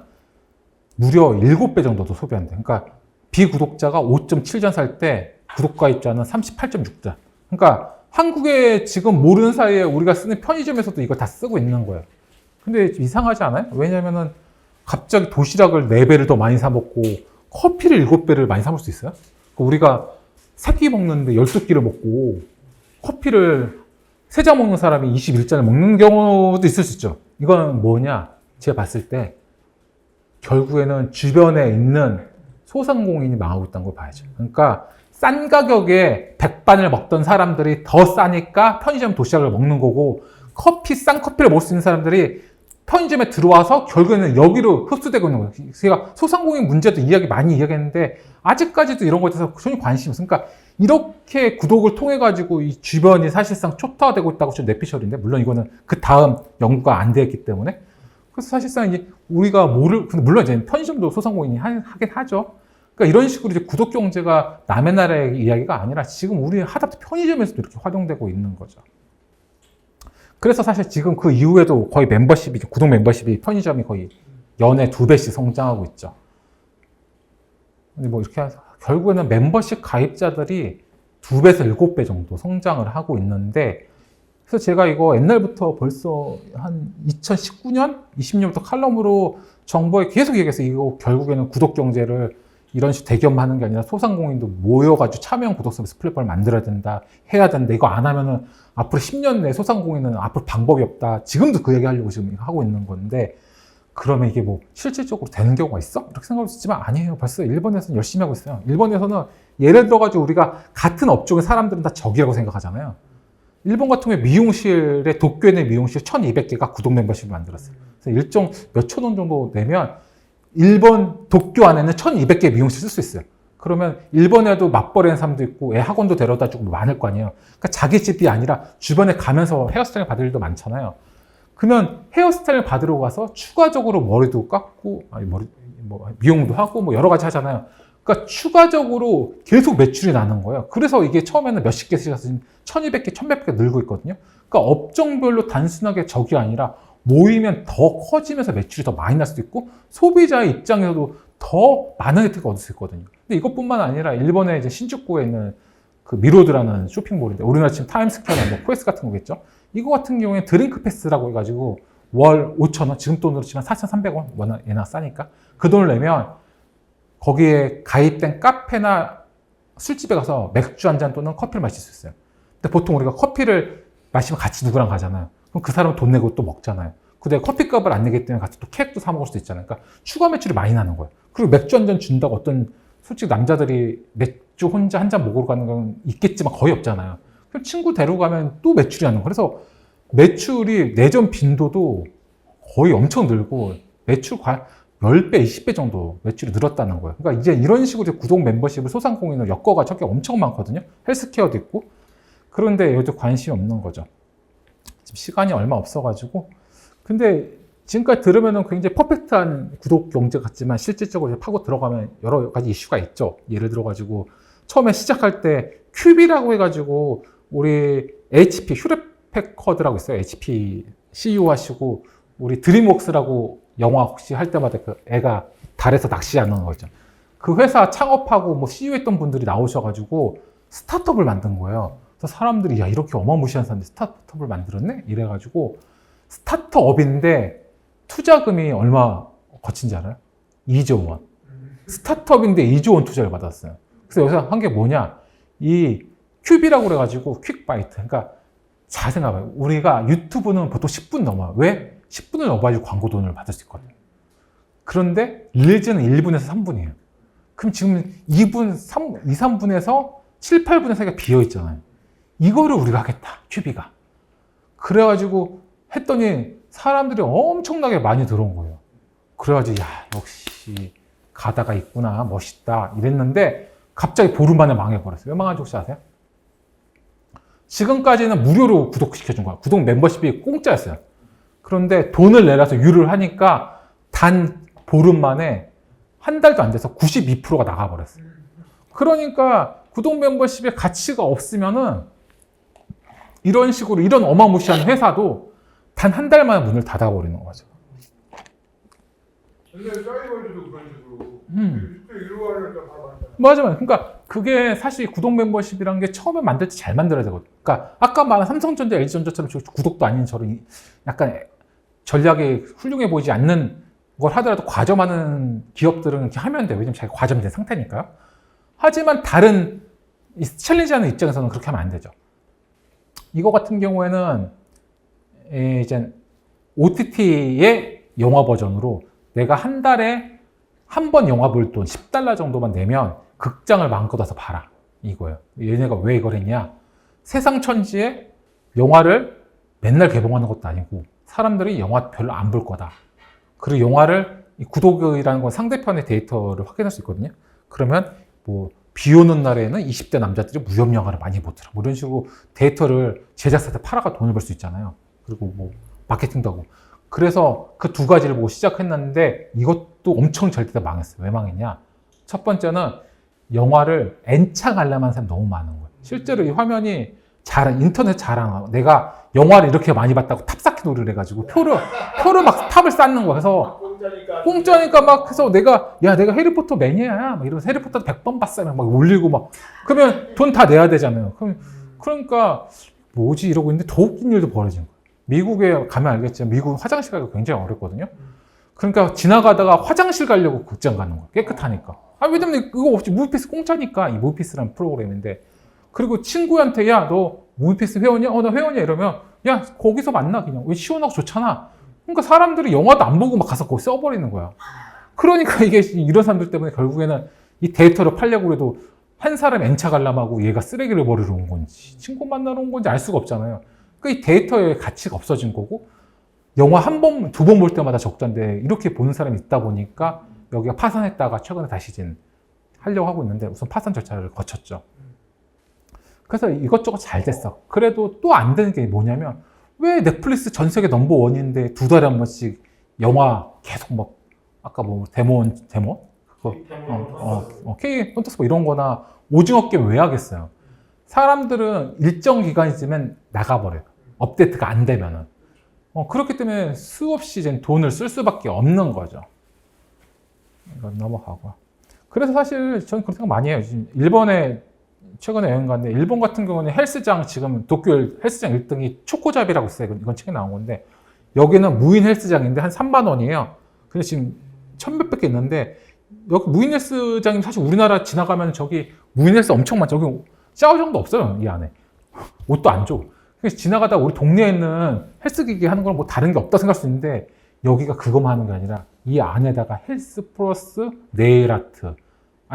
무려 7배 정도도 소비한대요. 그러니까 비구독자가 5.7전 살 때 구독가입자는 38.6자. 그러니까 한국에 지금 모르는 사이에 우리가 쓰는 편의점에서도 이걸 다 쓰고 있는 거예요. 근데 이상하지 않아요? 왜냐면은 갑자기 도시락을 4배를 더 많이 사 먹고 커피를 7배를 많이 사 먹을 수 있어요? 우리가 3끼 먹는데 12끼를 먹고 커피를 3잔 먹는 사람이 21잔을 먹는 경우도 있을 수 있죠. 이건 뭐냐? 제가 봤을 때 결국에는 주변에 있는 소상공인이 망하고 있다는 걸 봐야죠. 그러니까 싼 가격에 백반을 먹던 사람들이 더 싸니까 편의점 도시락을 먹는 거고 싼 커피를 먹을 수 있는 사람들이 편의점에 들어와서 결국에는 여기로 흡수되고 있는 거예요. 제가 소상공인 문제도 많이 이야기했는데 아직까지도 이런 거에 대해서 전혀 관심이 없어요. 그러니까 이렇게 구독을 통해 가지고 이 주변이 사실상 초토화되고 있다고 좀 내피셜인데 물론 이거는 그 다음 연구가 안 되었기 때문에 그래서 사실상 이제 우리가 물론 이제 편의점도 소상공인이 하긴 하죠. 그러니까 이런 식으로 이제 구독 경제가 남의 나라의 이야기가 아니라 지금 우리 하다못해 편의점에서도 이렇게 활용되고 있는 거죠. 그래서 사실 지금 그 이후에도 거의 구독 멤버십이 편의점이 거의 연에 2배씩 성장하고 있죠. 근데 뭐 이렇게 결국에는 멤버십 가입자들이 2배에서 7배 정도 성장을 하고 있는데 그래서 제가 이거 옛날부터 벌써 한 2019년, 20년부터 칼럼으로 정부에 계속 얘기해서 이거 결국에는 구독 경제를 이런 식으로 대기업만 하는 게 아니라 소상공인도 모여가지고 참여형 구독 서비스 플랫폼을 만들어야 된다, 해야 된다. 이거 안 하면은 앞으로 10년 내에 소상공인은 앞으로 방법이 없다. 지금도 그 얘기 하려고 지금 하고 있는 건데, 그러면 이게 뭐 실질적으로 되는 경우가 있어? 이렇게 생각할 수 있지만 아니에요. 벌써 일본에서는 열심히 하고 있어요. 일본에서는 예를 들어가지고 우리가 같은 업종의 사람들은 다 적이라고 생각하잖아요. 일본 같은 경우에 미용실에 도쿄에 있는 미용실 1200개가 구독 멤버십을 만들었어요. 그래서 일정 몇천 원 정도 내면 일본 도쿄 안에는 1200개 미용실 쓸 수 있어요. 그러면 일본에도 맞벌이하는 사람도 있고 애 학원도 데려다 주고 많을 거 아니에요. 그러니까 자기 집이 아니라 주변에 가면서 헤어스타일 받을 일도 많잖아요. 그러면 헤어스타일 받으러 가서 추가적으로 머리도 깎고, 아니 미용도 하고 뭐 여러 가지 하잖아요. 그러니까 추가적으로 계속 매출이 나는 거예요. 그래서 이게 처음에는 몇십 개씩 해서 지금 1200개, 1100개 늘고 있거든요. 그러니까 업종별로 단순하게 적이 아니라 모이면 더 커지면서 매출이 더 많이 날 수도 있고 소비자의 입장에서도 더 많은 혜택을 얻을 수 있거든요. 근데 이것뿐만 아니라 일본의 이제 신주쿠에 있는 그 미로드라는 쇼핑몰인데 우리나라 지금 타임스퀘어나 뭐 코에스 같은 거겠죠. 이거 같은 경우에 드링크 패스라고 해가지고 월 5,000원, 지금 돈으로 치면 4,300원, 워낙 얘나 싸니까 그 돈을 내면 거기에 가입된 카페나 술집에 가서 맥주 한 잔 또는 커피를 마실 수 있어요. 근데 보통 우리가 커피를 마시면 같이 누구랑 가잖아요. 그럼 그 사람은 돈 내고 또 먹잖아요. 근데 커피값을 안 내기 때문에 같이 또 캡도 사 먹을 수도 있잖아요. 그러니까 추가 매출이 많이 나는 거예요. 그리고 맥주 한 잔 준다고 어떤 솔직히 남자들이 맥주 혼자 한 잔 먹으러 가는 건 있겠지만 거의 없잖아요. 그럼 친구 데려가면 또 매출이 나는 거예요. 그래서 매출이 내전 빈도도 거의 엄청 늘고 매출 10배, 20배 정도 매출이 늘었다는 거예요. 그러니까 이제 이런 식으로 구독 멤버십을 소상공인으로 엮어가지고 게 엄청 많거든요. 헬스케어도 있고. 그런데 여기도 관심이 없는 거죠. 지금 시간이 얼마 없어가지고. 근데 지금까지 들으면은 굉장히 퍼펙트한 구독 경제 같지만 실질적으로 파고 들어가면 여러 가지 이슈가 있죠. 예를 들어가지고 처음에 시작할 때 큐비라고 해가지고 우리 HP 휴레패커드라고 있어요. HP CEO 하시고 우리 드림웍스라고 영화 혹시 할 때마다 그 애가 달에서 낚시하는 거 있죠. 그 회사 창업하고 뭐 CEO 했던 분들이 나오셔가지고 스타트업을 만든 거예요. 그래서 사람들이 야 이렇게 어마무시한 사람들이 스타트업을 만들었네? 이래가지고 스타트업인데 투자금이 얼마 거친지 알아요? 2조 원. 스타트업인데 2조 원 투자를 받았어요. 그래서 여기서 한 게 뭐냐? 이 큐비라고 그래가지고 퀵바이트. 그러니까 잘 생각해봐요. 우리가 유튜브는 보통 10분 넘어요. 왜? 10분을 넘어야지 광고 돈을 받을 수 있거든요. 그런데 릴즈는 1분에서 3분이에요. 그럼 지금 2분, 3분에서 7, 8분에서 비어 있잖아요. 이거를 우리가 하겠다. 큐비가. 그래가지고 했더니 사람들이 엄청나게 많이 들어온 거예요. 그래가지고 야 역시 가다가 있구나. 멋있다. 이랬는데 갑자기 보름 만에 망해버렸어요. 왜 망한지 혹시 아세요? 지금까지는 무료로 구독시켜준 거야. 구독 멤버십이 공짜였어요. 그런데 돈을 내라서 유를 하니까 단 보름 만에 한 달도 안 돼서 92%가 나가버렸어요. 그러니까 구독 멤버십의 가치가 없으면은 이런 식으로 이런 어마무시한 회사도 단 한 달 만에 문을 닫아버리는 거죠. 근데 짜이월드도 그런 식으로 이루어 하려니까 바로 한다. 맞아요. 그러니까 그게 사실 구독 멤버십이라는 게 처음에 만들 때 잘 만들어야 되거든요. 그러니까 아까 말한 삼성전자, LG전자처럼 구독도 아닌 저런 약간 전략이 훌륭해 보이지 않는 걸 하더라도 과점하는 기업들은 이렇게 하면 돼요. 왜냐면 자기가 과점이 된 상태니까요. 하지만 다른 챌린지하는 입장에서는 그렇게 하면 안 되죠. 이거 같은 경우에는 이제 OTT의 영화 버전으로 내가 한 달에 한 번 영화 볼 돈 $10 정도만 내면 극장을 마음껏 와서 봐라. 이거예요. 얘네가 왜 이걸 했냐? 세상 천지에 영화를 맨날 개봉하는 것도 아니고 사람들이 영화 별로 안 볼 거다. 그리고 영화를 구독이라는 건 상대편의 데이터를 확인할 수 있거든요. 그러면 뭐 비 오는 날에는 20대 남자들이 무협 영화를 많이 보더라. 뭐 이런 식으로 데이터를 제작사한테 팔아가 돈을 벌 수 있잖아요. 그리고 뭐 마케팅도 하고. 그래서 그 두 가지를 보고 시작했는데 이것도 엄청 절대 망했어요. 왜 망했냐? 첫 번째는 영화를 N창하려면 사람이 너무 많은 거예요. 실제로 이 화면이 인터넷 자랑, 내가 영화를 이렇게 많이 봤다고 탑 쌓기 놀이를 해가지고 표를 막 탑을 쌓는 거야. 그래서 공짜니까 막 해서 내가 해리포터 매니아야. 막 이러면서 해리포터 100번 봤어요. 막 올리고 막. 그러면 돈 다 내야 되잖아요. 그러니까 뭐지 이러고 있는데 더 웃긴 일도 벌어진 거예요. 미국에 가면 알겠지만 미국 화장실 가기가 굉장히 어렵거든요. 그러니까 지나가다가 화장실 가려고 극장 가는 거야. 깨끗하니까. 왜냐면 이거 없이 무비패스 공짜니까. 이 무비패스라는 프로그램인데. 그리고 친구한테 야, 너 무비패스 회원이야? 나 회원이야. 이러면 야, 거기서 만나 그냥. 왜 시원하고 좋잖아. 그러니까 사람들이 영화도 안 보고 막 가서 거기 써버리는 거야. 그러니까 이게 이런 사람들 때문에 결국에는 이 데이터를 팔려고 해도 한 사람 N차 관람하고 얘가 쓰레기를 버리러 온 건지 친구 만나러 온 건지 알 수가 없잖아요. 그러니까 이 데이터의 가치가 없어진 거고 영화 한 번, 두 번 볼 때마다 적자인데 이렇게 보는 사람이 있다 보니까 여기가 파산했다가 최근에 다시 하려고 하고 있는데 우선 파산 절차를 거쳤죠. 그래서 이것저것 잘 됐어. 그래도 또 안 되는 게 뭐냐면 왜 넷플릭스 전 세계 넘버원인데 두 달에 한 번씩 영화 계속 뭐 아까 뭐 데몬 그거 K 헌터스 뭐 이런 거나 오징어 게임 왜 하겠어요? 사람들은 일정 기간 있으면 나가버려요. 업데이트가 안 되면은. 그렇기 때문에 수없이 이제 돈을 쓸 수밖에 없는 거죠. 이건 넘어가고. 그래서 사실 저는 그런 생각 많이 해요. 지금 일본에 최근에 여행 갔는데 일본 같은 경우는 헬스장 지금 도쿄 헬스장 1등이 초코잡이라고 있어요. 이건 책에 나온 건데 여기는 무인 헬스장인데 한 3만 원이에요. 근데 지금 1,000몇백 개 있는데 여기 무인 헬스장이 사실 우리나라 지나가면 저기 무인 헬스 엄청 많죠. 여기 샤워장도 없어요. 이 안에. 옷도 안 줘. 그래서 지나가다 우리 동네에 있는 헬스기기 하는 거랑 뭐 다른 게 없다 생각할 수 있는데 여기가 그것만 하는 게 아니라 이 안에다가 헬스 플러스 네일 아트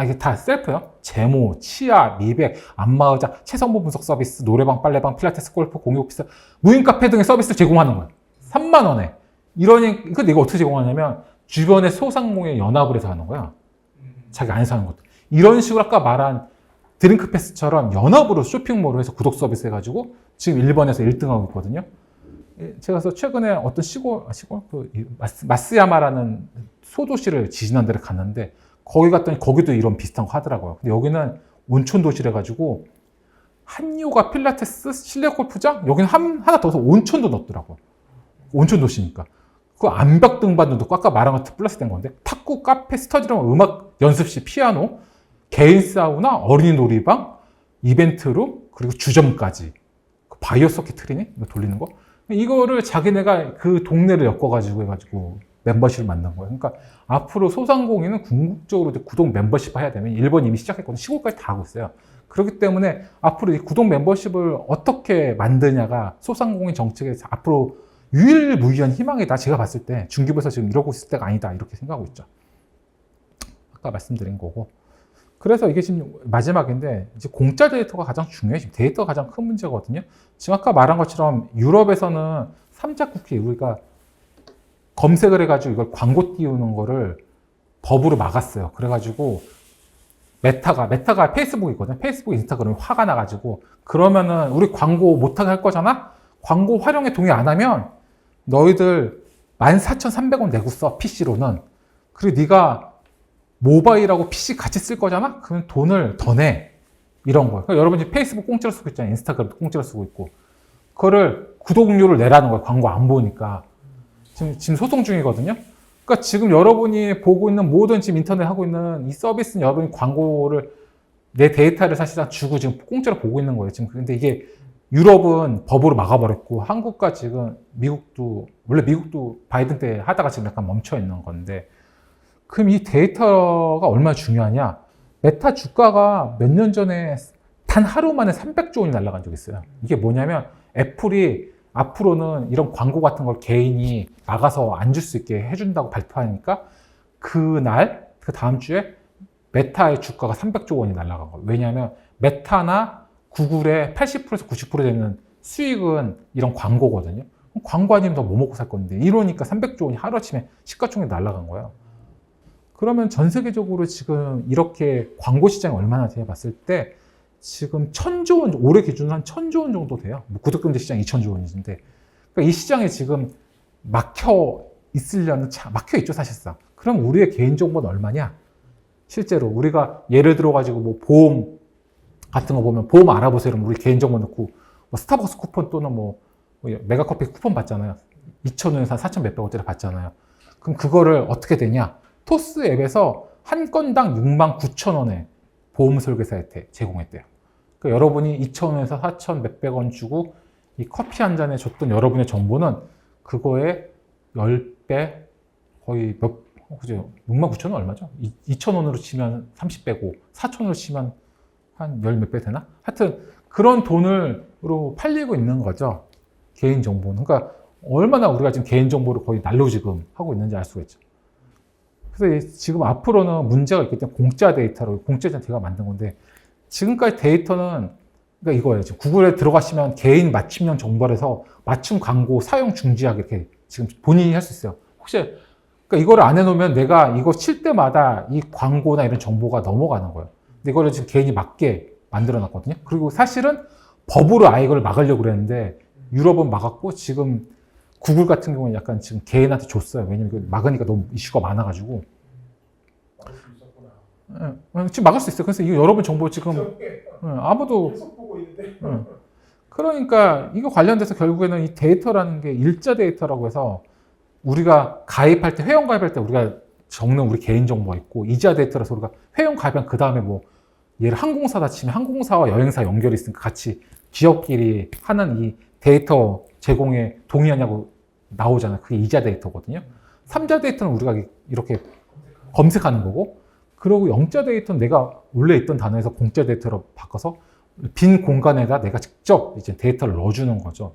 이게 다 셀프요. 제모, 치아, 미백, 안마의자, 체성분 분석 서비스, 노래방, 빨래방, 필라테스, 골프, 공유 오피스, 무인 카페 등의 서비스를 제공하는 거예요. 3만 원에. 근데 이거 어떻게 제공하냐면 주변의 소상공인 연합을 해서 하는 거야. 자기 안에서 하는 것도. 이런 식으로 아까 말한 드링크 패스처럼 연합으로 쇼핑몰을 해서 구독 서비스 해가지고 지금 일본에서 1등하고 있거든요. 제가 그래서 최근에 어떤 마스야마라는 소도시를 지지난 데를 갔는데 거기 갔더니 거기도 이런 비슷한 거 하더라고요. 근데 여기는 온천 도시래 가지고 한요가 필라테스, 실내 골프장 여기는 하나 더 해서 온천도 넣었더라고요. 온천 도시니까. 그 암벽 등반도 넣고 아까 말한 것도 플러스 된 건데 탁구, 카페, 스터디룸, 음악 연습실, 피아노, 개인 사우나, 어린이 놀이방, 이벤트룸, 그리고 주점까지. 바이오 서킷 트레이닝 이거 돌리는 거. 이거를 자기네가 그 동네를 엮어가지고 해가지고 멤버십을 만든 거예요. 그러니까 앞으로 소상공인은 궁극적으로 구독 멤버십 해야 되면 일본 이미 시작했거든요. 시골까지 다 하고 있어요. 그렇기 때문에 앞으로 이 구독 멤버십을 어떻게 만드냐가 소상공인 정책에서 앞으로 유일무이한 희망이다. 제가 봤을 때 중기부에서 지금 이러고 있을 때가 아니다. 이렇게 생각하고 있죠. 아까 말씀드린 거고. 그래서 이게 지금 마지막인데 이제 공짜 데이터가 가장 중요해요. 지금 데이터가 가장 큰 문제거든요. 지금 아까 말한 것처럼 유럽에서는 삼자 쿠키 우리가 검색을 해가지고 이걸 광고 띄우는 거를 법으로 막았어요. 그래가지고 메타가 페이스북이거든요. 페이스북, 인스타그램이 화가 나가지고 그러면은 우리 광고 못하게 할 거잖아? 광고 활용에 동의 안 하면 너희들 14,300원 내고 써, PC로는. 그리고 네가 모바일하고 PC 같이 쓸 거잖아? 그러면 돈을 더 내. 이런 거예요. 그러니까 여러분 지금 페이스북 공짜로 쓰고 있잖아요. 인스타그램도 공짜로 쓰고 있고. 그거를 구독료를 내라는 거예요. 광고 안 보니까. 지금 소송 중이거든요. 그러니까 지금 여러분이 보고 있는 모든 지금 인터넷 하고 있는 이 서비스는 여러분이 광고를 내 데이터를 사실상 주고 지금 공짜로 보고 있는 거예요. 지금 근데 이게 유럽은 법으로 막아버렸고 한국과 지금 미국도 원래 미국도 바이든 때 하다가 지금 약간 멈춰 있는 건데 그럼 이 데이터가 얼마나 중요하냐? 메타 주가가 몇 년 전에 단 하루 만에 300조 원이 날아간 적이 있어요. 이게 뭐냐면 애플이 앞으로는 이런 광고 같은 걸 개인이 막아서 안 줄 수 있게 해준다고 발표하니까 그날, 그 다음 주에 메타의 주가가 300조 원이 날아간 거예요. 왜냐하면 메타나 구글의 80%에서 90% 되는 수익은 이런 광고거든요. 광고 아니면 더 뭐 먹고 살 건데 이러니까 300조 원이 하루아침에 시가총액이 날아간 거예요. 그러면 전 세계적으로 지금 이렇게 광고 시장이 얼마나 돼요? 봤을 때 지금 1,000조 원, 올해 기준으로 한 1,000조 원 정도 돼요. 뭐 구독경제 시장 2,000조 원인데. 그러니까 이 시장에 지금 막혀 있죠, 사실상. 그럼 우리의 개인정보는 얼마냐? 실제로 우리가 예를 들어가지고 뭐 보험 같은 거 보면 보험 알아보세요. 그럼 우리 개인정보 넣고 뭐 스타벅스 쿠폰 또는 뭐 메가커피 쿠폰 받잖아요. 2,000원에서 4,000 몇백 원짜리 받잖아요. 그럼 그거를 어떻게 되냐? 토스 앱에서 한 건당 69,000원에 보험 설계사 혜택 제공했대요. 그러니까 여러분이 2,000원에서 4,000 몇백 원 주고 이 커피 한 잔에 줬던 여러분의 정보는 그거의 10배 거의 그죠? 69,000원 얼마죠? 2,000원으로 치면 30배고 4,000원으로 치면 한 열 몇 배 되나? 하여튼 그런 돈으로 팔리고 있는 거죠. 개인 정보는. 그러니까 얼마나 우리가 지금 개인 정보를 거의 날로 지금 하고 있는지 알 수가 있죠. 그래서 지금 앞으로는 문제가 있기 때문에 공짜 데이터로, 공짜 데이터가 만든 건데, 지금까지 데이터는, 그러니까 이거예요. 지금 구글에 들어가시면 개인 맞춤형 정보를 해서 맞춤 광고 사용 중지하게 이렇게 지금 본인이 할 수 있어요. 혹시, 그러니까 이거를 안 해놓으면 내가 이거 칠 때마다 이 광고나 이런 정보가 넘어가는 거예요. 근데 이거를 지금 개인이 맞게 만들어 놨거든요. 그리고 사실은 법으로 아예 이걸 막으려고 그랬는데, 유럽은 막았고, 지금 구글 같은 경우는 약간 지금 개인한테 줬어요. 왜냐면 이거 막으니까 너무 이슈가 많아가지고. 막을 수 있었구나. 지금 막을 수 있어요. 그래서 이거 여러분 정보 지금 저게 아무도. 계속 보고 있는데. 그러니까 이거 관련돼서 결국에는 이 데이터라는 게 일자 데이터라고 해서 우리가 가입할 때, 회원 가입할 때 우리가 적는 우리 개인 정보가 있고, 이자 데이터라서 우리가 회원 가입하면 그 다음에 뭐 얘를 항공사다 치면 항공사와 여행사 연결이 있으니까 같이 기업끼리 하는 이 데이터 제공에 동의하냐고 나오잖아요. 그게 이자 데이터거든요. 3자 데이터는 우리가 이렇게 검색하는 거고, 그리고 0자 데이터는 내가 원래 있던 단어에서 공짜 데이터로 바꿔서 빈 공간에다 내가 직접 이제 데이터를 넣어주는 거죠.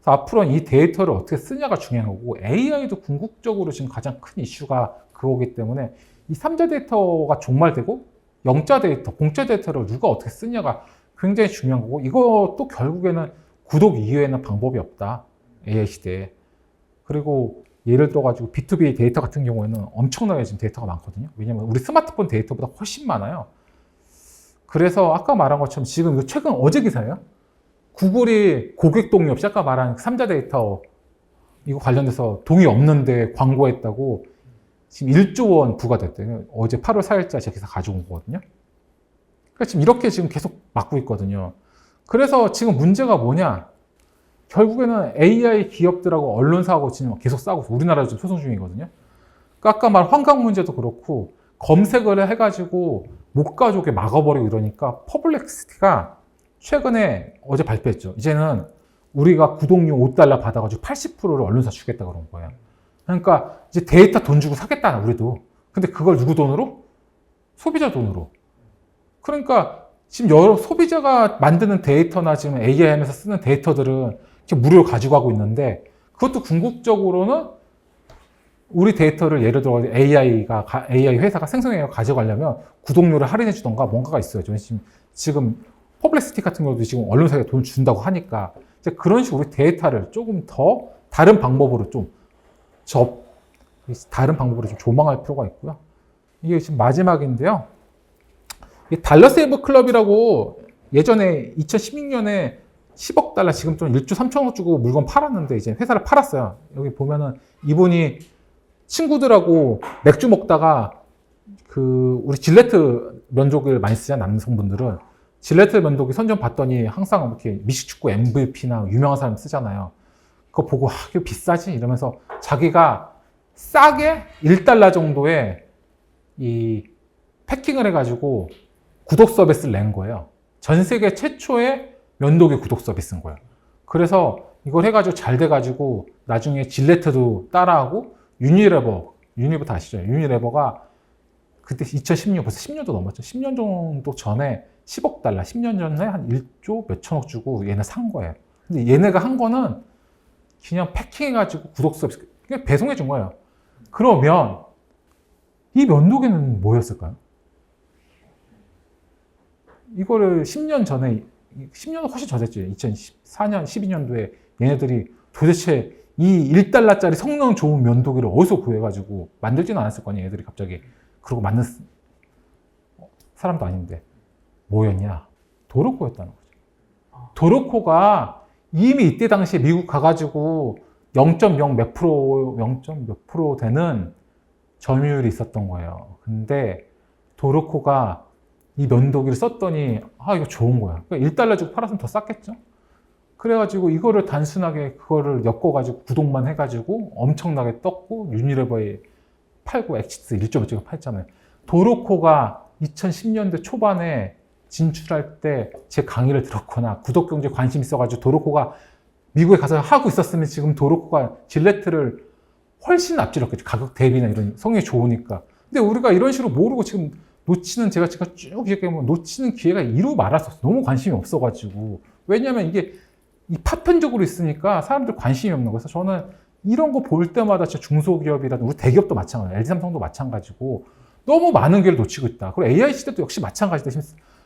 그래서 앞으로는 이 데이터를 어떻게 쓰냐가 중요한 거고, AI도 궁극적으로 지금 가장 큰 이슈가 그거기 때문에 이 3자 데이터가 종말되고 0자 데이터, 공짜 데이터를 누가 어떻게 쓰냐가 굉장히 중요한 거고, 이것도 결국에는 구독 이외에는 방법이 없다. AI 시대에. 그리고 예를 들어가지고 B2B 데이터 같은 경우에는 엄청나게 지금 데이터가 많거든요. 왜냐면 우리 스마트폰 데이터보다 훨씬 많아요. 그래서 아까 말한 것처럼 지금 이거 최근 어제 기사예요. 구글이 고객 동의 없이 아까 말한 3자 데이터 이거 관련돼서 동의 없는데 광고했다고 지금 1조 원 부과됐대요. 어제 8월 4일자 제 기사 가져온 거거든요. 그러니까 지금 이렇게 지금 계속 막고 있거든요. 그래서 지금 문제가 뭐냐? 결국에는 AI 기업들하고 언론사하고 지금 계속 싸우고 있어요. 우리나라도 지금 소송 중이거든요. 그러니까 아까 말 환경 문제도 그렇고 검색을 해가지고 못 가져오게 막아버리고 이러니까 퍼블렉시티가 최근에 어제 발표했죠. 이제는 우리가 구독료 $5 받아가지고 80%를 언론사 주겠다 그런 거예요. 그러니까 이제 데이터 돈 주고 사겠다 우리도. 근데 그걸 누구 돈으로? 소비자 돈으로. 그러니까 지금 여러 소비자가 만드는 데이터나 지금 AI하면서 쓰는 데이터들은 지금 무료로 가지고 가고 있는데, 그것도 궁극적으로는 우리 데이터를 예를 들어 AI 회사가 생성해서 가져가려면 구독료를 할인해 주던가 뭔가가 있어요. 지금 퍼블리시티 같은 경우도 지금 언론사에 돈 준다고 하니까 이제 그런 식으로 우리 데이터를 조금 더 다른 방법으로 다른 방법으로 좀 조망할 필요가 있고요. 이게 지금 마지막인데요. 달러세이버 클럽이라고 예전에 2016년에 $10억, 지금 좀 1조 3천억 주고 물건 팔았는데 이제 회사를 팔았어요. 여기 보면은 이분이 친구들하고 맥주 먹다가 우리 질레트 면도기를 많이 쓰잖아요. 남성분들은. 질레트 면도기 선전 봤더니 항상 이렇게 미식축구 MVP나 유명한 사람 쓰잖아요. 그거 보고 이거 비싸지? 이러면서 자기가 싸게 $1 정도에 이 패킹을 해가지고 구독 서비스를 낸 거예요. 전 세계 최초의 면도기 구독 서비스인 거예요. 그래서 이걸 해가지고 잘 돼가지고 나중에 질레트도 따라하고 유니레버 다 아시죠? 유니레버가 그때 2016, 벌써 10년도 넘었죠. 10년 정도 전에 $10억, 10년 전에 한 1조 몇천억 주고 얘네 산 거예요. 근데 얘네가 한 거는 그냥 패킹해가지고 구독 서비스 그냥 배송해 준 거예요. 그러면 이 면도기는 뭐였을까요? 이거를 10년 전에, 10년은 훨씬 더 됐죠. 2014년, 12년도에 얘네들이 도대체 이 $1짜리 성능 좋은 면도기를 어디서 구해가지고 만들지는 않았을 거 아니에요. 얘들이 갑자기. 그러고 만든 사람도 아닌데. 뭐였냐? 도로코였다는 거죠. 도로코가 이미 이때 당시에 미국 가가지고 0.0 몇 프로, 0. 몇 프로 되는 점유율이 있었던 거예요. 근데 도로코가 이 면도기를 썼더니 이거 좋은 거야. 그러니까 $1 주고 팔았으면 더 쌌겠죠? 그래가지고 이거를 단순하게 그거를 엮어가지고 구독만 해가지고 엄청나게 떴고 유니레버에 팔고 엑시스 1.5가 팔잖아요. 도로코가 2010년대 초반에 진출할 때 제 강의를 들었거나 구독 경제에 관심 있어가지고 도로코가 미국에 가서 하고 있었으면 지금 도로코가 질레트를 훨씬 앞지렀겠죠. 가격 대비나 이런 성능이 좋으니까. 근데 우리가 이런 식으로 모르고 지금 놓치는 제가 쭉 얘기하면 놓치는 기회가 이루 말았었어. 너무 관심이 없어가지고. 왜냐면 이게 이 파편적으로 있으니까 사람들 관심이 없는 거예요. 그래서 저는 이런 거 볼 때마다 진짜 중소기업이라든 우리 대기업도 마찬가지예요. LG 삼성도 마찬가지고 너무 많은 기회를 놓치고 있다. 그리고 AI 시대도 역시 마찬가지다.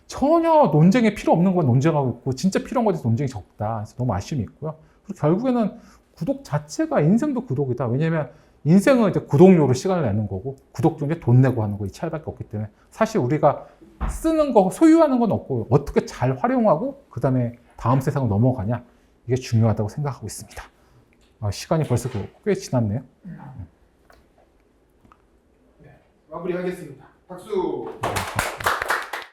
전혀 논쟁이 필요 없는 건 논쟁하고 있고 진짜 필요한 것에 논쟁이 적다. 그래서 너무 아쉬움이 있고요. 그리고 결국에는 구독 자체가 인생도 구독이다. 왜냐면 인생은 이제 구독료로 시간을 내는 거고 구독 중에 돈 내고 하는 거 이 차이밖에 없기 때문에 사실 우리가 쓰는 거 소유하는 건 없고 어떻게 잘 활용하고 그 다음에 다음 세상으로 넘어가냐 이게 중요하다고 생각하고 있습니다. 시간이 벌써 꽤 지났네요. 마무리하겠습니다. 박수.